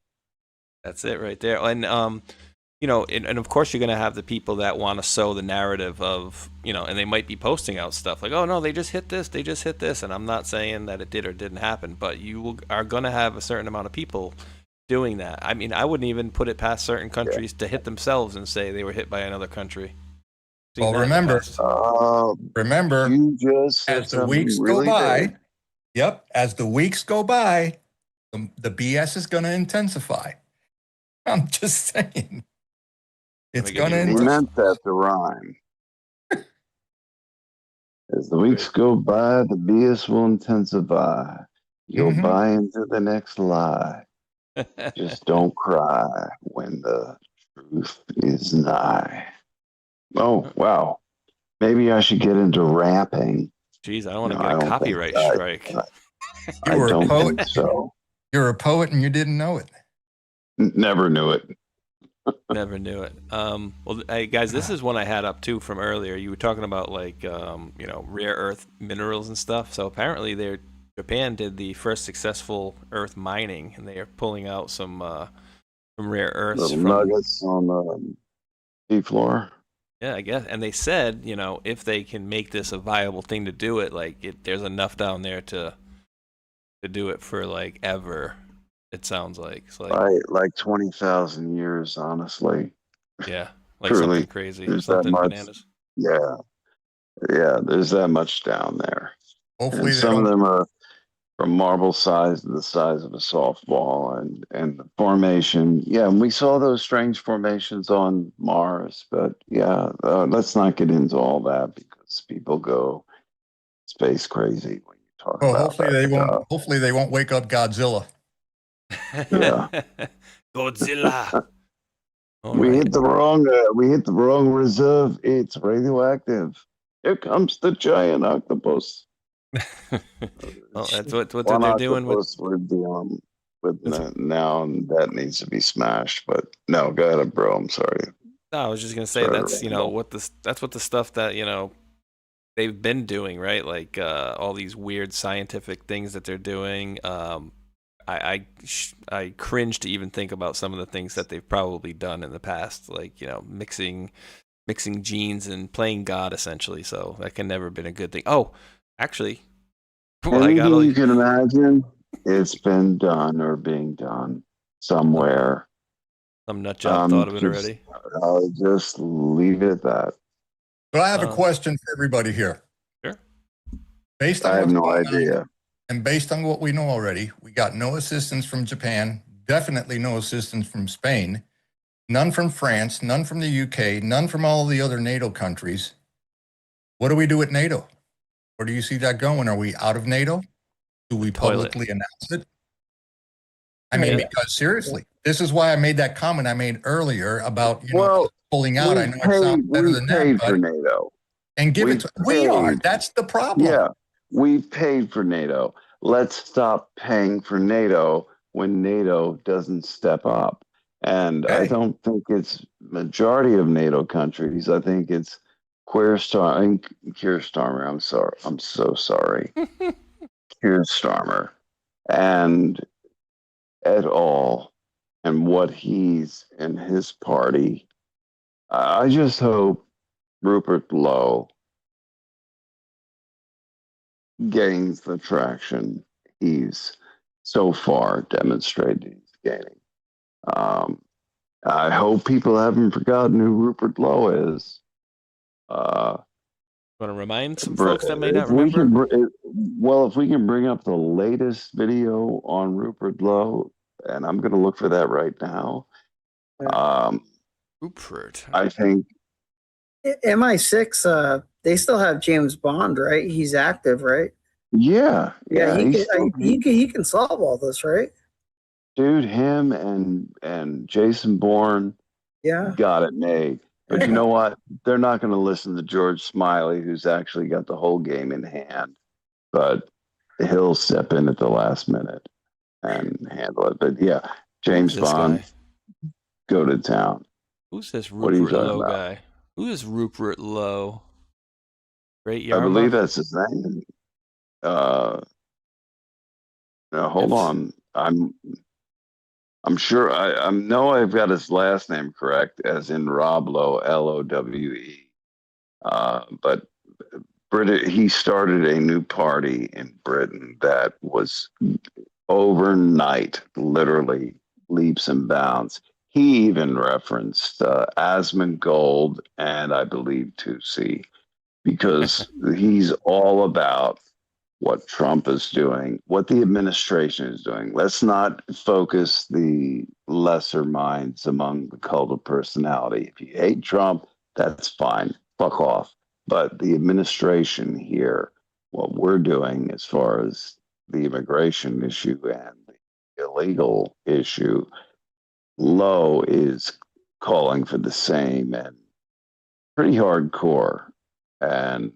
That's it right there. And and of course you're going to have the people that want to sow the narrative of, and they might be posting out stuff like, oh no, they just hit this. And I'm not saying that it did or didn't happen, but you are going to have a certain amount of people doing that. I mean, I wouldn't even put it past certain countries to hit themselves and say they were hit by another country. Well, remember, you just as the weeks go by, as the weeks go by, the BS is going to intensify. I'm just saying. It's Gonna gonna get He you intensify. meant that to rhyme. As the weeks go by, the BS will intensify. You'll Mhm. buy into the next lie. Just don't cry when the truth is nigh. Oh, wow. Maybe I should get into rapping. Jeez, I don't want to No, get I a don't think copyright I, strike. You I were a don't poet. think so. You're a poet and you didn't know it. Never knew it. Never knew it. Well, hey, guys, this is one I had up too from earlier. You were talking about like rare earth minerals and stuff. So apparently, Japan did the first successful earth mining, and they are pulling out some rare earths Little from. nuggets on the seafloor. Yeah, I guess. And they said, if they can make this a viable thing to do it, there's enough down there to do it for like ever. It sounds like it's like Right, like 20,000 years, honestly. yeah, like Truly, something crazy, there's that something much. bananas. Yeah, yeah, there's that much down there. Hopefully And they some of don't. them are from marble size to the size of a softball, and the formation. Yeah, and we saw those strange formations on Mars, but yeah, let's not get into all that because people go space crazy when you talk Well, about hopefully that they won't. stuff. Hopefully they won't wake up Godzilla. Yeah. Godzilla. All We right. hit the wrong reserve. It's radioactive. Here comes the giant octopus. Well, that's what One they're doing with. octopus we're dealing with That's, now, and that needs to be smashed. But no, go ahead, bro. I'm sorry. no, I was just gonna say Sorry to that's ramble. that's what the stuff that they've been doing, right? Like all these weird scientific things that they're doing. I cringe to even think about some of the things that they've probably done in the past, like mixing genes and playing God essentially. So that can never been a good thing. Oh, actually, well, I got Anything all. you can imagine, it's been done or being done somewhere. Some nut job thought of it Just, already. I'll just leave it at that. But I have a question for everybody here. Sure. Based I on have what's no going on, idea. and based on what we know already, we got no assistance from Japan, definitely no assistance from Spain, none from France, none from the UK, none from all the other NATO countries. What do we do at NATO? Where do you see that going? Are we out of NATO? Do we Toilet. publicly announce it? I mean, Yeah. because seriously, this is why I made that comment I made earlier about, Well, pulling out. I know it sounds better we than that, paid for but, NATO. and give it We've to, we are, paid. that's the problem. Yeah, we paid for NATO. Let's stop paying for NATO when NATO doesn't step up. And I Okay. don't think it's majority of NATO countries. I think it's Keir Starmer. I'm sorry. I'm so sorry. Keir Starmer and et al. And what he's in his party. I just hope Rupert Lowe gains the traction he's so far demonstrated he's gaining. I hope people haven't forgotten who Rupert Lowe is. Want to remind some folks that may not If we remember? can, if we can bring up the latest video on Rupert Lowe, and I'm going to look for that right now. Rupert. I think MI6, they still have James Bond, right? He's active, right? yeah, He can solve all this, right? dude, him and Jason Bourne Yeah. got it made. But you know what? They're not going to listen to George Smiley, who's actually got the whole game in hand. But he'll step in at the last minute and handle it. But yeah, James Bond, Guy? go to town. Who's this What are you Rupert talking Lowe about? guy? Who is Rupert Lowe? Great I believe Yarmouth? that's his name. Now, hold Yes. on. I'm sure I know I've got his last name correct, as in Rob Lowe, Lowe. But he started a new party in Britain that was overnight, literally leaps and bounds. He even referenced Asmongold and I believe 2C because he's all about what Trump is doing, what the administration is doing. Let's not focus the lesser minds among the cult of personality. If you hate Trump, that's fine. Fuck off. But the administration here, what we're doing as far as the immigration issue and the illegal issue, Lowe is calling for the same and pretty hardcore. And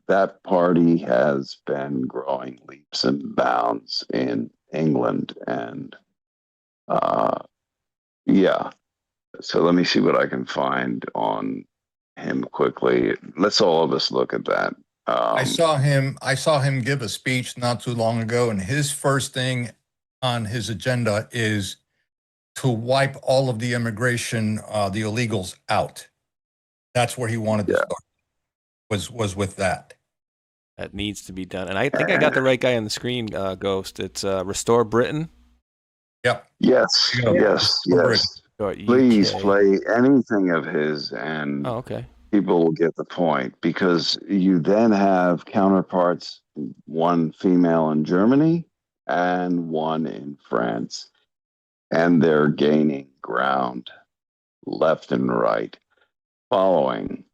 that party has been growing leaps and bounds in England. And yeah, so let me see what I can find on him quickly. Let's all of us look at that. I saw him give a speech not too long ago, and his first thing on his agenda is to wipe all of the immigration, the illegals out. That's where he wanted to start, was with that. That needs to be done. And I think I got the right guy on the screen, Ghost. It's Restore Britain. Yep. Yes, yes, yes. Please play anything of his, and okay. People will get the point, because you then have counterparts, one female in Germany and one in France, and they're gaining ground left and right, following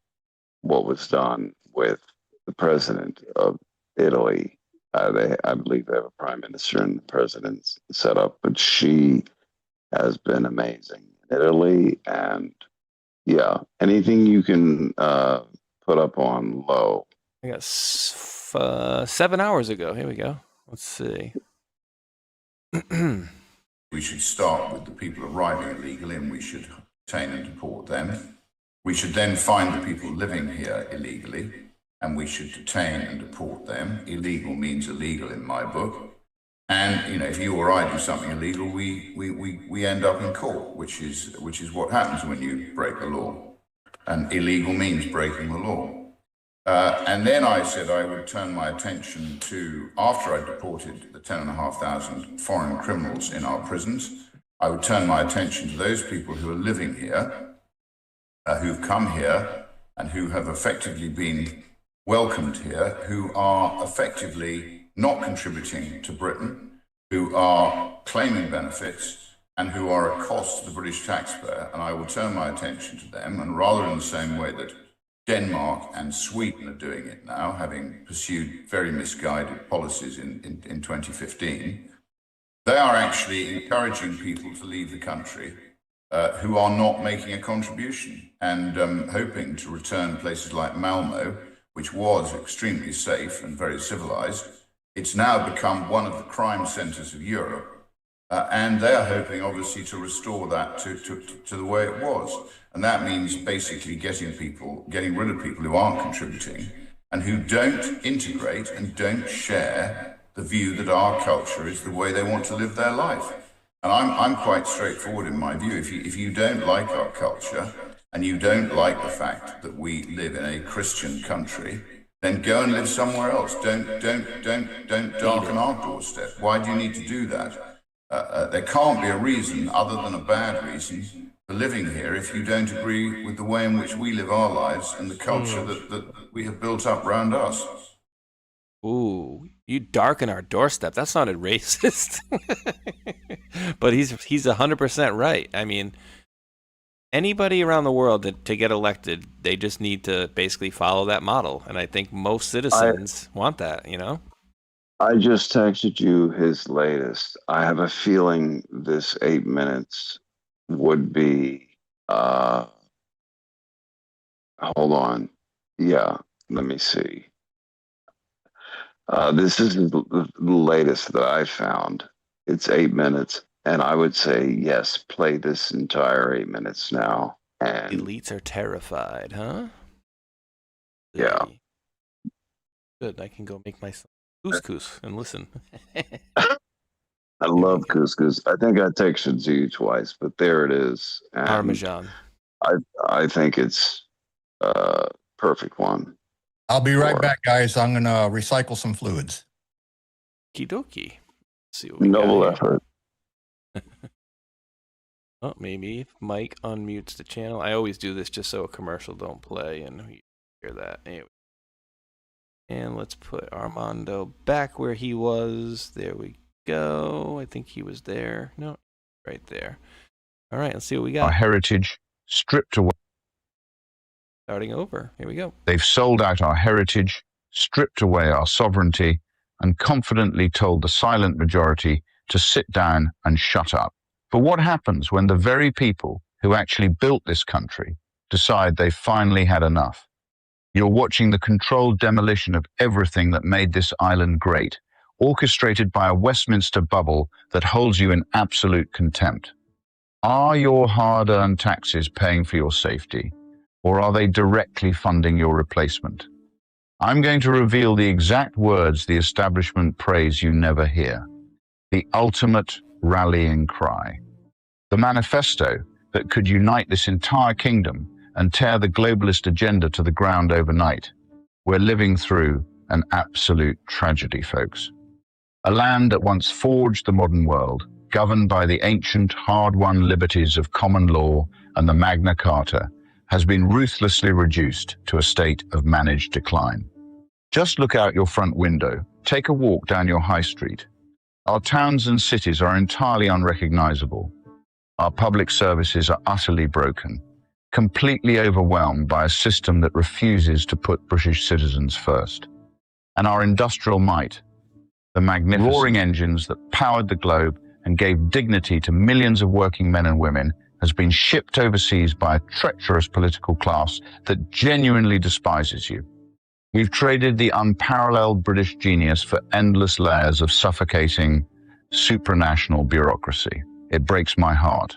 what was done with the president of Italy. I believe they have a prime minister and the president's set up, but she has been amazing in Italy. And yeah, anything you can put up on Low. I got 7 hours ago. Here we go. Let's see. We should start with the people arriving illegally, and we should detain and deport them. We should then find the people living here illegally, and we should detain and deport them. Illegal means illegal in my book. And, you know, if you or I do something illegal, we end up in court, which is what happens when you break the law. And illegal means breaking the law. And then I said I would turn my attention to, after I deported the 10,500 foreign criminals in our prisons, I would turn my attention to those people who are living here, who've come here, and who have effectively been welcomed here, who are effectively not contributing to Britain, who are claiming benefits, and who are a cost to the British taxpayer. And I will turn my attention to them, and rather in the same way that Denmark and Sweden are doing it now, having pursued very misguided policies in 2015, they are actually encouraging people to leave the country who are not making a contribution, and hoping to return places like Malmo, which was extremely safe and very civilized. It's now become one of the crime centers of Europe, and they are hoping, obviously, to restore that to the way it was. And that means basically getting rid of people who aren't contributing and who don't integrate and don't share the view that our culture is the way they want to live their life. And I'm quite straightforward in my view. If you don't like our culture, and you don't like the fact that we live in a Christian country, then go and live somewhere else. Don't darken our doorstep. Why do you need to do that? There can't be a reason other than a bad reason for living here if you don't agree with the way in which we live our lives and the culture that we have built up around us. Ooh, you darken our doorstep. That sounded racist. But he's 100% right. I mean, anybody around the world to get elected, they just need to basically follow that model. And I think most citizens want that, you know? I just texted you his latest. I have a feeling this 8 minutes would be, hold on. Yeah, let me see. This is the latest that I found. It's 8 minutes. And I would say, yes, play this entire 8 minutes now. And elites are terrified, huh? Yeah. Good. I can go make myself couscous and listen. I love couscous. I think I texted to you twice, but there it is. And Parmesan. I think it's a perfect one. I'll be right back, guys. I'm going to recycle some fluids. Okie dokie. See what we Noble got effort. Oh, maybe if Mike unmutes the channel. I always do this just so a commercial don't play and you hear that. Anyway. And let's put Armando back where he was. There we go. I think he was there. No, right there. All right, let's see what we Our got. heritage stripped away. Starting over. Here we go. They've sold out our heritage, stripped away our sovereignty, and confidently told the silent majority to sit down and shut up. But what happens when the very people who actually built this country decide they've finally had enough? You're watching the controlled demolition of everything that made this island great, orchestrated by a Westminster bubble that holds you in absolute contempt. Are your hard-earned taxes paying for your safety, or are they directly funding your replacement? I'm going to reveal the exact words the establishment prays you never hear. The ultimate rallying cry. The manifesto that could unite this entire kingdom and tear the globalist agenda to the ground overnight. We're living through an absolute tragedy, folks. A land that once forged the modern world, governed by the ancient, hard-won liberties of common law and the Magna Carta, has been ruthlessly reduced to a state of managed decline. Just look out your front window, take a walk down your high street. Our towns and cities are entirely unrecognizable. Our public services are utterly broken, completely overwhelmed by a system that refuses to put British citizens first. And our industrial might, the magnificent roaring engines that powered the globe and gave dignity to millions of working men and women, has been shipped overseas by a treacherous political class that genuinely despises you. We've traded the unparalleled British genius for endless layers of suffocating, supranational bureaucracy. It breaks my heart,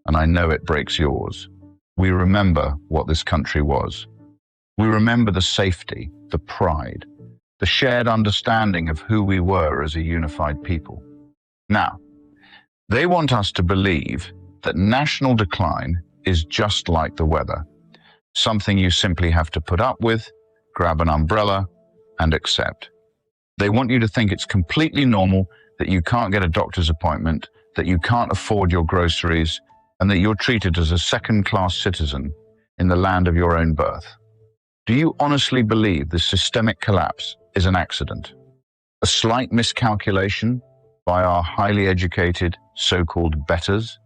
and I know it breaks yours. We remember what this country was. We remember the safety, the pride, the shared understanding of who we were as a unified people. Now, they want us to believe that national decline is just like the weather, something you simply have to put up with, grab an umbrella, and accept. They want you to think it's completely normal that you can't get a doctor's appointment, that you can't afford your groceries, and that you're treated as a second-class citizen in the land of your own birth. Do you honestly believe this systemic collapse is an accident? A slight miscalculation by our highly educated so-called betters?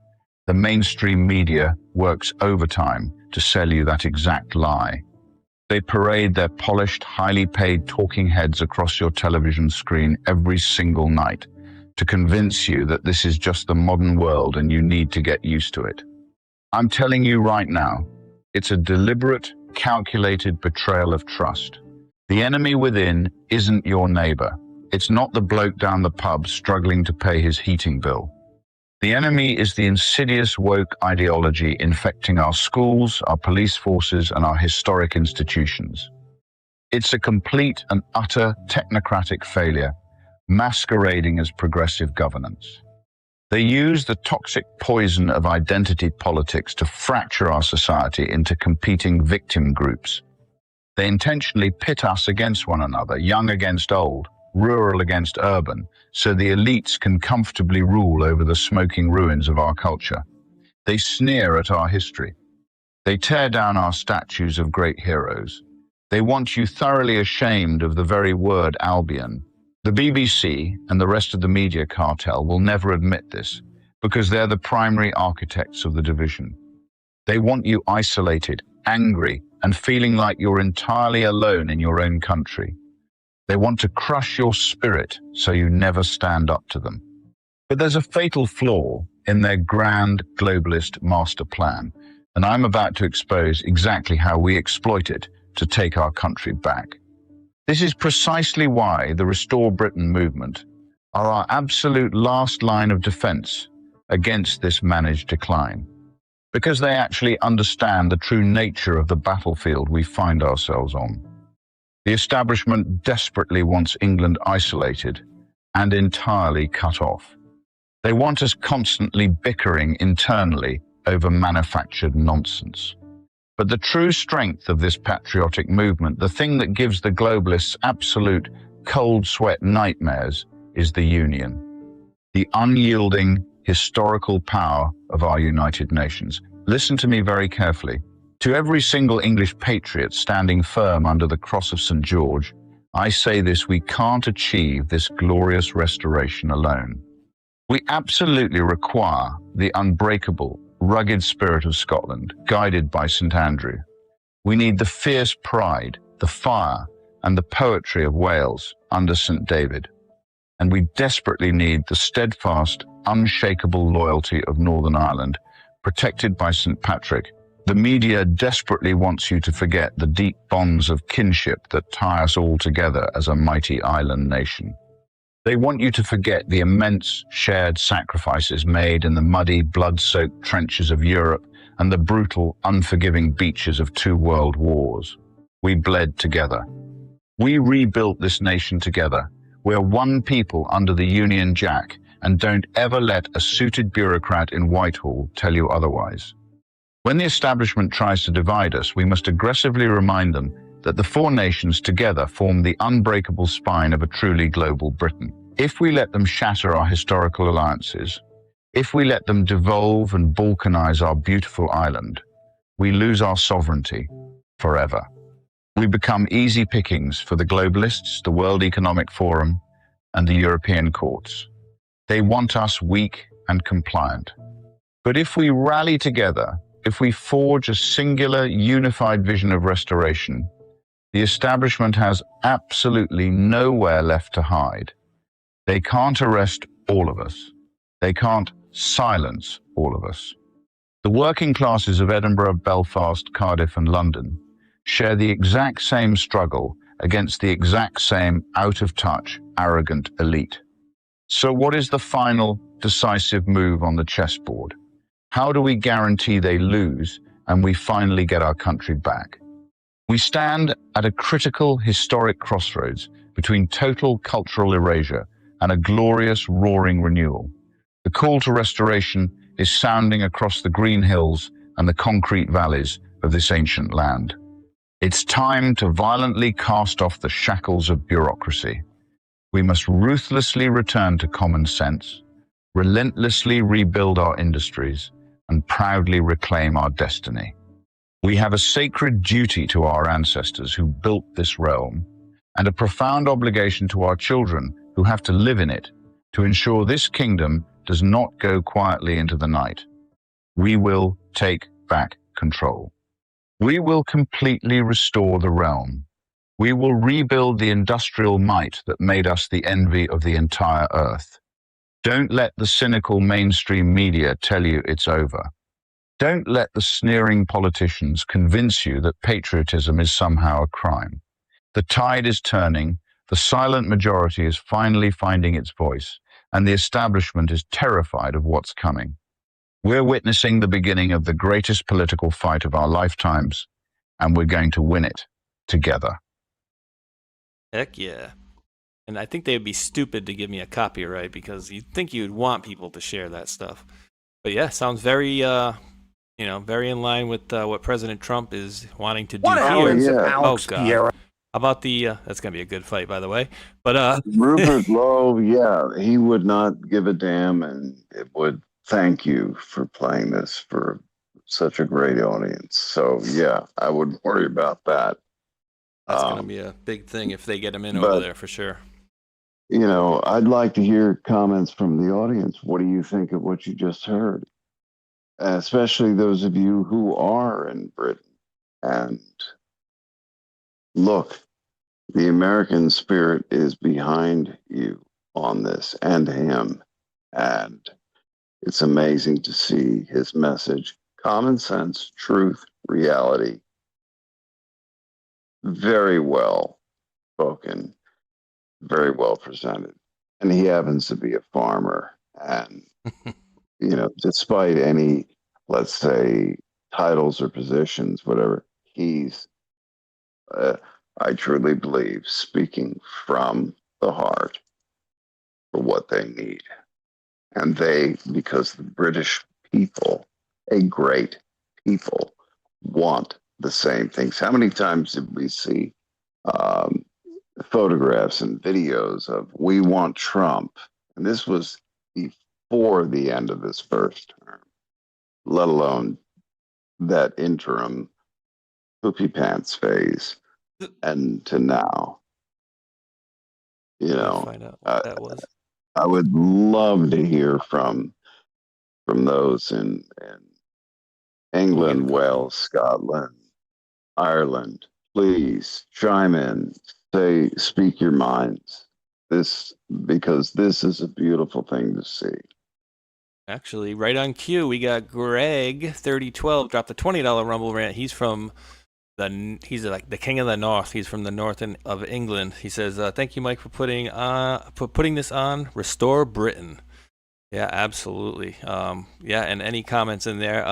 The mainstream media works overtime to sell you that exact lie. They parade their polished, highly paid talking heads across your television screen every single night to convince you that this is just the modern world and you need to get used to it. I'm telling you right now, it's a deliberate, calculated betrayal of trust. The enemy within isn't your neighbor. It's not the bloke down the pub struggling to pay his heating bill. The enemy is the insidious woke ideology infecting our schools, our police forces, and our historic institutions. It's a complete and utter technocratic failure, masquerading as progressive governance. They use the toxic poison of identity politics to fracture our society into competing victim groups. They intentionally pit us against one another, young against old, rural against urban, so the elites can comfortably rule over the smoking ruins of our culture. They sneer at our history. They tear down our statues of great heroes. They want you thoroughly ashamed of the very word Albion. The BBC and the rest of the media cartel will never admit this, because they're the primary architects of the division. They want you isolated, angry, and feeling like you're entirely alone in your own country. They want to crush your spirit so you never stand up to them. But there's a fatal flaw in their grand globalist master plan, and I'm about to expose exactly how we exploit it to take our country back. This is precisely why the Restore Britain movement are our absolute last line of defense against this managed decline, because they actually understand the true nature of the battlefield we find ourselves on. The establishment desperately wants England isolated and entirely cut off. They want us constantly bickering internally over manufactured nonsense. But the true strength of this patriotic movement, the thing that gives the globalists absolute cold sweat nightmares, is the union. The unyielding historical power of our United Nations. Listen to me very carefully. To every single English patriot standing firm under the cross of St. George, I say this: we can't achieve this glorious restoration alone. We absolutely require the unbreakable, rugged spirit of Scotland, guided by St Andrew. We need the fierce pride, the fire, and the poetry of Wales under St David. And we desperately need the steadfast, unshakable loyalty of Northern Ireland, protected by St Patrick. The media desperately wants you to forget the deep bonds of kinship that tie us all together as a mighty island nation. They want you to forget the immense shared sacrifices made in the muddy, blood-soaked trenches of Europe and the brutal, unforgiving beaches of 2 world wars. We bled together. We rebuilt this nation together. We're one people under the Union Jack, and don't ever let a suited bureaucrat in Whitehall tell you otherwise. When the establishment tries to divide us, we must aggressively remind them that the 4 nations together form the unbreakable spine of a truly global Britain. If we let them shatter our historical alliances, if we let them devolve and balkanize our beautiful island, we lose our sovereignty forever. We become easy pickings for the globalists, the World Economic Forum, and the European courts. They want us weak and compliant. But if we rally together, if we forge a singular, unified vision of restoration, the establishment has absolutely nowhere left to hide. They can't arrest all of us. They can't silence all of us. The working classes of Edinburgh, Belfast, Cardiff, and London share the exact same struggle against the exact same out-of-touch, arrogant elite. So what is the final, decisive move on the chessboard? How do we guarantee they lose and we finally get our country back? We stand at a critical, historic crossroads between total cultural erasure and a glorious, roaring renewal. The call to restoration is sounding across the green hills and the concrete valleys of this ancient land. It's time to violently cast off the shackles of bureaucracy. We must ruthlessly return to common sense, relentlessly rebuild our industries, and proudly reclaim our destiny. We have a sacred duty to our ancestors who built this realm, and a profound obligation to our children who have to live in it, to ensure this kingdom does not go quietly into the night. We will take back control. We will completely restore the realm. We will rebuild the industrial might that made us the envy of the entire earth. Don't let the cynical mainstream media tell you it's over. Don't let the sneering politicians convince you that patriotism is somehow a crime. The tide is turning, the silent majority is finally finding its voice, and the establishment is terrified of what's coming. We're witnessing the beginning of the greatest political fight of our lifetimes, and we're going to win it together. Heck yeah. And I think they'd be stupid to give me a copyright because you'd think you'd want people to share that stuff. But yeah, sounds very, very in line with what President Trump is wanting to do here. Oh, God. How about that's going to be a good fight, by the way. But Rupert Lowe, yeah, he would not give a damn, and it would thank you for playing this for such a great audience. So, yeah, I wouldn't worry about that. That's going to be a big thing if they get him in over there for sure. You know, I'd like to hear comments from the audience. What do you think of what you just heard? Especially those of you who are in Britain. And look, the American spirit is behind you on this and him. And it's amazing to see his message. Common sense, truth, reality. Very well spoken, very well presented. And he happens to be a farmer. And, despite any, let's say, titles or positions, whatever, he's, I truly believe, speaking from the heart for what they need. And because the British people, a great people, want the same things. How many times did we see photographs and videos of "we want Trump"? And this was before the end of his first term, let alone that interim poopy pants phase, and to now. Find out what that was. I would love to hear from those in England, Wales, Scotland, Ireland, please chime in, say, speak your minds. Because this is a beautiful thing to see. Actually, right on cue, we got Greg 3012 dropped the $20 Rumble rant. He's like the king of the north. He's from the north of England. He says, "Thank you, Mike, for putting this on. Restore Britain." Yeah, absolutely. Yeah, and any comments in there?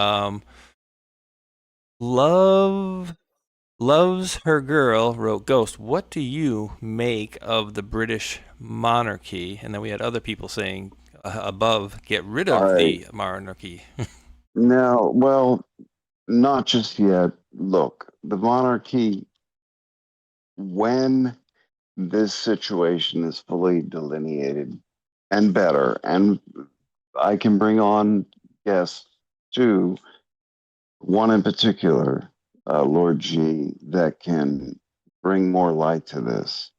Loves her girl wrote Ghost. What do you make of the British monarchy? And then we had other people saying above, get rid of the monarchy. No, well, not just yet. Look, the monarchy, when this situation is fully delineated and better, and I can bring on guests too, one in particular, Lord G, that can bring more light to this.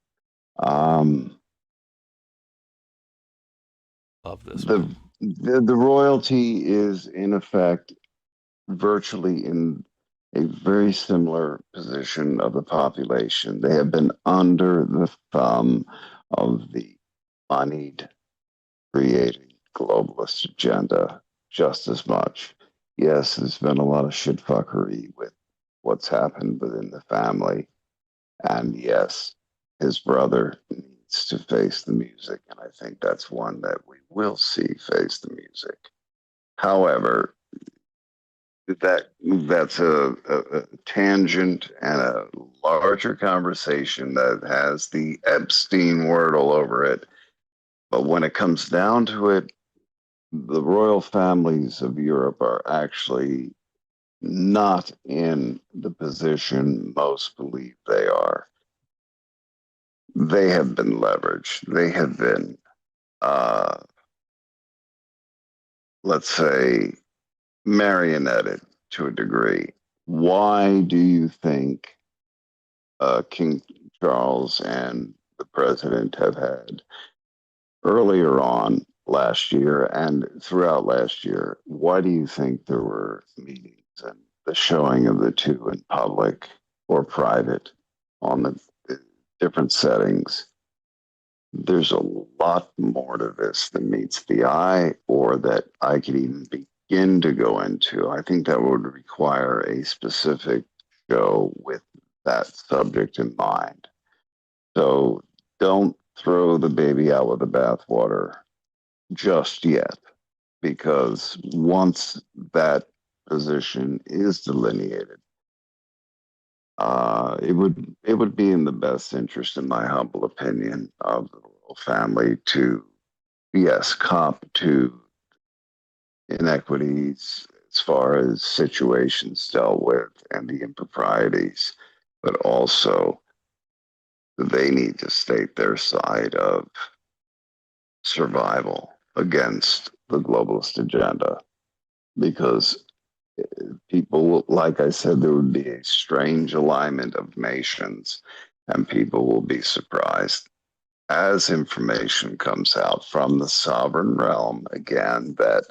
Love this. The royalty is in effect virtually in a very similar position of the population. They have been under the thumb of the moneyed, creating globalist agenda just as much. Yes, there's been a lot of shitfuckery with what's happened within the family. And yes, his brother needs to face the music. And I think that's one that we will see face the music. However, that's a tangent and a larger conversation that has the Epstein word all over it. But when it comes down to it, the royal families of Europe are actually not in the position most believe they are. They have been leveraged. They have been, let's say, marionetted to a degree. Why do you think King Charles and the president have had earlier on last year and throughout last year? Why do you think there were meetings and the showing of the two in public or private on the different settings? There's a lot more to this than meets the eye or that I could even begin to go into. I think that would require a specific show with that subject in mind. So don't throw the baby out with the bathwater just yet, because once that position is delineated, it would be in the best interest, in my humble opinion, of the royal family to, yes, cop to inequities as far as situations dealt with and the improprieties, but also they need to state their side of survival against the globalist agenda, because people, like I said, there would be a strange alignment of nations, and people will be surprised as information comes out from the sovereign realm again that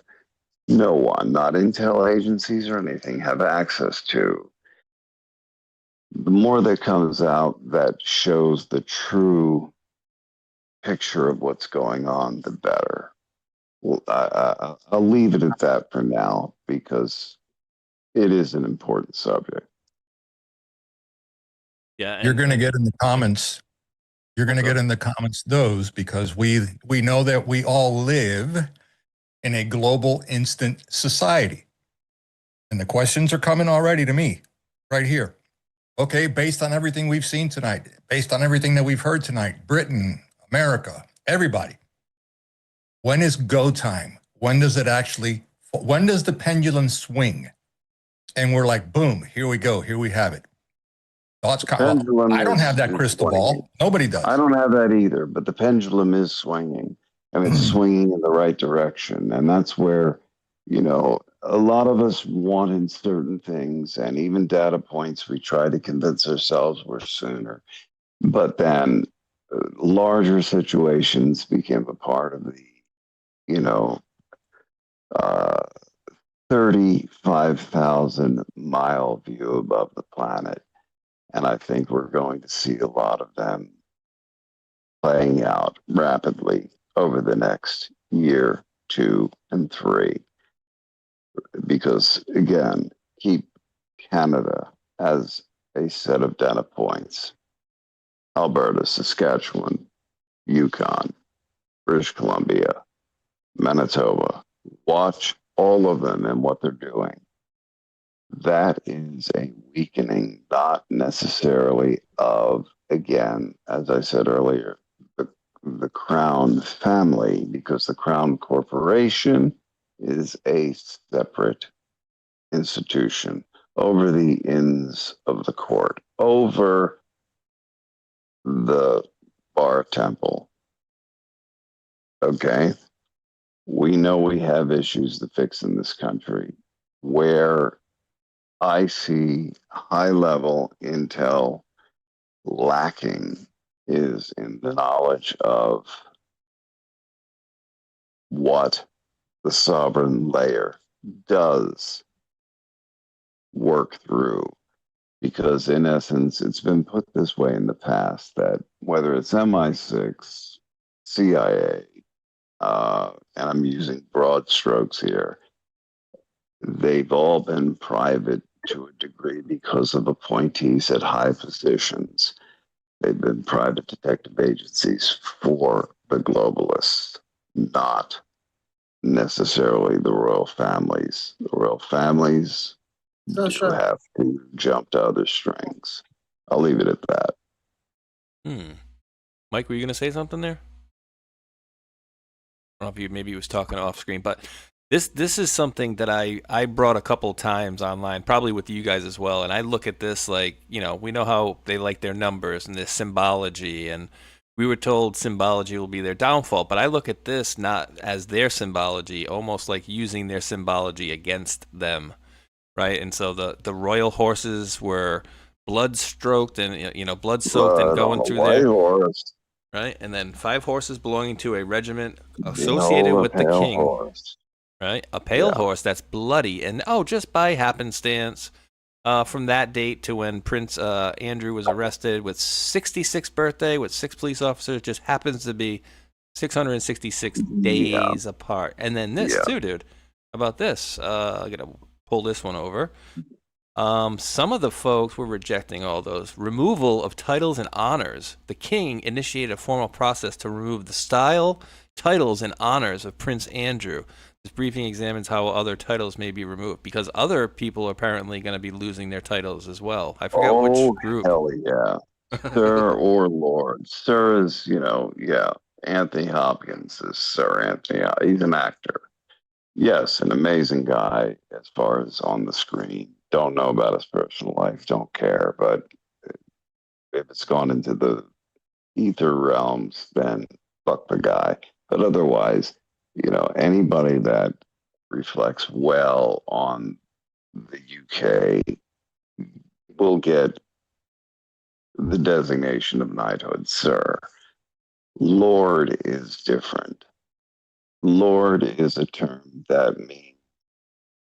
no one, not intel agencies or anything, have access to. The more that comes out that shows the true picture of what's going on, the better. Well, I'll leave it at that for now, because it is an important subject. Yeah, You're going to get in the comments. You're going to get in the comments those, because we know that we all live in a global instant society. And the questions are coming already to me right here. Okay, based on everything we've seen tonight, based on everything that we've heard tonight, Britain, America, everybody, when is go time? When does it actually, when does the pendulum swing? And we're like, boom, here we go, here we have it. Thoughts, Pendulum I don't have that is crystal swinging. ball. Nobody does. I don't have that either, but the pendulum is swinging, and it's swinging in the right direction. And that's where, you know, a lot of us wanted certain things, and even data points we tried to convince ourselves were sooner. But then larger situations became a part of the, you know, 35,000-mile view above the planet. And I think we're going to see a lot of them playing out rapidly over the next year, 2, and 3. Because, again, keep Canada as a set of data points. Alberta, Saskatchewan, Yukon, British Columbia, Manitoba. Watch all of them and what they're doing. That is a weakening, not necessarily of, again, as I said earlier, the Crown family, because the Crown Corporation is a separate institution over the ins of the court, over the bar temple. Okay? We know we have issues to fix in this country. Where I see high-level intel lacking is in the knowledge of what the sovereign layer does work through. Because in essence, it's been put this way in the past that whether it's MI6, CIA, and I'm using broad strokes here, they've all been private to a degree because of appointees at high positions. They've been private detective agencies for the globalists, not necessarily the royal families. The royal families do have to jump to other strings. I'll leave it at that. Mike, were you going to say something there? I don't know if maybe he was talking off screen, but this is something that I brought a couple times online, probably with you guys as well. And I look at this like, we know how they like their numbers and this symbology, and we were told symbology will be their downfall. But I look at this not as their symbology, almost like using their symbology against them, right? And so the royal horses were blood-stroked and blood-soaked and going through there. Horse. Right, and then 5 horses belonging to a regiment associated with the king. Horse. Right, a pale horse that's bloody, and just by happenstance, from that date to when Prince Andrew was arrested, with 66th birthday with 6 police officers, just happens to be 666 days apart. And then this too, dude. How about this? I'm gonna pull this one over. Some of the folks were rejecting all those. Removal of titles and honors. The king initiated a formal process to remove the style, titles, and honors of Prince Andrew. This briefing examines how other titles may be removed, because other people are apparently going to be losing their titles as well. I forgot which group. Hell yeah. Sir or Lord. Sir is, Anthony Hopkins is Sir Anthony. He's an actor. Yes, an amazing guy as far as on the screen. Don't know about his personal life, don't care. But if it's gone into the ether realms, then fuck the guy. But otherwise, anybody that reflects well on the UK will get the designation of knighthood, sir. Lord is different. Lord is a term that means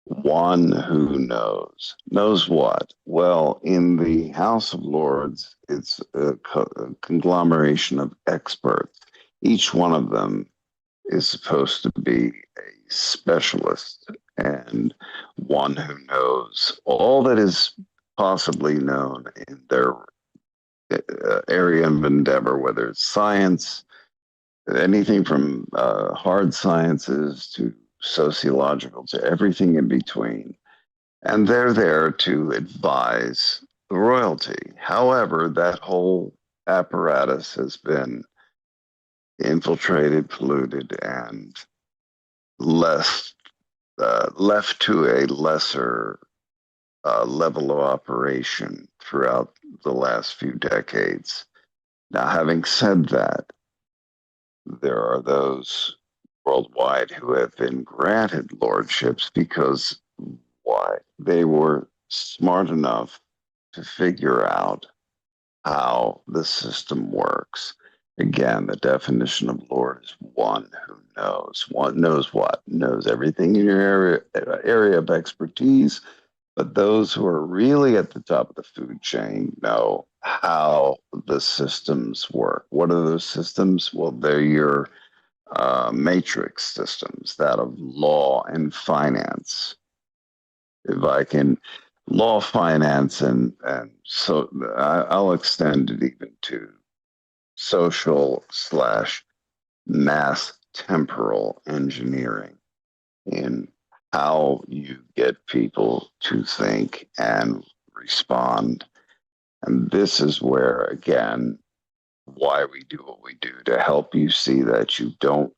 one who knows. Knows what? Well, in the House of Lords, it's a conglomeration of experts. Each one of them is supposed to be a specialist and one who knows all that is possibly known in their area of endeavor, whether it's science, anything from hard sciences to sociological to everything in between. And they're there to advise the royalty. However, that whole apparatus has been infiltrated, polluted, and left to a lesser level of operation throughout the last few decades. Now, having said that, there are those worldwide who have been granted lordships because why? They were smart enough to figure out how the system works. Again, the definition of Lord is one who knows. One knows what? Knows everything in your area of expertise. But those who are really at the top of the food chain know how the systems work. What are those systems? Well, they're your matrix systems, that of law and finance. If I can, law, finance, and so I'll extend it even to social / mass temporal engineering in how you get people to think and respond. And this is where, again, why we do what we do, to help you see that you don't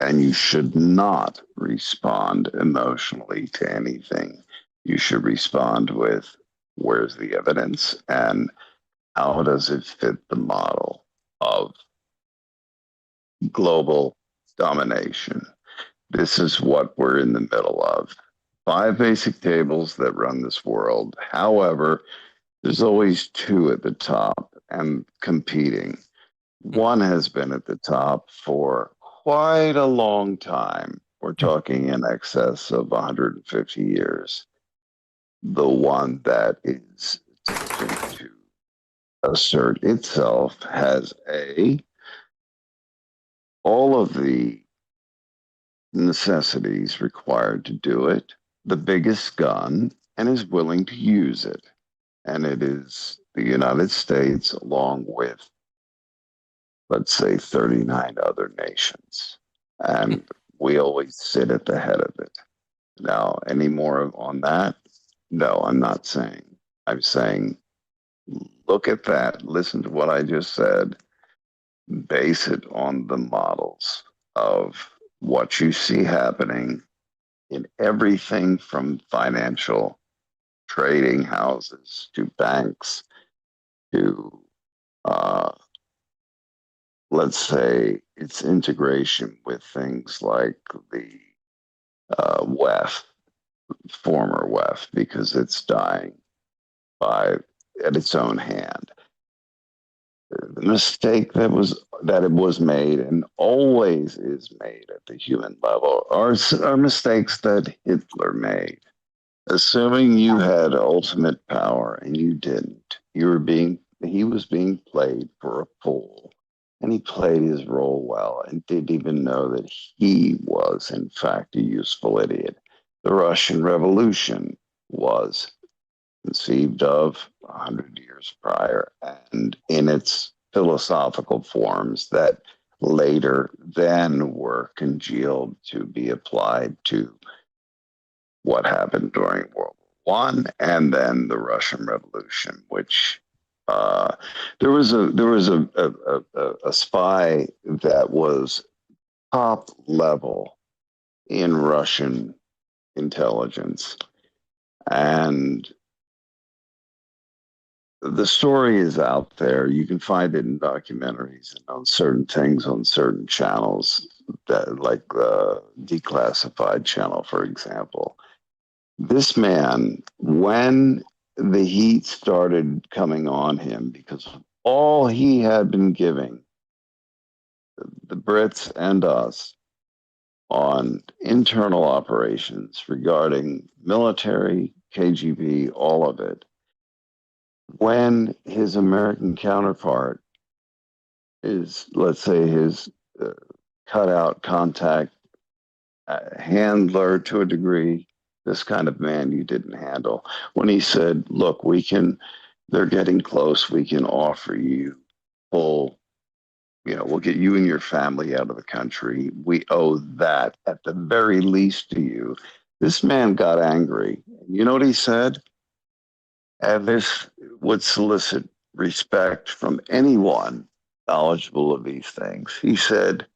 and you should not respond emotionally to anything. You should respond with, where's the evidence and how does it fit the model of global domination? This is what we're in the middle of. 5 basic tables that run this world. However, there's always 2 at the top and competing. One has been at the top for quite a long time. We're talking in excess of 150 years. The one that is attempting to assert itself has all of the necessities required to do it, the biggest gun, and is willing to use it. And it is the United States, along with, let's say, 39 other nations. And we always sit at the head of it. Now, any more on that? No, I'm not saying. I'm saying, look at that, listen to what I just said, base it on the models of what you see happening in everything from financial trading houses to banks to, let's say, its integration with things like the WEF, former WEF, because it's dying at its own hand. The mistake that it was made and always is made at the human level are mistakes that Hitler made. Assuming you had ultimate power and you didn't, he was being played for a fool. And he played his role well and didn't even know that he was, in fact, a useful idiot. The Russian Revolution was conceived of 100 years prior and in its philosophical forms that later then were congealed to be applied to what happened during World War I and then the Russian Revolution, which there was a spy that was top level in Russian intelligence, and the story is out there. You can find it in documentaries and on certain things on certain channels, like the Declassified channel, for example. This man, when the heat started coming on him because of all he had been giving the Brits and us on internal operations regarding military, KGB, all of it, when his American counterpart is, let's say, his cutout contact handler to a degree, this kind of man you didn't handle. When he said, look, they're getting close, we can offer you full, we'll get you and your family out of the country. We owe that at the very least to you. This man got angry. You know what he said? And this would solicit respect from anyone knowledgeable of these things. He said,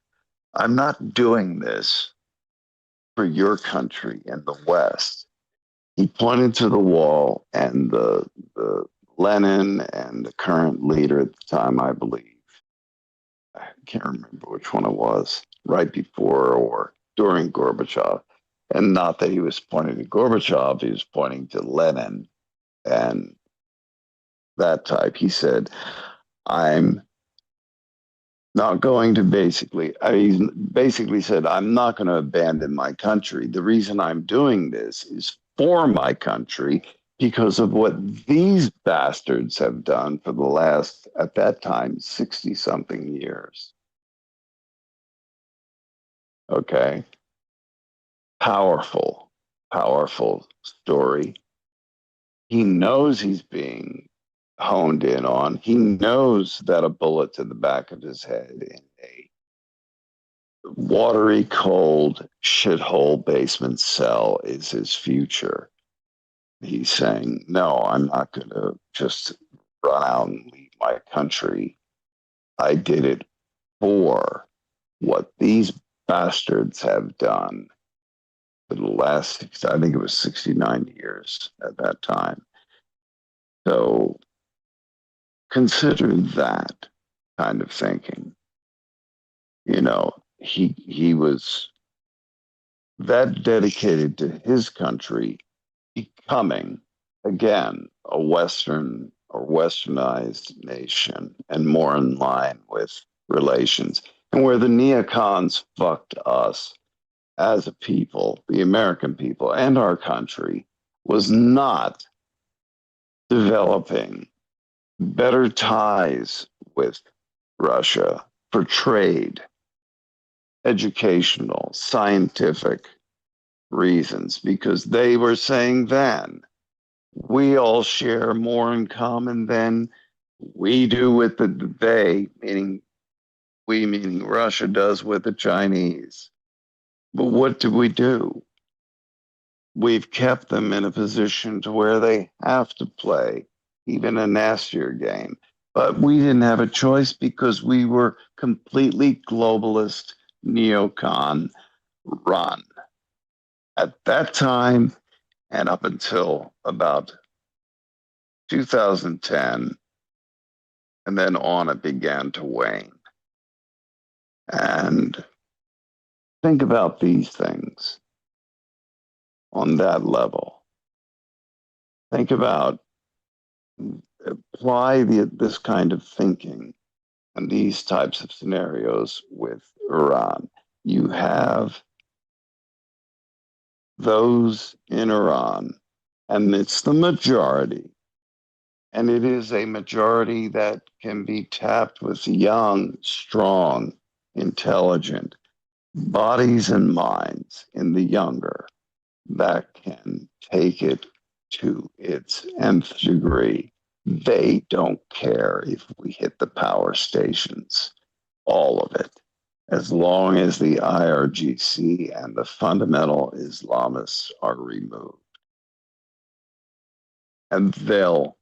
I'm not doing this for your country in the West. He pointed to the wall, and the Lenin and the current leader at the time, I believe, I can't remember which one it was, right before or during Gorbachev. And not that he was pointing to Gorbachev, he was pointing to Lenin and that type. He said, I'm Not going to basically, he basically said, I'm not going to abandon my country. The reason I'm doing this is for my country because of what these bastards have done for the last, at that time, 60 something years. Okay. Powerful, powerful story. He knows he's being honed in on. He knows that a bullet to the back of his head in a watery, cold, shithole basement cell is his future. He's saying, no, I'm not going to just run out and leave my country. I did it for what these bastards have done for the last, I think it was 69 years at that time. So consider that kind of thinking. You know, he was that dedicated to his country becoming again a Western or westernized nation and more in line with relations. And where the neocons fucked us as a people, the American people and our country, was not developing better ties with Russia for trade, educational, scientific reasons, because they were saying then, we all share more in common than we do with they, meaning we, meaning Russia, does with the Chinese. But what do? We've kept them in a position to where they have to play even a nastier game. But we didn't have a choice because we were completely globalist, neocon run. At that time, and up until about 2010, and then on, it began to wane. And think about these things on that level. Think about, apply this kind of thinking and these types of scenarios with Iran. You have those in Iran, and it's the majority. And it is a majority that can be tapped with young, strong, intelligent bodies and minds in the younger that can take it to its nth degree. They don't care if we hit the power stations, all of it, as long as the IRGC and the fundamental Islamists are removed. And they'll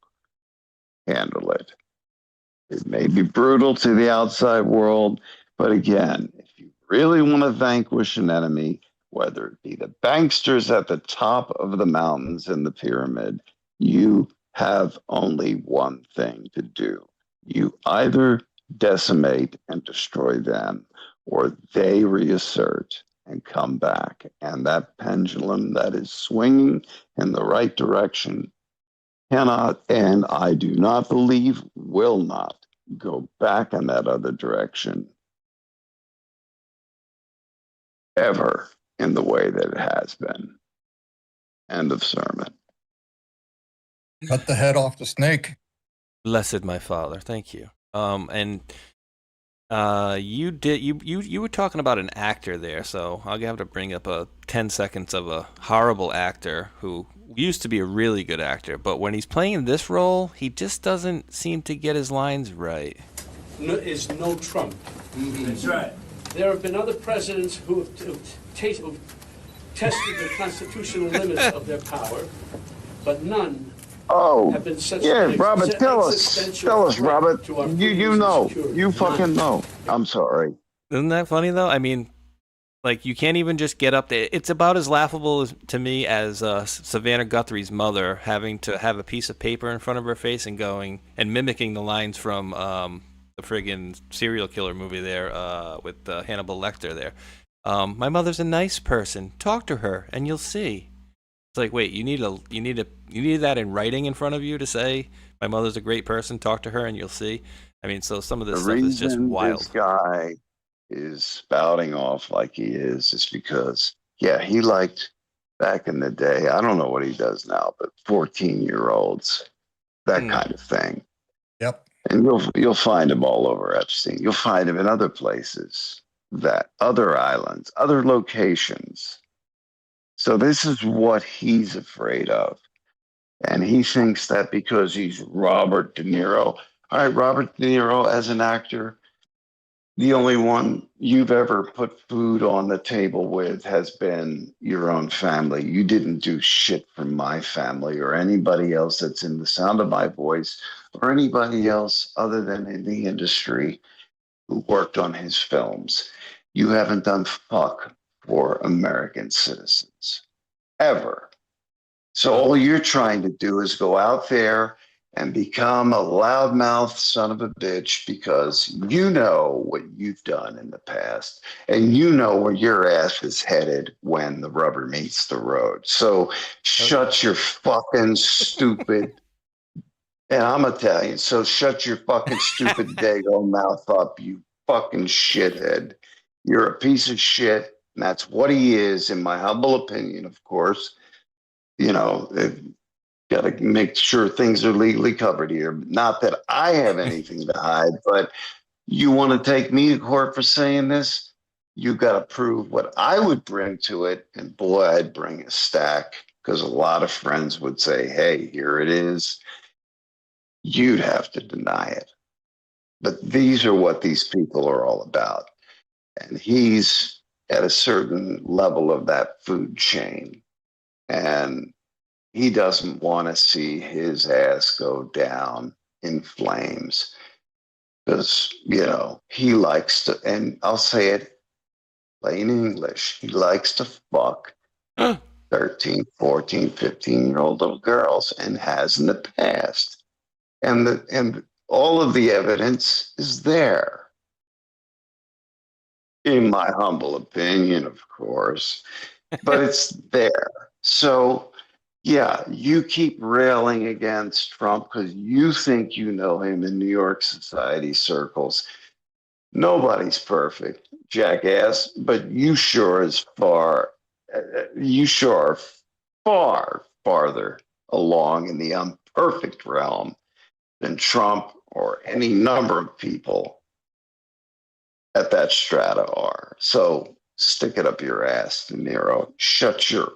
handle it. It may be brutal to the outside world, but again, if you really want to vanquish an enemy, whether it be the banksters at the top of the mountains in the pyramid, you have only one thing to do. You either decimate and destroy them, or they reassert and come back. And that pendulum that is swinging in the right direction cannot, and I do not believe will not, go back in that other direction ever in the way that it has been. End of sermon. Cut the head off the snake. Blessed my father, thank you. And you were talking about an actor there, so I'll have to bring up 10 seconds of a horrible actor who used to be a really good actor, but when he's playing this role, he just doesn't seem to get his lines right. Is no Trump. That's right. There have been other presidents who have tested the constitutional limits of their power, but none have been such Robert, tell us, Robert. You know, you fucking know. I'm sorry. Isn't that funny though? I mean, like, you can't even just get up there. It's about as laughable to me as Savannah Guthrie's mother having to have a piece of paper in front of her face and going and mimicking the lines from the friggin' serial killer movie there with Hannibal Lecter there. My mother's a nice person. Talk to her and you'll see. It's like, wait, you need that in writing in front of you to say my mother's a great person. Talk to her and you'll see. I mean, so some of The this stuff is just reason wild. this guy is spouting off like he is because, yeah, he liked back in the day, I don't know what he does now, but 14-year-olds, that kind of thing. Yep. And you'll find him all over Epstein. You'll find him in other places, that other islands, other locations. So this is what he's afraid of. And he thinks that because he's Robert De Niro, all right, Robert De Niro as an actor, the only one you've ever put food on the table with has been your own family. You didn't do shit for my family or anybody else that's in the sound of my voice or anybody else other than in the industry who worked on his films. You haven't done fuck for American citizens, ever. So all you're trying to do is go out there and become a loudmouth son of a bitch because you know what you've done in the past and you know where your ass is headed when the rubber meets the road. So shut your fucking stupid, and I'm Italian, so shut your fucking stupid dago mouth up, you fucking shithead. You're a piece of shit, and that's what he is, in my humble opinion, of course. You know, got to make sure things are legally covered here. Not that I have anything to hide, but you want to take me to court for saying this? You got to prove what I would bring to it. And boy, I'd bring a stack because a lot of friends would say, hey, here it is. You'd have to deny it. But these are what these people are all about. And he's at a certain level of that food chain. And he doesn't want to see his ass go down in flames because, you know, he likes to, and I'll say it plain English, he likes to fuck 13, 14, 15-year-old little girls and has in the past. And all of the evidence is there. In my humble opinion, of course, but it's there. So, yeah, you keep railing against Trump because you think you know him in New York society circles. Nobody's perfect, jackass, but you sure are far farther along in the unperfect realm than Trump or any number of people at that strata are. So stick it up your ass, De Niro. Shut your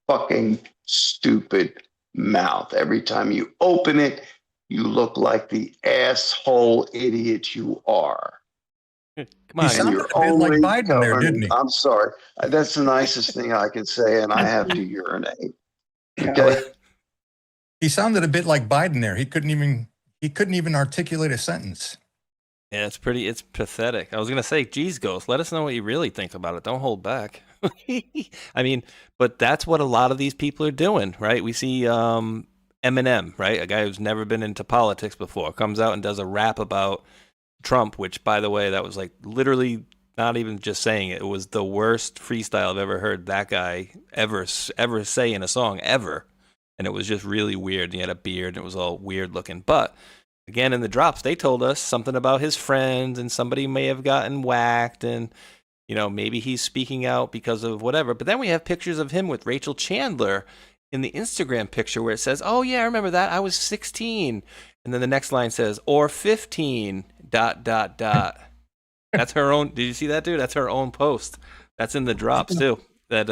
fucking stupid mouth. Every time you open it, you look like the asshole idiot you are. Come He on. sounded a bit like Biden there, didn't he? I'm sorry. That's the nicest thing I can say, and I have to urinate. Okay. He sounded a bit like Biden there. He couldn't even articulate a sentence. Yeah, it's pathetic. I was going to say, geez, Ghost, let us know what you really think about it. Don't hold back. I mean, but that's what a lot of these people are doing, right? We see Eminem, right? A guy who's never been into politics before comes out and does a rap about Trump, which, by the way, that was like literally not even just saying it. It was the worst freestyle I've ever heard that guy ever say in a song ever. And it was just really weird. He had a beard and it was all weird looking. But again, in the drops, they told us something about his friends and somebody may have gotten whacked and, you know, maybe he's speaking out because of whatever. But then we have pictures of him with Rachel Chandler in the Instagram picture where it says, oh, yeah, I remember that. I was 16. And then the next line says, or 15, ... That's her own. Did you see that, dude? That's her own post. That's in the drops, too. That,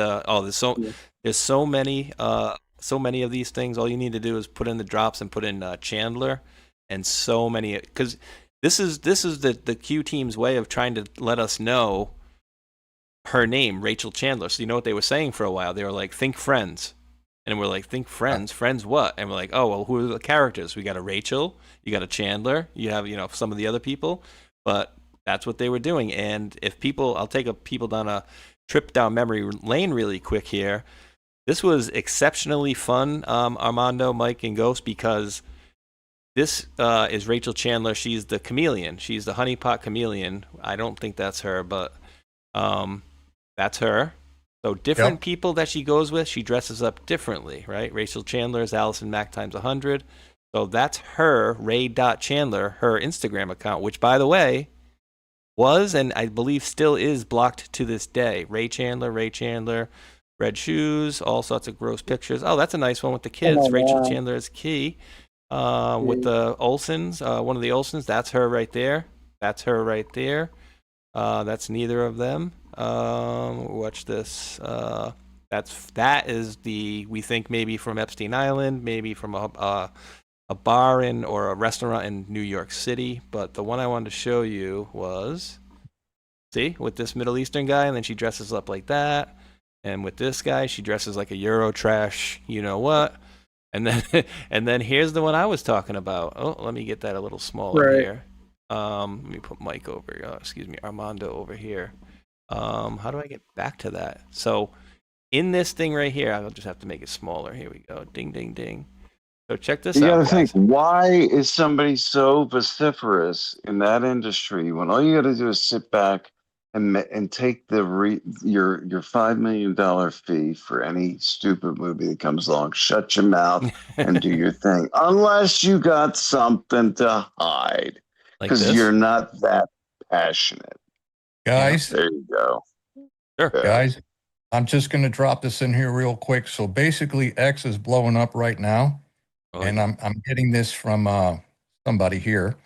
there's so many of these things. All you need to do is put in the drops and put in Chandler. And so many, because this is the Q team's way of trying to let us know her name, Rachel Chandler. So you know what they were saying for a while? They were like, think Friends. And we're like, think Friends? Friends what? And we're like, oh, well, who are the characters? We got a Rachel, you got a Chandler, you have, you know, some of the other people. But that's what they were doing. And if people, I'll take people down a trip down memory lane really quick here. This was exceptionally fun, Armando, Mike, and Ghost, because this is Rachel Chandler. She's the chameleon. She's the honeypot chameleon. I don't think that's her, but that's her. So different people that she goes with, she dresses up differently, right? Rachel Chandler is Allison Mack times 100. So that's her, Ray.Chandler, her Instagram account, which, by the way, was and I believe still is blocked to this day. Ray Chandler, red shoes, all sorts of gross pictures. Oh, that's a nice one with the kids. Oh, Rachel wow. Chandler is key. With the Olsons, one of the Olsons, that's her right there. That's her right there. That's neither of them. Watch this. That is we think maybe from Epstein Island, maybe from a bar or a restaurant in New York City. But the one I wanted to show you was, see, with this Middle Eastern guy, and then she dresses up like that. And with this guy, she dresses like a Euro trash, you know what? And then here's the one I was talking about. Oh, let me get that a little smaller here. Let me put Mike over. Excuse me, Armando over here. How do I get back to that? So in this thing right here, I'll just have to make it smaller. Here we go. Ding, ding, ding. So check this out. You got to guys. think, why is somebody so vociferous in that industry when all you got to do is sit back and take your $5 million fee for any stupid movie that comes along, shut your mouth and do your thing, unless you got something to hide, because you're not that passionate. Guys, there you go. Sure. Yeah. Guys, I'm just going to drop this in here real quick. So basically, X is blowing up right now, and I'm getting this from somebody here.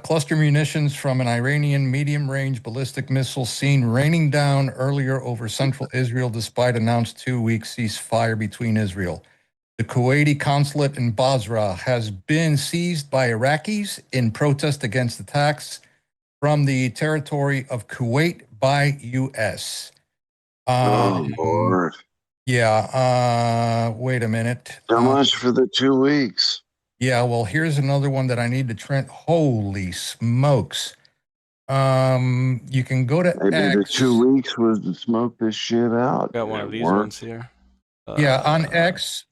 Cluster munitions from an Iranian medium-range ballistic missile seen raining down earlier over central Israel despite announced 2-week ceasefire between Israel. The Kuwaiti consulate in Basra has been seized by Iraqis in protest against attacks from the territory of Kuwait by U.S. Oh, Lord. Yeah, wait a minute. So much for the 2 weeks. Yeah, well, here's another one that I need to trend. Holy smokes. You can go to Maybe X. the 2 weeks was to smoke this shit out. Got one of these ones here. Yeah, on X,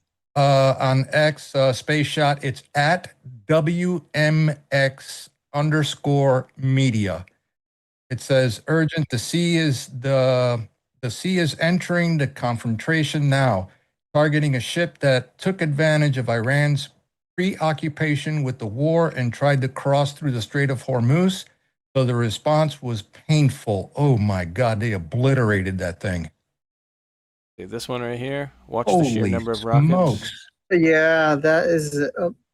Space Shot, it's at WMX_media. It says urgent. The sea is entering the confrontation now, targeting a ship that took advantage of Iran's preoccupation with the war and tried to cross through the Strait of Hormuz. So the response was painful. Oh my God, they obliterated that thing. See this one right here. Watch the sheer Holy number of rockets. smokes. Yeah, that is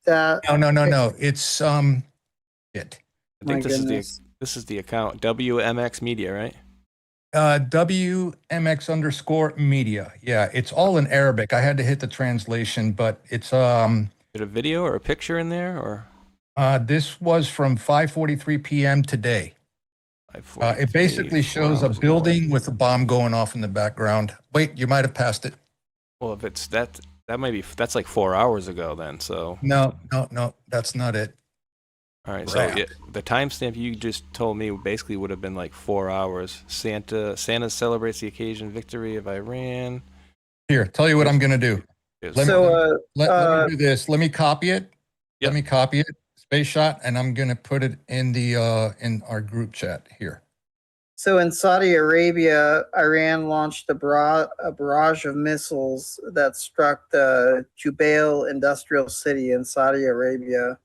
that. No. It's it. I think this is the account WMX Media, right? WMX_media. Yeah, it's all in Arabic. I had to hit the translation, but it's Is it a video or a picture in there, or? This was from 5:43 p.m. today. It basically shows a building with a bomb going off in the background. Wait, you might have passed it. Well, if it's that's like 4 hours ago then. So No, that's not it. all right. So the timestamp you just told me basically would have been like 4 hours. Santa celebrates the occasion victory of Iran. Here, tell you what I'm gonna do. Let me do this. Let me copy it. Yep. Let me copy it. Space Shot, and I'm gonna put it in the in our group chat here. So in Saudi Arabia, Iran launched a barrage of missiles that struck the Jubail industrial city in Saudi Arabia.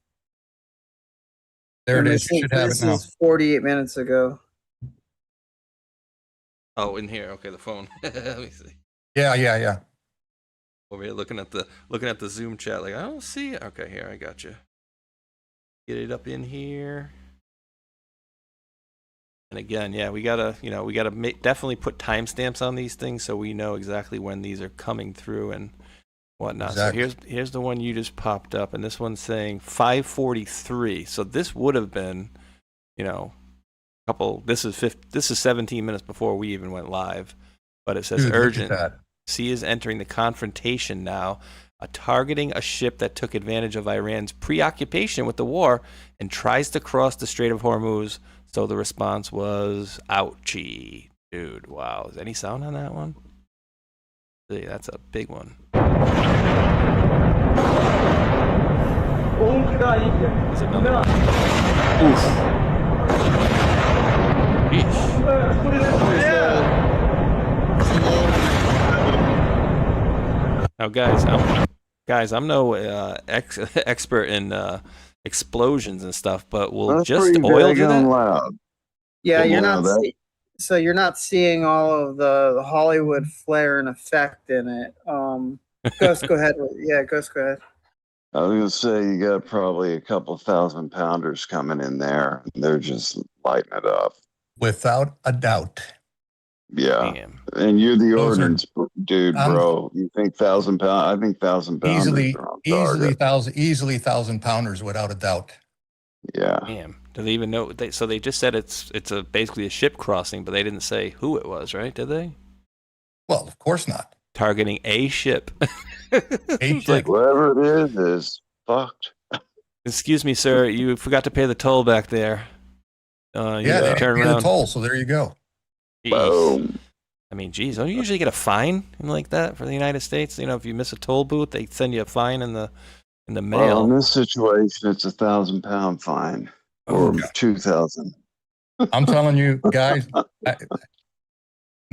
There it is. You should have it now. This is 48 minutes ago. Oh, in here. Okay, the phone. Let me see. Yeah. Over here, looking at the Zoom chat. Like I don't see it. Okay, here I got you. Get it up in here. And again, yeah, we gotta definitely put timestamps on these things so we know exactly when these are coming through and whatnot. Exactly. So here's the one you just popped up, and this one's saying 5:43. So this would have been, This is 17 minutes before we even went live, but it says urgent. Sea is entering the confrontation now, targeting a ship that took advantage of Iran's preoccupation with the war and tries to cross the Strait of Hormuz. So the response was, ouchie. Dude, wow. Is any sound on that one? See, that's a big one. Is another one? Oof. Now, guys, Guys, I'm no expert in explosions and stuff, but will That's just pretty oil do daggone that? loud. Yeah, you're Yeah, not. So you're not seeing all of the Hollywood flair and effect in it. Ghost, go ahead. Yeah, Ghost, go ahead. I was gonna say you got probably a couple 1,000-pounders coming in there. They're just lighting it up. Without a doubt. Yeah. Damn. And you're the Those are- ordnance dude, I'm bro. You think 1,000 pound? I think 1,000 pounders are on target. easily 1,000 pounders without a doubt. Yeah. Damn. Do they even know? So they just said it's basically a ship crossing, but they didn't say who it was, right? Did they? Well, of course not. Targeting a ship. It's ship. like, Whatever it is fucked. excuse me, sir, you forgot to pay the toll back there. You Yeah, need they to didn't turn pay the around. toll, so there you go. Jeez. Boom. I mean, geez, don't you usually get a fine like that for the United States? You know, if you miss a toll booth, they send you a fine in the Well, mail. in this situation, it's 1,000-pound fine or 2,000. I'm telling you, guys.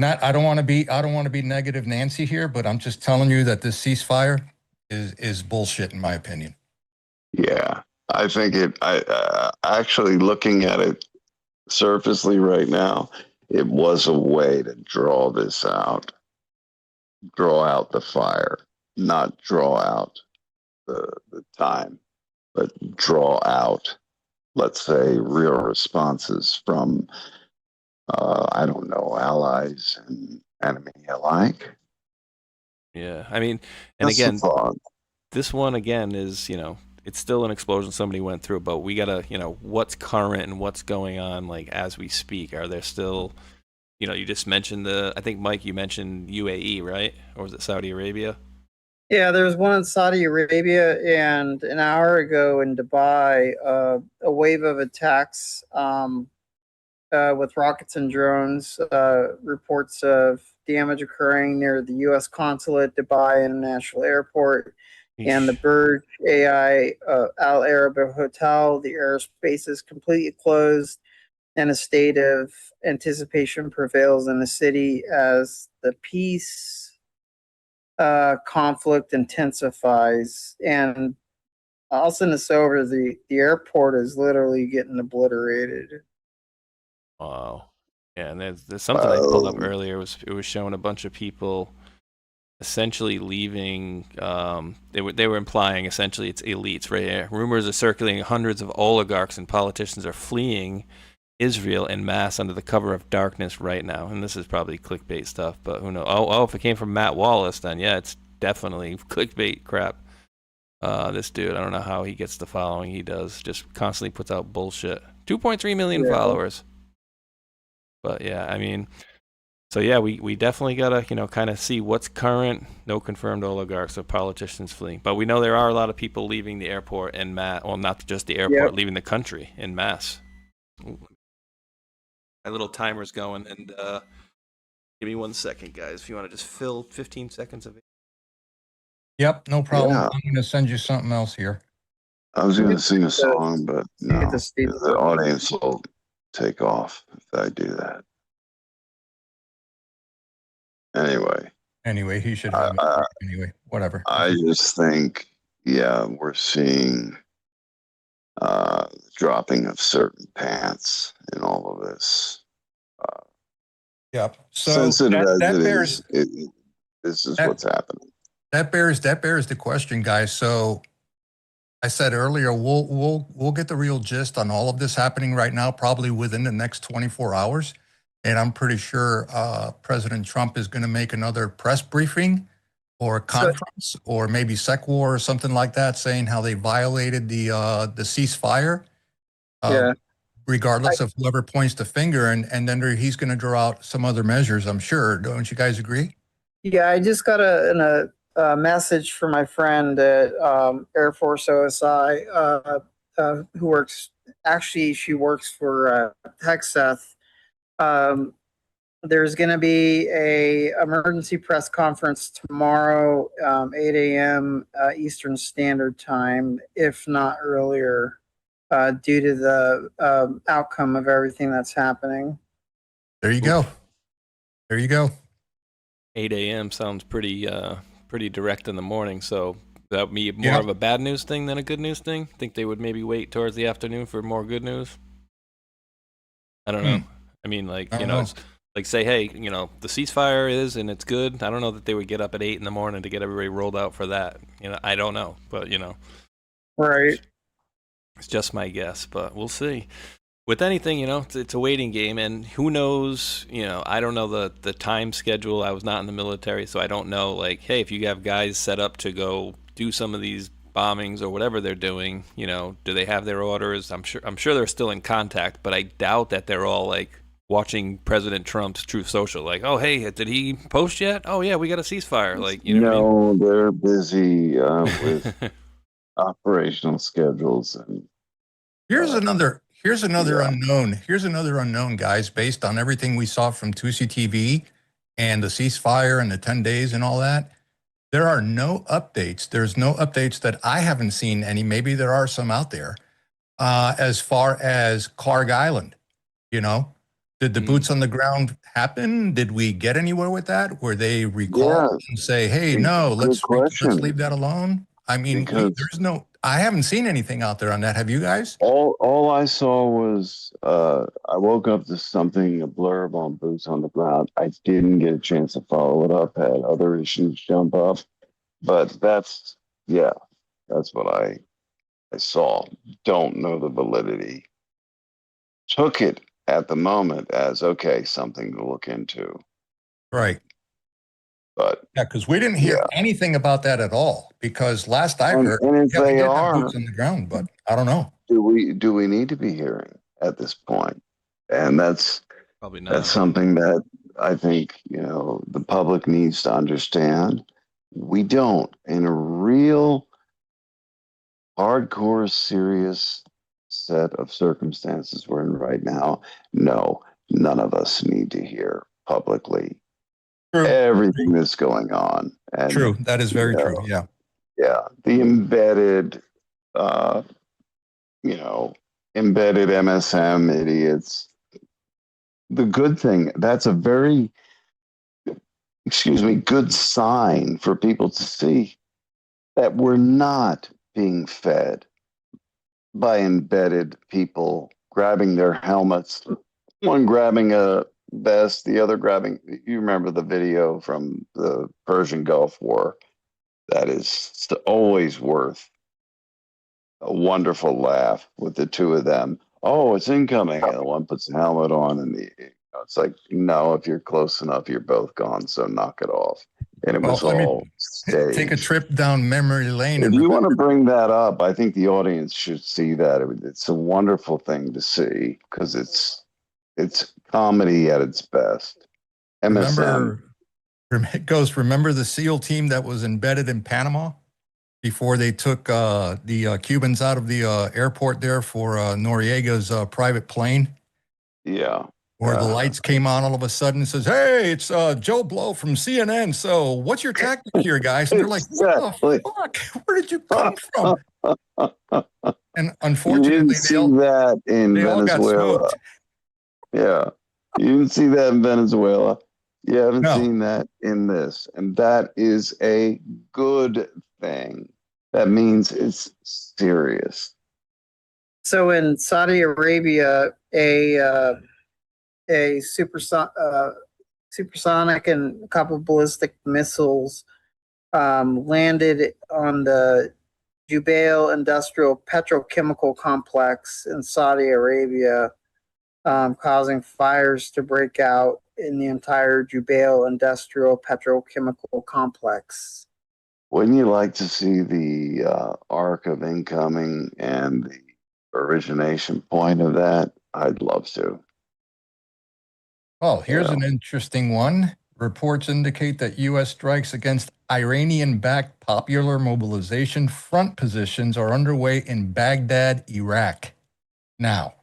I don't want to be negative Nancy here, but I'm just telling you that this ceasefire is bullshit in my opinion. Yeah, I think I actually looking at it surfacely right now, it was a way to draw this out, draw out the fire, not draw out the time, but draw out, let's say, real responses from, I don't know, allies and enemy alike. Yeah, I mean, and That's the again, thought. this one again is, it's still an explosion somebody went through, but we gotta, what's current and what's going on, like, as we speak. Are there still, you just mentioned I think, Mike, you mentioned UAE, right? Or was it Saudi Arabia? Yeah, there's one in Saudi Arabia, and an hour ago in Dubai, a wave of attacks with rockets and drones. Reports of damage occurring near the U.S. consulate, Dubai International Airport, and the Burj AI Al Arab Hotel. The airspace is completely closed, and a state of anticipation prevails in the city as the peace conflict intensifies. And I'll send this over. The airport is literally getting obliterated. Wow. Yeah, and there's something I pulled up earlier. It was showing a bunch of people essentially leaving. They were implying essentially it's elites, right? Here. Rumors are circulating hundreds of oligarchs and politicians are fleeing Israel en masse under the cover of darkness right now. And this is probably clickbait stuff, but who knows? Oh, if it came from Matt Wallace, then yeah, it's definitely clickbait crap. This dude, I don't know how he gets the following he does. Just constantly puts out bullshit. 2.3 million followers. But yeah, I mean, so yeah, we definitely gotta, kind of see what's current. No confirmed oligarchs or politicians fleeing, but we know there are a lot of people leaving the airport en masse. Well, not just the airport, leaving the country en masse. My little timer's going, and give me 1 second, guys. If you want to just fill 15 seconds of it. Yep, no problem. Yeah. I'm going to send you something else here. I was going to sing a song, but no, the audience will take off if I do that. Anyway, he should have it. Anyway, whatever. I just think, yeah, we're seeing dropping of certain pants in all of this. Yep. So sensitive as that it bears, is, this is what's happening. That bears the question, guys. So I said earlier, we'll get the real gist on all of this happening right now, probably within the next 24 hours. And I'm pretty sure President Trump is going to make another press briefing or a conference or maybe SecWar or something like that, saying how they violated the ceasefire. Regardless of whoever points the finger, and then he's going to draw out some other measures, I'm sure. Don't you guys agree? Yeah, I just got a message from my friend at Air Force OSI, who works. Actually, she works for TechSeth. There's going to be a emergency press conference tomorrow, 8 a.m. Eastern Standard Time, if not earlier, due to the outcome of everything that's happening. There you go. 8 a.m. sounds pretty direct in the morning. So That would be more of a bad news thing than a good news thing? Think they would maybe wait towards the afternoon for more good news? I don't know. I mean, like, you know, it's like say, hey, you know, the ceasefire is and it's good. I don't know that they would get up at 8 in the morning to get everybody rolled out for that. You know, I don't know, but you know, Right. it's just my guess, but we'll see. With anything, you know, it's a waiting game, and who knows, you know, I don't know the time schedule. I was not in the military, so I don't know, like, hey, if you have guys set up to go do some of these bombings or whatever they're doing, you know, do they have their orders? I'm sure they're still in contact, but I doubt that they're all like watching President Trump's Truth Social, like, oh, hey, did he post yet? Oh yeah, we got a ceasefire, like, you know what I mean? They're busy with operational schedules, and Here's another unknown. Here's another unknown, guys, based on everything we saw from Tusi TV and the ceasefire and the 10 days and all that. There are no updates. There's no updates that I haven't seen any. Maybe there are some out there as far as Clark Island. You know, did the boots on the ground happen? Did we get anywhere with that? Where they recall and say, hey, no, let's leave that alone? I mean, I haven't seen anything out there on that. Have you guys? All I saw was I woke up to something, a blurb on boots on the ground. I didn't get a chance to follow it up. Had other issues jump up, but that's what I saw. Don't know the validity. Took it at the moment as okay, something to look into. Right. But yeah, because we didn't hear anything about that at all. Because last I heard, and if they are boots on the ground, but I don't know. Do we need to be hearing at this point? And that's probably not. That's something that I think the public needs to understand. We don't, in a real hardcore, serious set of circumstances we're in right now. No, none of us need to hear publicly everything that's going on. And, true. That is very true. Yeah. Yeah. The embedded, embedded MSM idiots. The good thing, that's a very, good sign for people to see that we're not being fed by embedded people grabbing their helmets, one grabbing a vest, the other grabbing, you remember the video from the Persian Gulf War, that is always worth a wonderful laugh with the two of them. Oh, it's incoming. And one puts a helmet on, and it's like, no, if you're close enough, you're both gone. So knock it off. And it was all staged. Take a trip down memory lane. If you want to bring that up, I think the audience should see that. It's a wonderful thing to see because it's comedy at its best. MSM. Remember the SEAL team that was embedded in Panama before they took the Cubans out of the airport there for Noriega's private plane? Yeah. Where the lights came on all of a sudden and says, hey, it's Joe Blow from CNN. So what's your tactic here, guys? And they're like, what the fuck? Where did you come from? And unfortunately, you didn't see that in Venezuela. Yeah. You didn't see that in Venezuela. You haven't seen that in this. And that is a good thing. That means it's serious. So in Saudi Arabia, a supersonic and a couple ballistic missiles landed on the Jubail Industrial Petrochemical Complex in Saudi Arabia, causing fires to break out in the entire Jubail Industrial Petrochemical Complex. Wouldn't you like to see the arc of incoming and the origination point of that? I'd love to. Oh, here's an interesting one. Reports indicate that U.S. strikes against Iranian-backed Popular Mobilization Front positions are underway in Baghdad, Iraq. Now.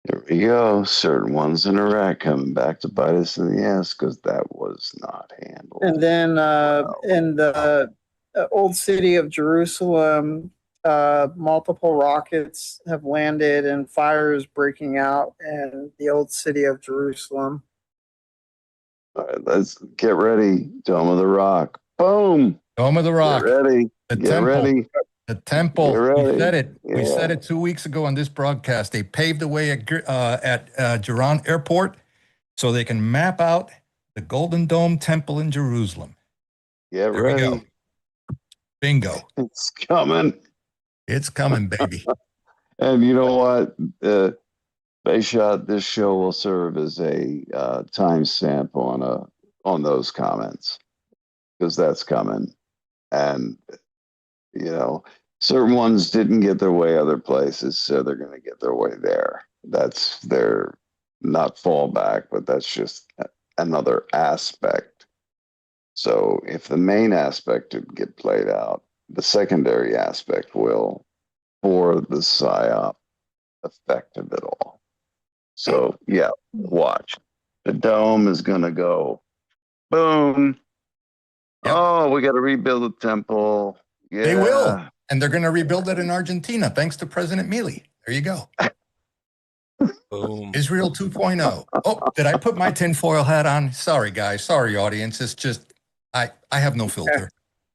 There we go. Certain ones in Iraq coming back to bite us in the ass because that was not handled. And then in the old city of Jerusalem, multiple rockets have landed and fires breaking out in the old city of Jerusalem. All right, let's get ready. Dome of the Rock. Boom. Dome of the Rock. Get ready. The Get temple. ready. The temple. Get ready. We said it. Yeah. We said it 2 weeks ago on this broadcast. They paved the way at Tehran Airport so they can map out the Golden Dome Temple in Jerusalem. Get There ready. we go. Bingo. It's coming. It's coming, baby. And you know what? This show will serve as a timestamp on those comments, because that's coming. And you know, certain ones didn't get their way other places, so they're going to get their way there. That's their not fallback, but that's just another aspect. So if the main aspect didn't get played out, the secondary aspect will, for the psyop effect of it all. So yeah, watch. The dome is going to go boom. Yep. Oh, we got to rebuild the temple. Yeah. They will. And they're going to rebuild it in Argentina, thanks to President Milei. There you go. Boom. Israel 2.0. Oh, did I put my tinfoil hat on? Sorry, guys. Sorry, audience. It's just, I have no filter,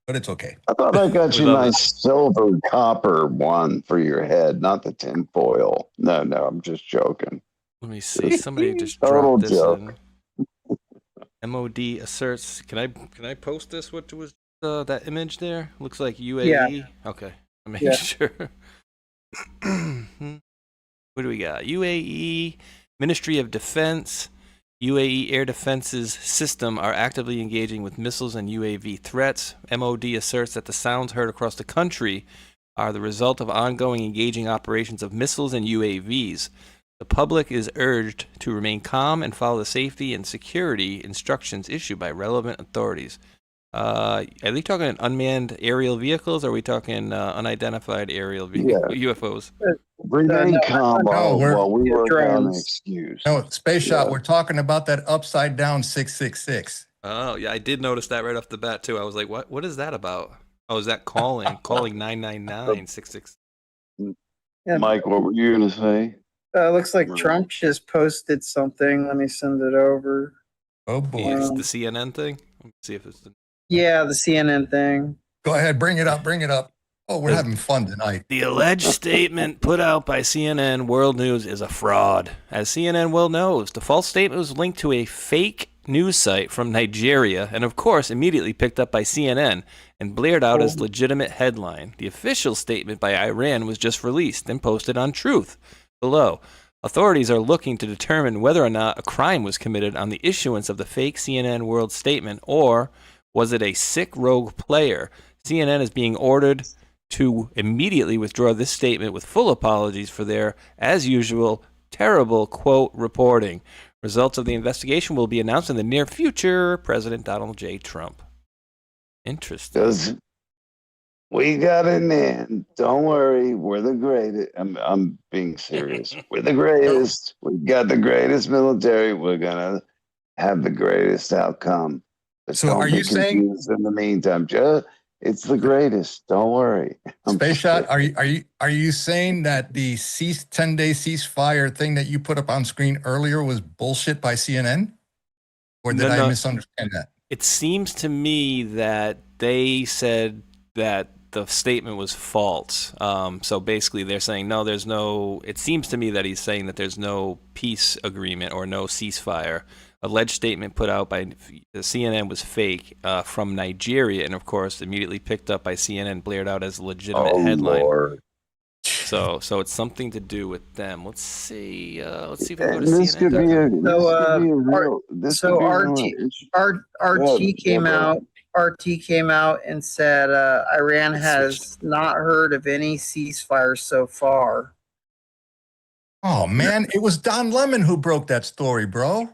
but it's okay. I thought I got you a love nice silver copper one for your head, not the tin foil. No, I'm just joking. Let me see. Somebody just Total dropped this joke. in. MOD asserts. Can I post this? What was that image there? Looks like UAE. Yeah. Okay. I'm making sure. What do we got? UAE, Ministry of Defense, UAE Air Defense's system are actively engaging with missiles and UAV threats. MOD asserts that the sounds heard across the country are the result of ongoing engaging operations of missiles and UAVs. The public is urged to remain calm and follow the safety and security instructions issued by relevant authorities. Are they talking unmanned aerial vehicles, or are we talking unidentified aerial UFOs? Remain calm while we work on an drones. excuse. No, Space Shot, we're talking about that upside down 666. Oh, yeah, I did notice that right off the bat, too. I was like, what is that about? Oh, is that calling 999-66? Yeah. Mike, what were you going to say? Looks like Trump just posted something. Let me send it over. Oh, boy. It's the CNN thing? Let me see if it's the... Yeah, the CNN thing. Go ahead. Bring it up. Bring it up. Oh, we're having fun tonight. The alleged statement put out by CNN World News is a fraud. As CNN well knows, the false statement was linked to a fake news site from Nigeria and, of course, immediately picked up by CNN and blared out as legitimate headline. The official statement by Iran was just released and posted on Truth. Below, authorities are looking to determine whether or not a crime was committed on the issuance of the fake CNN World statement, or was it a sick rogue player? CNN is being ordered to immediately withdraw this statement with full apologies for their, as usual, terrible, quote, reporting. Results of the investigation will be announced in the near future. President Donald J. Trump. Interesting. We got it, man. Don't worry. We're the greatest. I'm being serious. We're the greatest. We got the greatest military. We're going to have the greatest outcome. But So don't are be you saying- confused in the meantime? It's the greatest. Don't worry. Space Shot, are you saying that the 10-day ceasefire thing that you put up on screen earlier was bullshit by CNN? Or did I misunderstand that? It seems to me that they said that the statement was false. So basically they're saying, no, there's no, it seems to me that he's saying that there's no peace agreement or no ceasefire. Alleged statement put out by CNN was fake from Nigeria, and of course immediately picked up by CNN, blared out as a legitimate headline. Lord. So it's something to do with them. Let's see if we go to This CNN. could be a real. RT came out. RT came out and said Iran has not heard of any ceasefire so far. Oh, man, it was Don Lemon who broke that story, bro.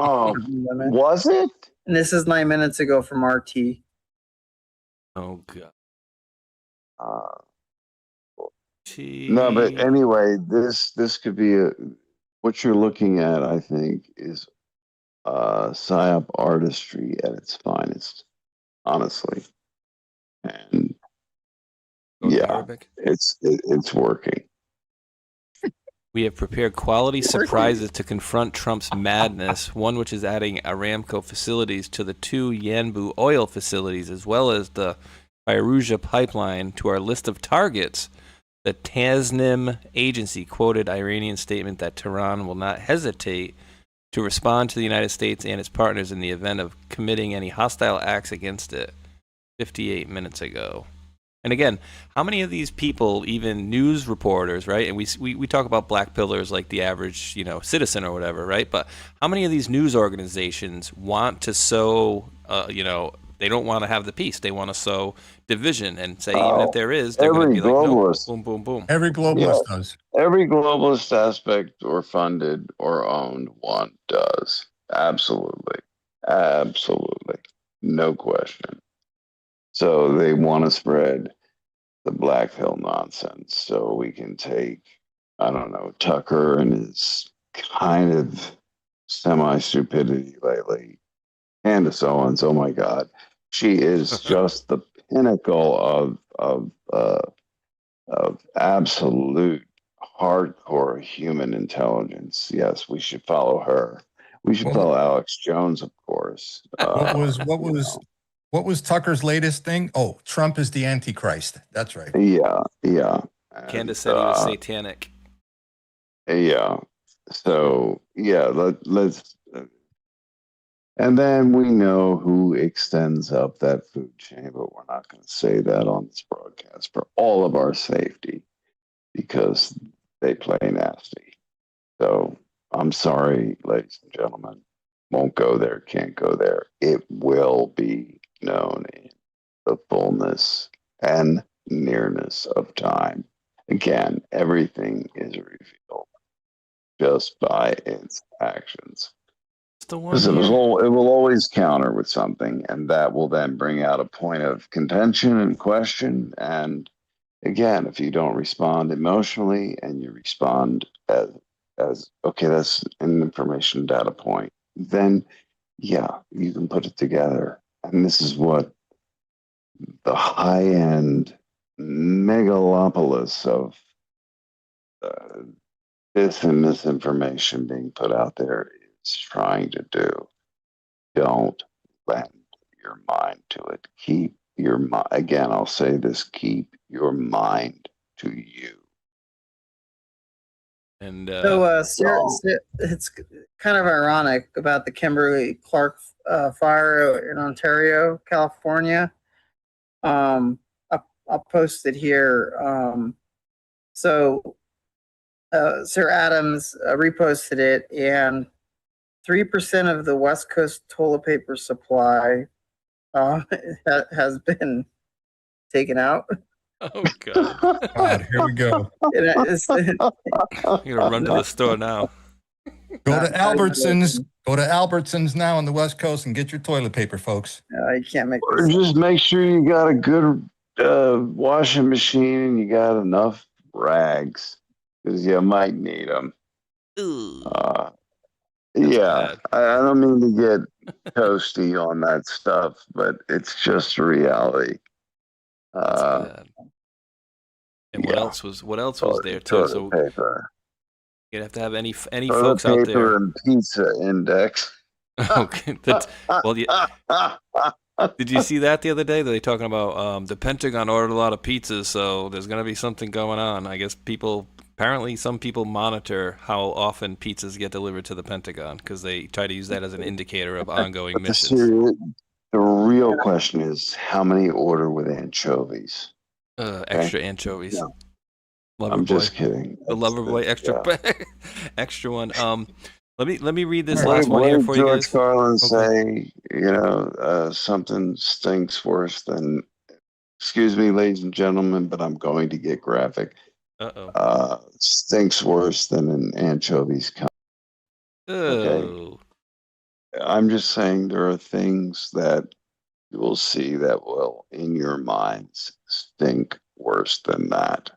Oh, was it? And this is 9 minutes ago from RT. Oh god. No, but anyway, this could be what you're looking at. I think is psyop artistry at its finest, honestly. And yeah, Arabic. it's working. We have prepared quality surprises to confront Trump's madness, one which is adding Aramco facilities to the 2 Yanbu oil facilities, as well as the Fallujah pipeline to our list of targets. The Tasnim agency quoted Iranian statement that Tehran will not hesitate to respond to the United States and its partners in the event of committing any hostile acts against it 58 minutes ago. And again, how many of these people, even news reporters, right? And we talk about black pillars like the average, citizen or whatever, right? But how many of these news organizations want to sow, they don't want to have the peace. They want to sow division and say, even if there is, they're going to be like, no, boom, boom, boom. Every globalist does. Every globalist aspect or funded or owned one does. Absolutely. Absolutely. No question. So they want to spread the black pill nonsense so we can take, I don't know, Tucker and his kind of semi-stupidity lately. Candace Owens, oh my God. She is just the pinnacle of absolute hardcore human intelligence. Yes, we should follow her. We should follow Alex Jones, of course. What was Tucker's latest thing? Oh, Trump is the Antichrist. That's right. Yeah. Candace said he was satanic. Yeah. So let's. And then we know who extends up that food chain, but we're not going to say that on this broadcast for all of our safety because they play nasty. So I'm sorry, ladies and gentlemen, won't go there, can't go there. It will be known in the fullness and nearness of time. Again, everything is revealed just by its actions. Because it will always counter with something, and that will then bring out a point of contention and question. And again, if you don't respond emotionally and you respond as okay, that's an information data point, then yeah, you can put it together. And this is what the high-end megalopolis of this and misinformation being put out there is trying to do. Don't lend your mind to it. Keep your mind, again, I'll say this, keep your mind to you. And it's kind of ironic about the Kimberly Clark fire in Ontario, California. I'll post it here. So Sir Adams reposted it, and 3% of the West Coast toilet paper supply has been taken out. Oh God! God, here we go. You're gonna run to the store now. Go to Albertsons. Go to Albertsons now on the West Coast and get your toilet paper, folks. You can't make. Or just make sure you got a good washing machine and you got enough rags because you might need them. Yeah, I don't mean to get toasty on that stuff, but it's just a reality. And what else was there too? So paper. you'd have to have any Toilet folks out there. paper and pizza index. Okay. Did you see that the other day? They talking about the Pentagon ordered a lot of pizzas, so there's going to be something going on. I guess apparently some people monitor how often pizzas get delivered to the Pentagon because they try to use that as an indicator of ongoing missions. The real question is how many order with anchovies? Extra anchovies. Yeah. I'm just kidding. The Loverboy extra one. Let me read this last one here for you guys. George Carlin say, something stinks worse than, excuse me, ladies and gentlemen, but I'm going to get graphic. Stinks worse than an anchovies. Okay. I'm just saying there are things that you will see that will, in your minds, stink worse than that.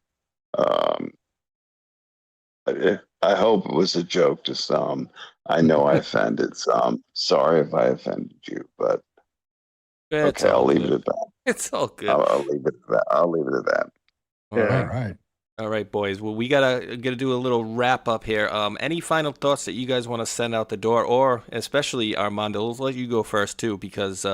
I hope it was a joke to some. I know I offended some. Sorry if I offended you, but okay, I'll leave it at that. It's all good. I'll leave it at that. Yeah. All right. All right, boys. Well, we gotta do a little wrap up here. Any final thoughts that you guys want to send out the door, or especially Armando? Let's let you go first too, because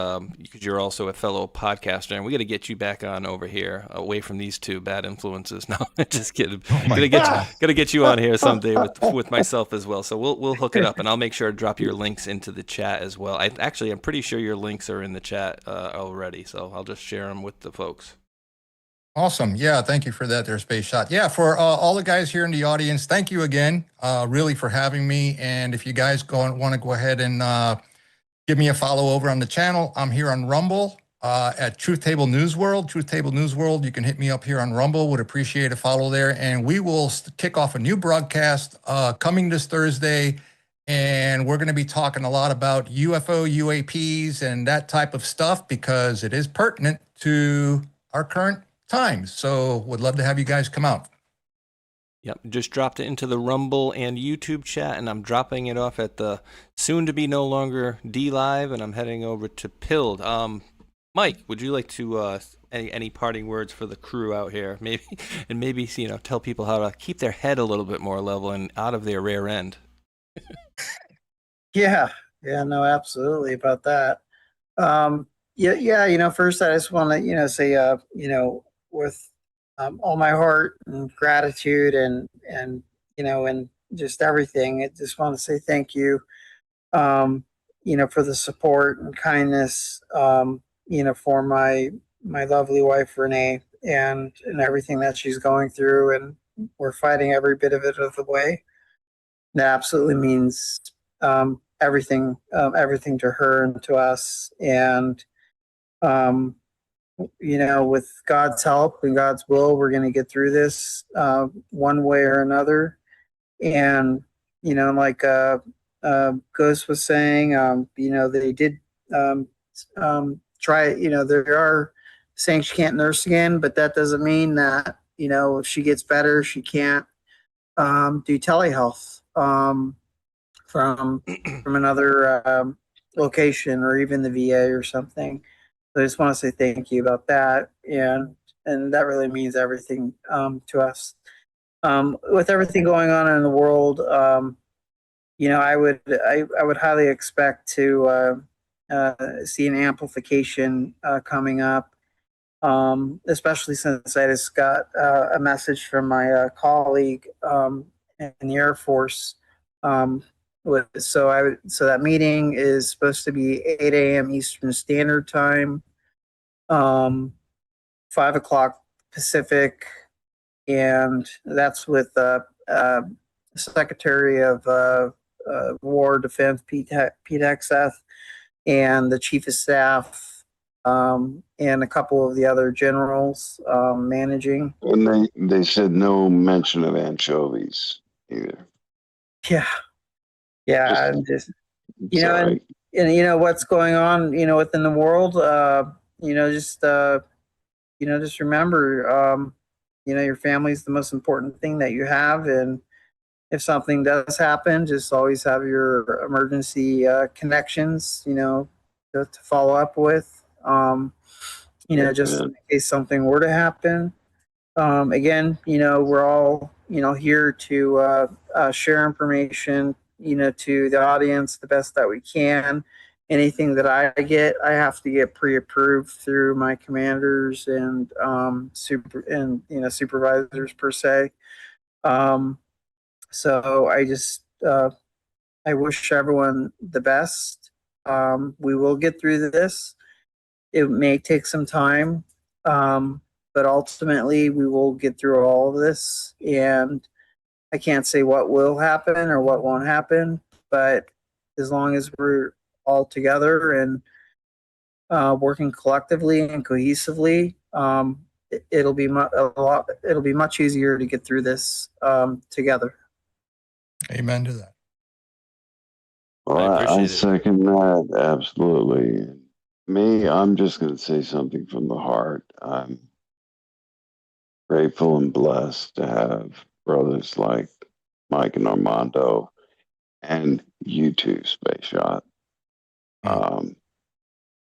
you're also a fellow podcaster, and we got to get you back on over here, away from these two bad influences. No, just kidding. Gotta get you on here someday with myself as well. So we'll hook it up, and I'll make sure to drop your links into the chat as well. I'm pretty sure your links are in the chat already, so I'll just share them with the folks. Awesome. Yeah, thank you for that there, Space Shot. Yeah, for all the guys here in the audience, thank you again, really, for having me. And if you guys want to go ahead and give me a follow over on the channel, I'm here on Rumble at Truth Table News World. Truth Table News World, you can hit me up here on Rumble. Would appreciate a follow there. And we will kick off a new broadcast coming this Thursday. And we're going to be talking a lot about UFO, UAPs, and that type of stuff, because it is pertinent to our current times. So would love to have you guys come out. Yep, just dropped it into the Rumble and YouTube chat, and I'm dropping it off at the soon-to-be no longer D-Live, and I'm heading over to Pilled. Mike, would you like to any parting words for the crew out here? Maybe tell people how to keep their head a little bit more level and out of their rear end. Yeah, no, absolutely about that. First I just want to, say, with all my heart and gratitude and just everything, I just want to say thank you, for the support and kindness, for my lovely wife, Renee, and everything that she's going through. And we're fighting every bit of it of the way. That absolutely means everything to her and to us. And with God's help and God's will, we're going to get through this one way or another. And like Ghost was saying, they did try. There are saying she can't nurse again, but that doesn't mean that if she gets better, she can't do telehealth from another location, or even the VA or something. So I just want to say thank you about that, and that really means everything to us. With everything going on in the world, I would highly expect to see an amplification coming up, especially since I just got a message from my colleague in the Air Force. So that meeting is supposed to be 8 a.m. Eastern Standard Time, 5 o'clock Pacific, and that's with Secretary of War Defense Pete Hegseth, and the Chief of Staff, and a couple of the other generals managing. And they said no mention of anchovies either. Yeah, and just and what's going on within the world, just remember, your family is the most important thing that you have. And if something does happen, just always have your emergency connections to follow up with, just in case something were to happen. Again, we're all here to share information to the audience the best that we can. Anything that I have to get pre-approved through my commanders and supervisors per se. So I just I wish everyone the best. We will get through this. It may take some time, but ultimately we will get through all of this. And I can't say what will happen or what won't happen, but as long as we're all together and working collectively and cohesively, it'll be much easier to get through this together. Amen to that. Well, I second that absolutely. I'm just going to say something from the heart. I'm grateful and blessed to have brothers like Mike and Armando, and you too, Space Shot, so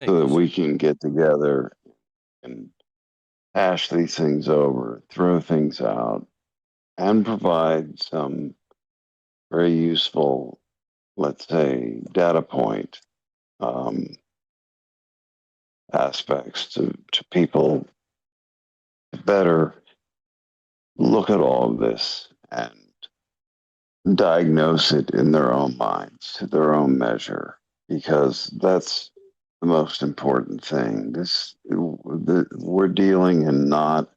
that we can get together and hash these things over, throw things out, and provide some very useful, let's say, data point aspects to people to better look at all of this and diagnose it in their own minds, to their own measure, because that's the most important thing. We're dealing in not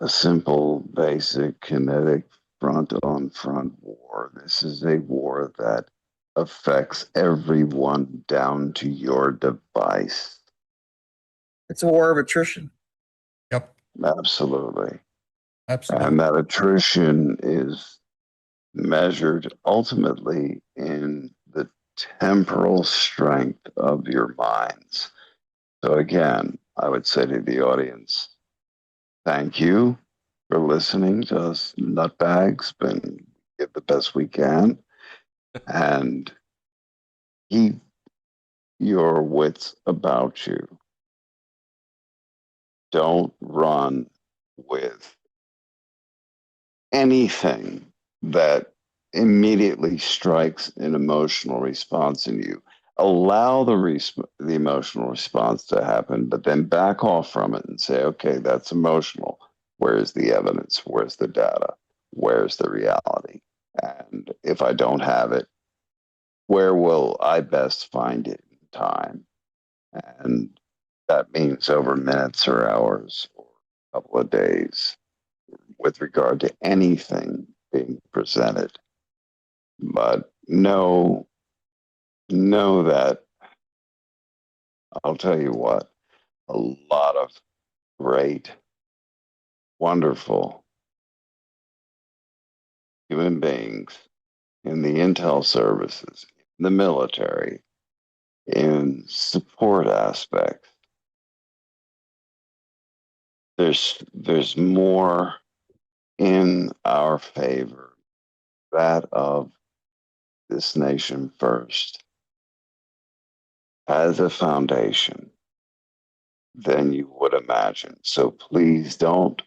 a simple, basic, kinetic front-on-front war. This is a war that affects everyone down to your device. It's a war of attrition. Yep. Absolutely. Absolutely. And that attrition is measured ultimately in the temporal strength of your minds. So again, I would say to the audience, thank you for listening to us nutbags, and give the best we can, and keep your wits about you. Don't run with anything that immediately strikes an emotional response in you. Allow the emotional response to happen, but then back off from it and say, okay, that's emotional. Where's the evidence? Where's the data? Where's the reality? And if I don't have it, where will I best find it in time? And that means over minutes or hours or a couple of days with regard to anything being presented. But know that, I'll tell you what, a lot of great, wonderful human beings in the intel services, in the military, in support aspects. There's more in our favor, that of this nation first, as a foundation, than you would imagine. So please don't.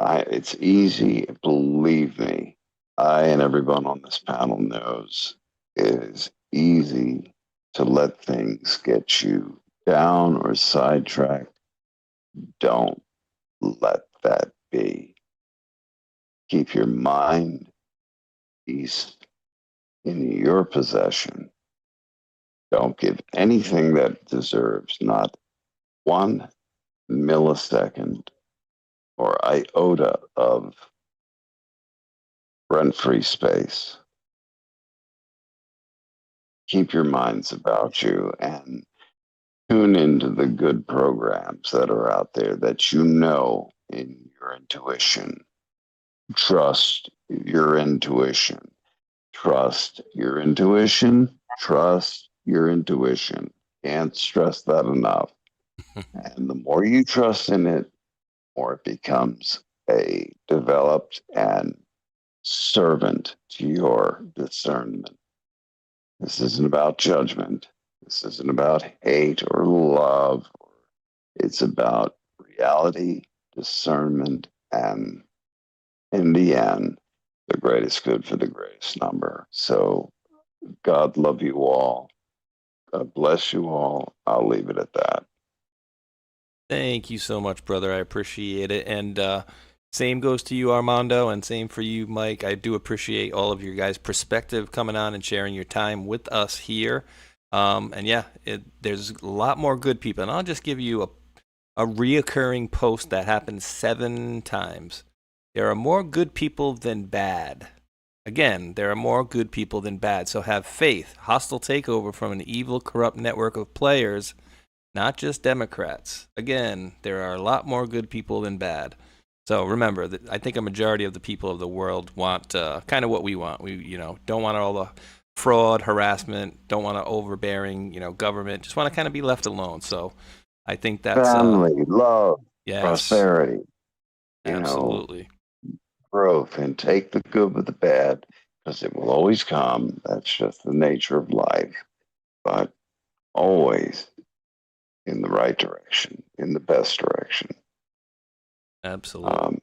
It's easy, believe me. I and everyone on this panel knows it is easy to let things get you down or sidetracked. Don't let that be. Keep your mind, peace in your possession. Don't give anything that deserves not 1 millisecond or iota of rent-free space. Keep your minds about you and tune into the good programs that are out there that you know in your intuition. Trust your intuition. Trust your intuition. Trust your intuition. Can't stress that enough. And the more you trust in it, the more it becomes a developed and servant to your discernment. This isn't about judgment. This isn't about hate or love. It's about reality, discernment, and in the end, the greatest good for the greatest number. So God love you all. God bless you all. I'll leave it at that. Thank you so much, brother. I appreciate it. And same goes to you, Armando, and same for you, Mike. I do appreciate all of your guys' perspective coming on and sharing your time with us here. And yeah, there's a lot more good people. And I'll just give you a reoccurring post that happens 7 times. There are more good people than bad. Again, there are more good people than bad. So have faith. Hostile takeover from an evil, corrupt network of players, not just Democrats. Again, there are a lot more good people than bad. So remember that I think a majority of the people of the world want kind of what we want. We, don't want all the fraud, harassment, don't want an overbearing, government. Just want to kind of be left alone. So I think that's family, love, yes, prosperity, absolutely, growth, and take the good with the bad, because it will always come. That's just the nature of life. But always in the right direction, in the best direction. Absolutely.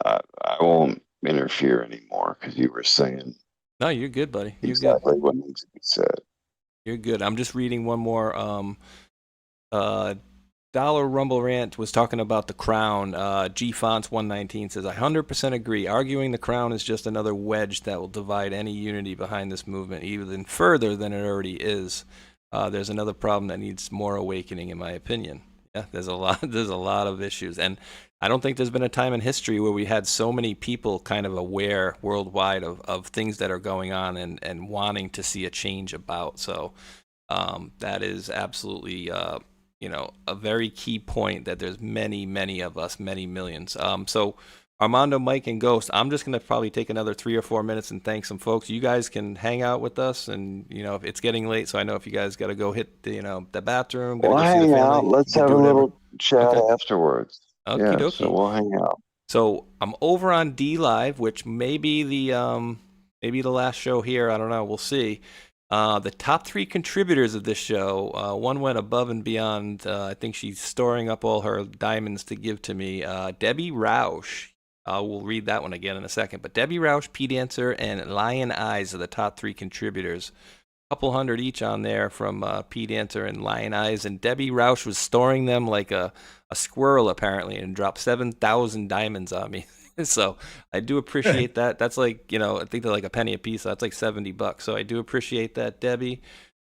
I won't interfere anymore because you were saying No, you're good, buddy. You're good. exactly what needs to be said. You're good. I'm just reading one more. Dollar Rumble Rant was talking about the crown. G Fonts 119 says, I 100% agree. Arguing the crown is just another wedge that will divide any unity behind this movement even further than it already is. There's another problem that needs more awakening, in my opinion. Yeah, there's a lot of issues. And I don't think there's been a time in history where we had so many people kind of aware worldwide of things that are going on and wanting to see a change about. So that is absolutely a very key point, that there's many of us, many millions. So Armando, Mike, and Ghost, I'm just going to probably take another 3 or 4 minutes and thank some folks. You guys can hang out with us, and if it's getting late, so I know if you guys got to go hit the bathroom, We'll go see hang the family, out. Let's you can have do a whatever. little chat afterwards. Okie Yeah, dokie. so we'll hang out. So I'm over on D Live, which may be the last show here. I don't know. We'll see. The top 3 contributors of this show, one went above and beyond. I think she's storing up all her diamonds to give to me. Debbie Roush. We'll read that one again in a second. But Debbie Roush, P Dancer, and Lion Eyes are the top 3 contributors. A couple hundred each on there from P Dancer and Lion Eyes. And Debbie Roush was storing them like a squirrel, apparently, and dropped 7,000 diamonds on me. So I do appreciate that. That's like, I think they're like a penny a piece. So that's like $70. So I do appreciate that, Debbie.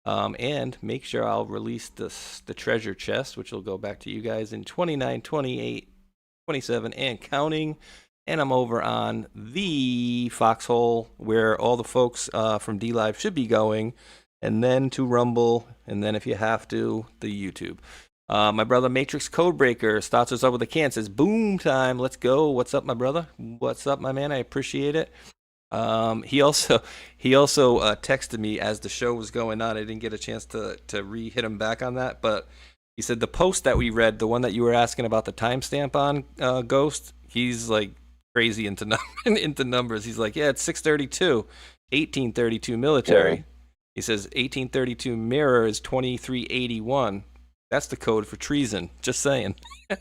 And make sure I'll release the treasure chest, which will go back to you guys in 29, 28, 27, and counting. And I'm over on the Foxhole, where all the folks from D Live should be going, and then to Rumble, and then if you have to, the YouTube. My brother Matrix Codebreaker starts us up with a can, says, boom time, let's go. What's up, my brother? What's up, my man? I appreciate it. He also texted me as the show was going on. I didn't get a chance to re-hit him back on that, but he said the post that we read, the one that you were asking about the timestamp on, Ghost, he's like crazy into numbers. He's like, yeah, it's 632, 1832 military. Okay. He says 1832 mirror is 2381. That's the code for treason. Just saying.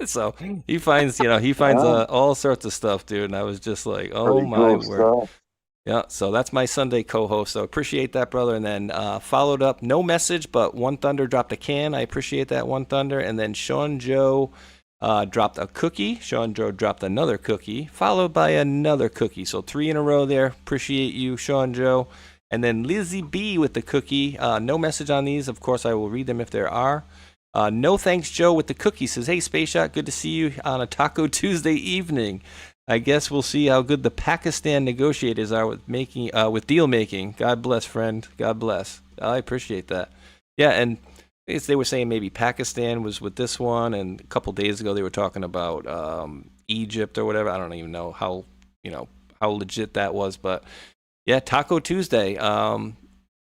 So he finds all sorts of stuff, dude. And I was just like, oh Pretty my cool word. stuff. Yeah. So that's my Sunday co-host. So appreciate that, brother. And then followed up, no message, but One Thunder dropped a can. I appreciate that, One Thunder. And then Sean Joe dropped a cookie. Sean Joe dropped another cookie, followed by another cookie. So 3 in a row there. Appreciate you, Sean Joe. And then Lizzie B with the cookie. No message on these. Of course, I will read them if there are. No thanks, Joe, with the cookie, says, hey, Space Shot, good to see you on a Taco Tuesday evening. I guess we'll see how good the Pakistan negotiators are with deal making. God bless, friend. God bless. I appreciate that. Yeah, and they were saying maybe Pakistan was with this one, and a couple days ago they were talking about Egypt or whatever. I don't even know how legit that was, but yeah, Taco Tuesday.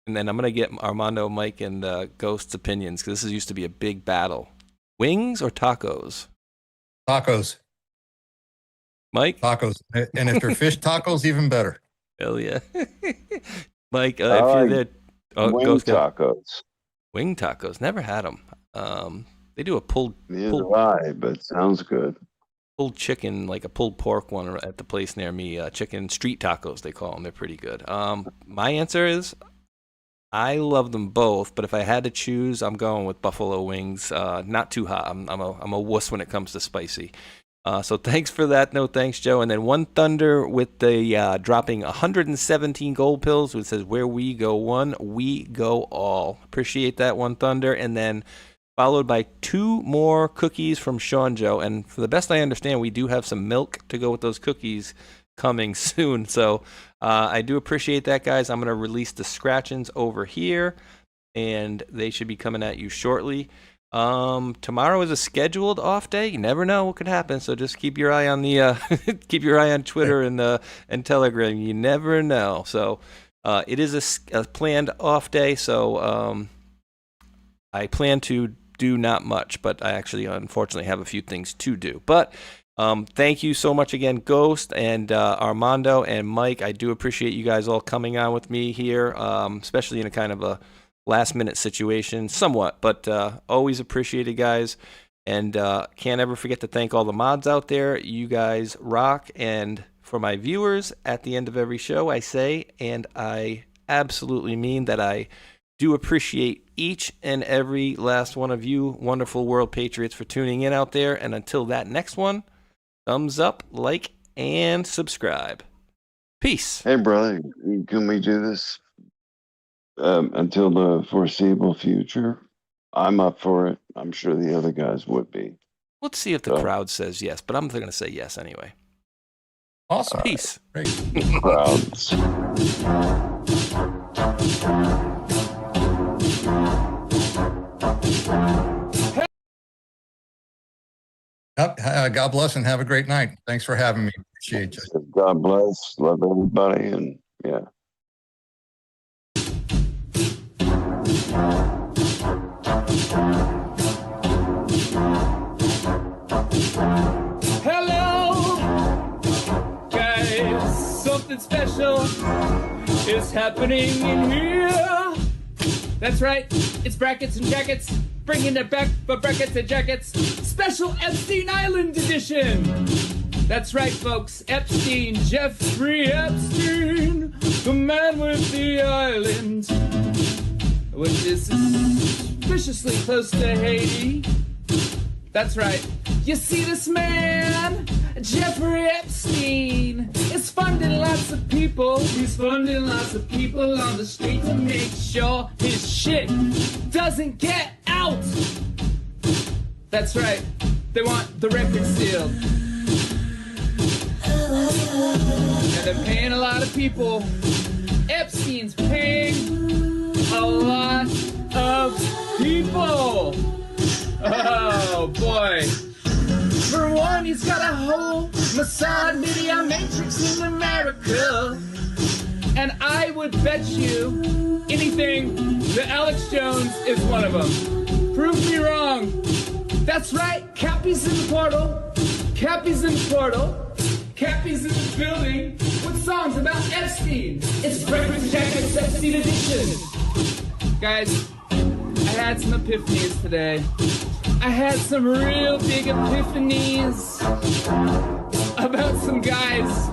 And then I'm going to get Armando, Mike, and Ghost's opinions, because this used to be a big battle. Wings or tacos? Tacos. Mike? Tacos. And if they're fish tacos, even better. Hell yeah. Mike, if I you're like there. Oh, wing Ghost, tacos. Wing tacos. Never had them. They do a pulled But sounds good. pulled chicken, like a pulled pork one at the place near me. Chicken street tacos, they call them. They're pretty good. My answer is, I love them both, but if I had to choose, I'm going with buffalo wings. Not too hot. I'm a wuss when it comes to spicy. So thanks for that. No thanks, Joe. And then One Thunder with the dropping 117 gold pills, which says, where we go one, we go all. Appreciate that, One Thunder. And then followed by 2 more cookies from Sean Joe. And for the best I understand, we do have some milk to go with those cookies coming soon. So I do appreciate that, guys. I'm going to release the scratchings over here, and they should be coming at you shortly. Tomorrow is a scheduled off day. You never know what could happen, so just keep your eye on the keep your eye on Twitter and Telegram. You never know. So it is a planned off day, so I plan to do not much, but I actually unfortunately have a few things to do. But thank you so much again, Ghost and Armando and Mike. I do appreciate you guys all coming on with me here, especially in a kind of a last-minute situation, somewhat, but always appreciated, guys. And can't ever forget to thank all the mods out there. You guys rock. And for my viewers, at the end of every show, I say, and I absolutely mean that I do appreciate each and every last one of you wonderful world patriots for tuning in out there. And until that next one, thumbs up, like, and subscribe. Peace. Hey, brother, can we do this until the foreseeable future? I'm up for it. I'm sure the other guys would be. Let's see if the crowd says yes, but I'm going to say yes anyway. Awesome. Peace. Great. Crowds. God bless and have a great night. Thanks for having me. Appreciate you. God bless. Love everybody. And yeah. Hello, guys. Something special is happening in here. That's right. It's brackets and jackets. Bringing it back for brackets and jackets. Special Epstein Island edition. That's right, folks. Epstein, Jeffrey Epstein, the man with the island, which is suspiciously close to Haiti. That's right. You see this man, Jeffrey Epstein, is funding lots of people. He's funding lots of people on the street to make sure his shit doesn't get out. That's right. They want the record sealed. And they're paying a lot of people. Epstein's paying a lot of people. Oh, boy. For one, he's got a whole Mossad media matrix in America. And I would bet you anything that Alex Jones is one of them. Prove me wrong. That's right, Cappy's in the portal. Cappy's in the portal. Cappy's in the building with songs about Epstein. It's Breakfast Jacket's Epstein edition. Guys, I had some epiphanies today. I had some real big epiphanies about some guys.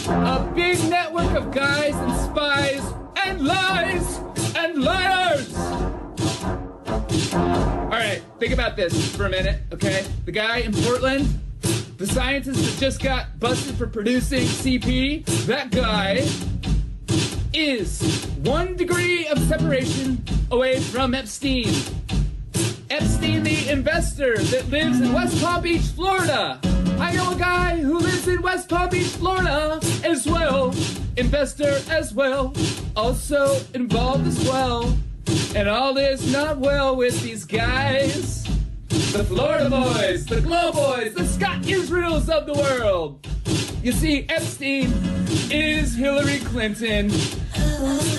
A big network of guys and spies and lies and liars. All right, think about this for a minute, okay? The guy in Portland, the scientist that just got busted for producing CP, that guy is 1 degree of separation away from Epstein. Epstein, the investor that lives in West Palm Beach, Florida. I know a guy who lives in West Palm Beach, Florida as well. Investor as well. Also involved as well. And all is not well with these guys. The Florida boys, the Glow boys, the Scott Israels of the world. You see, Epstein is Hillary Clinton.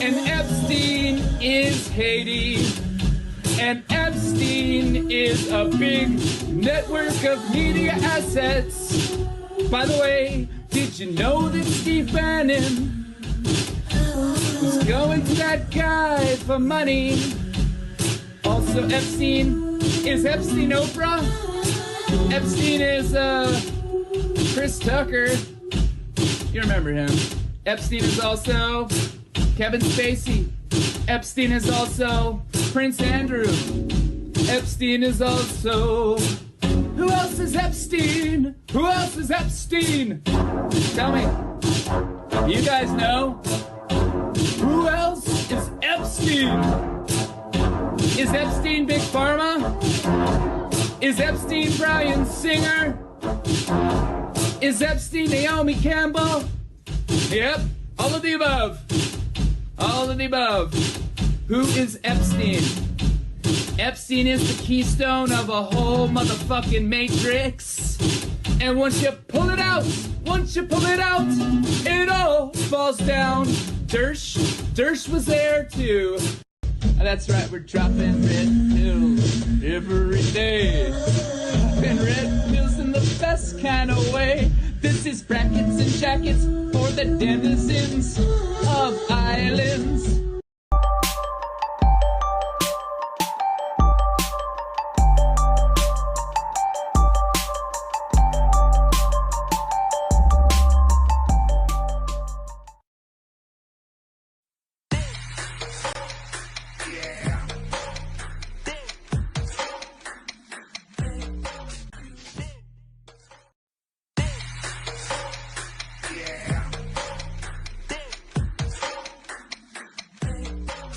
And Epstein is Haiti. And Epstein is a big network of media assets. By the way, did you know that Steve Bannon was going to that guy for money? Also, Epstein is Epstein Oprah. Epstein is Chris Tucker. You remember him. Epstein is also Kevin Spacey. Epstein is also Prince Andrew. Epstein is also... Who else is Epstein? Who else is Epstein? Tell me. You guys know? Who else is Epstein? Is Epstein Big Pharma? Is Epstein Brian Singer? Is Epstein Naomi Campbell? Yep, all of the above. All of the above. Who is Epstein? Epstein is the keystone of a whole motherfucking matrix. And once you pull it out, it all falls down. Dersh was there too. That's right, we're dropping red pills every day. Dropping red pills in the best kind of way. This is brackets and jackets for the denizens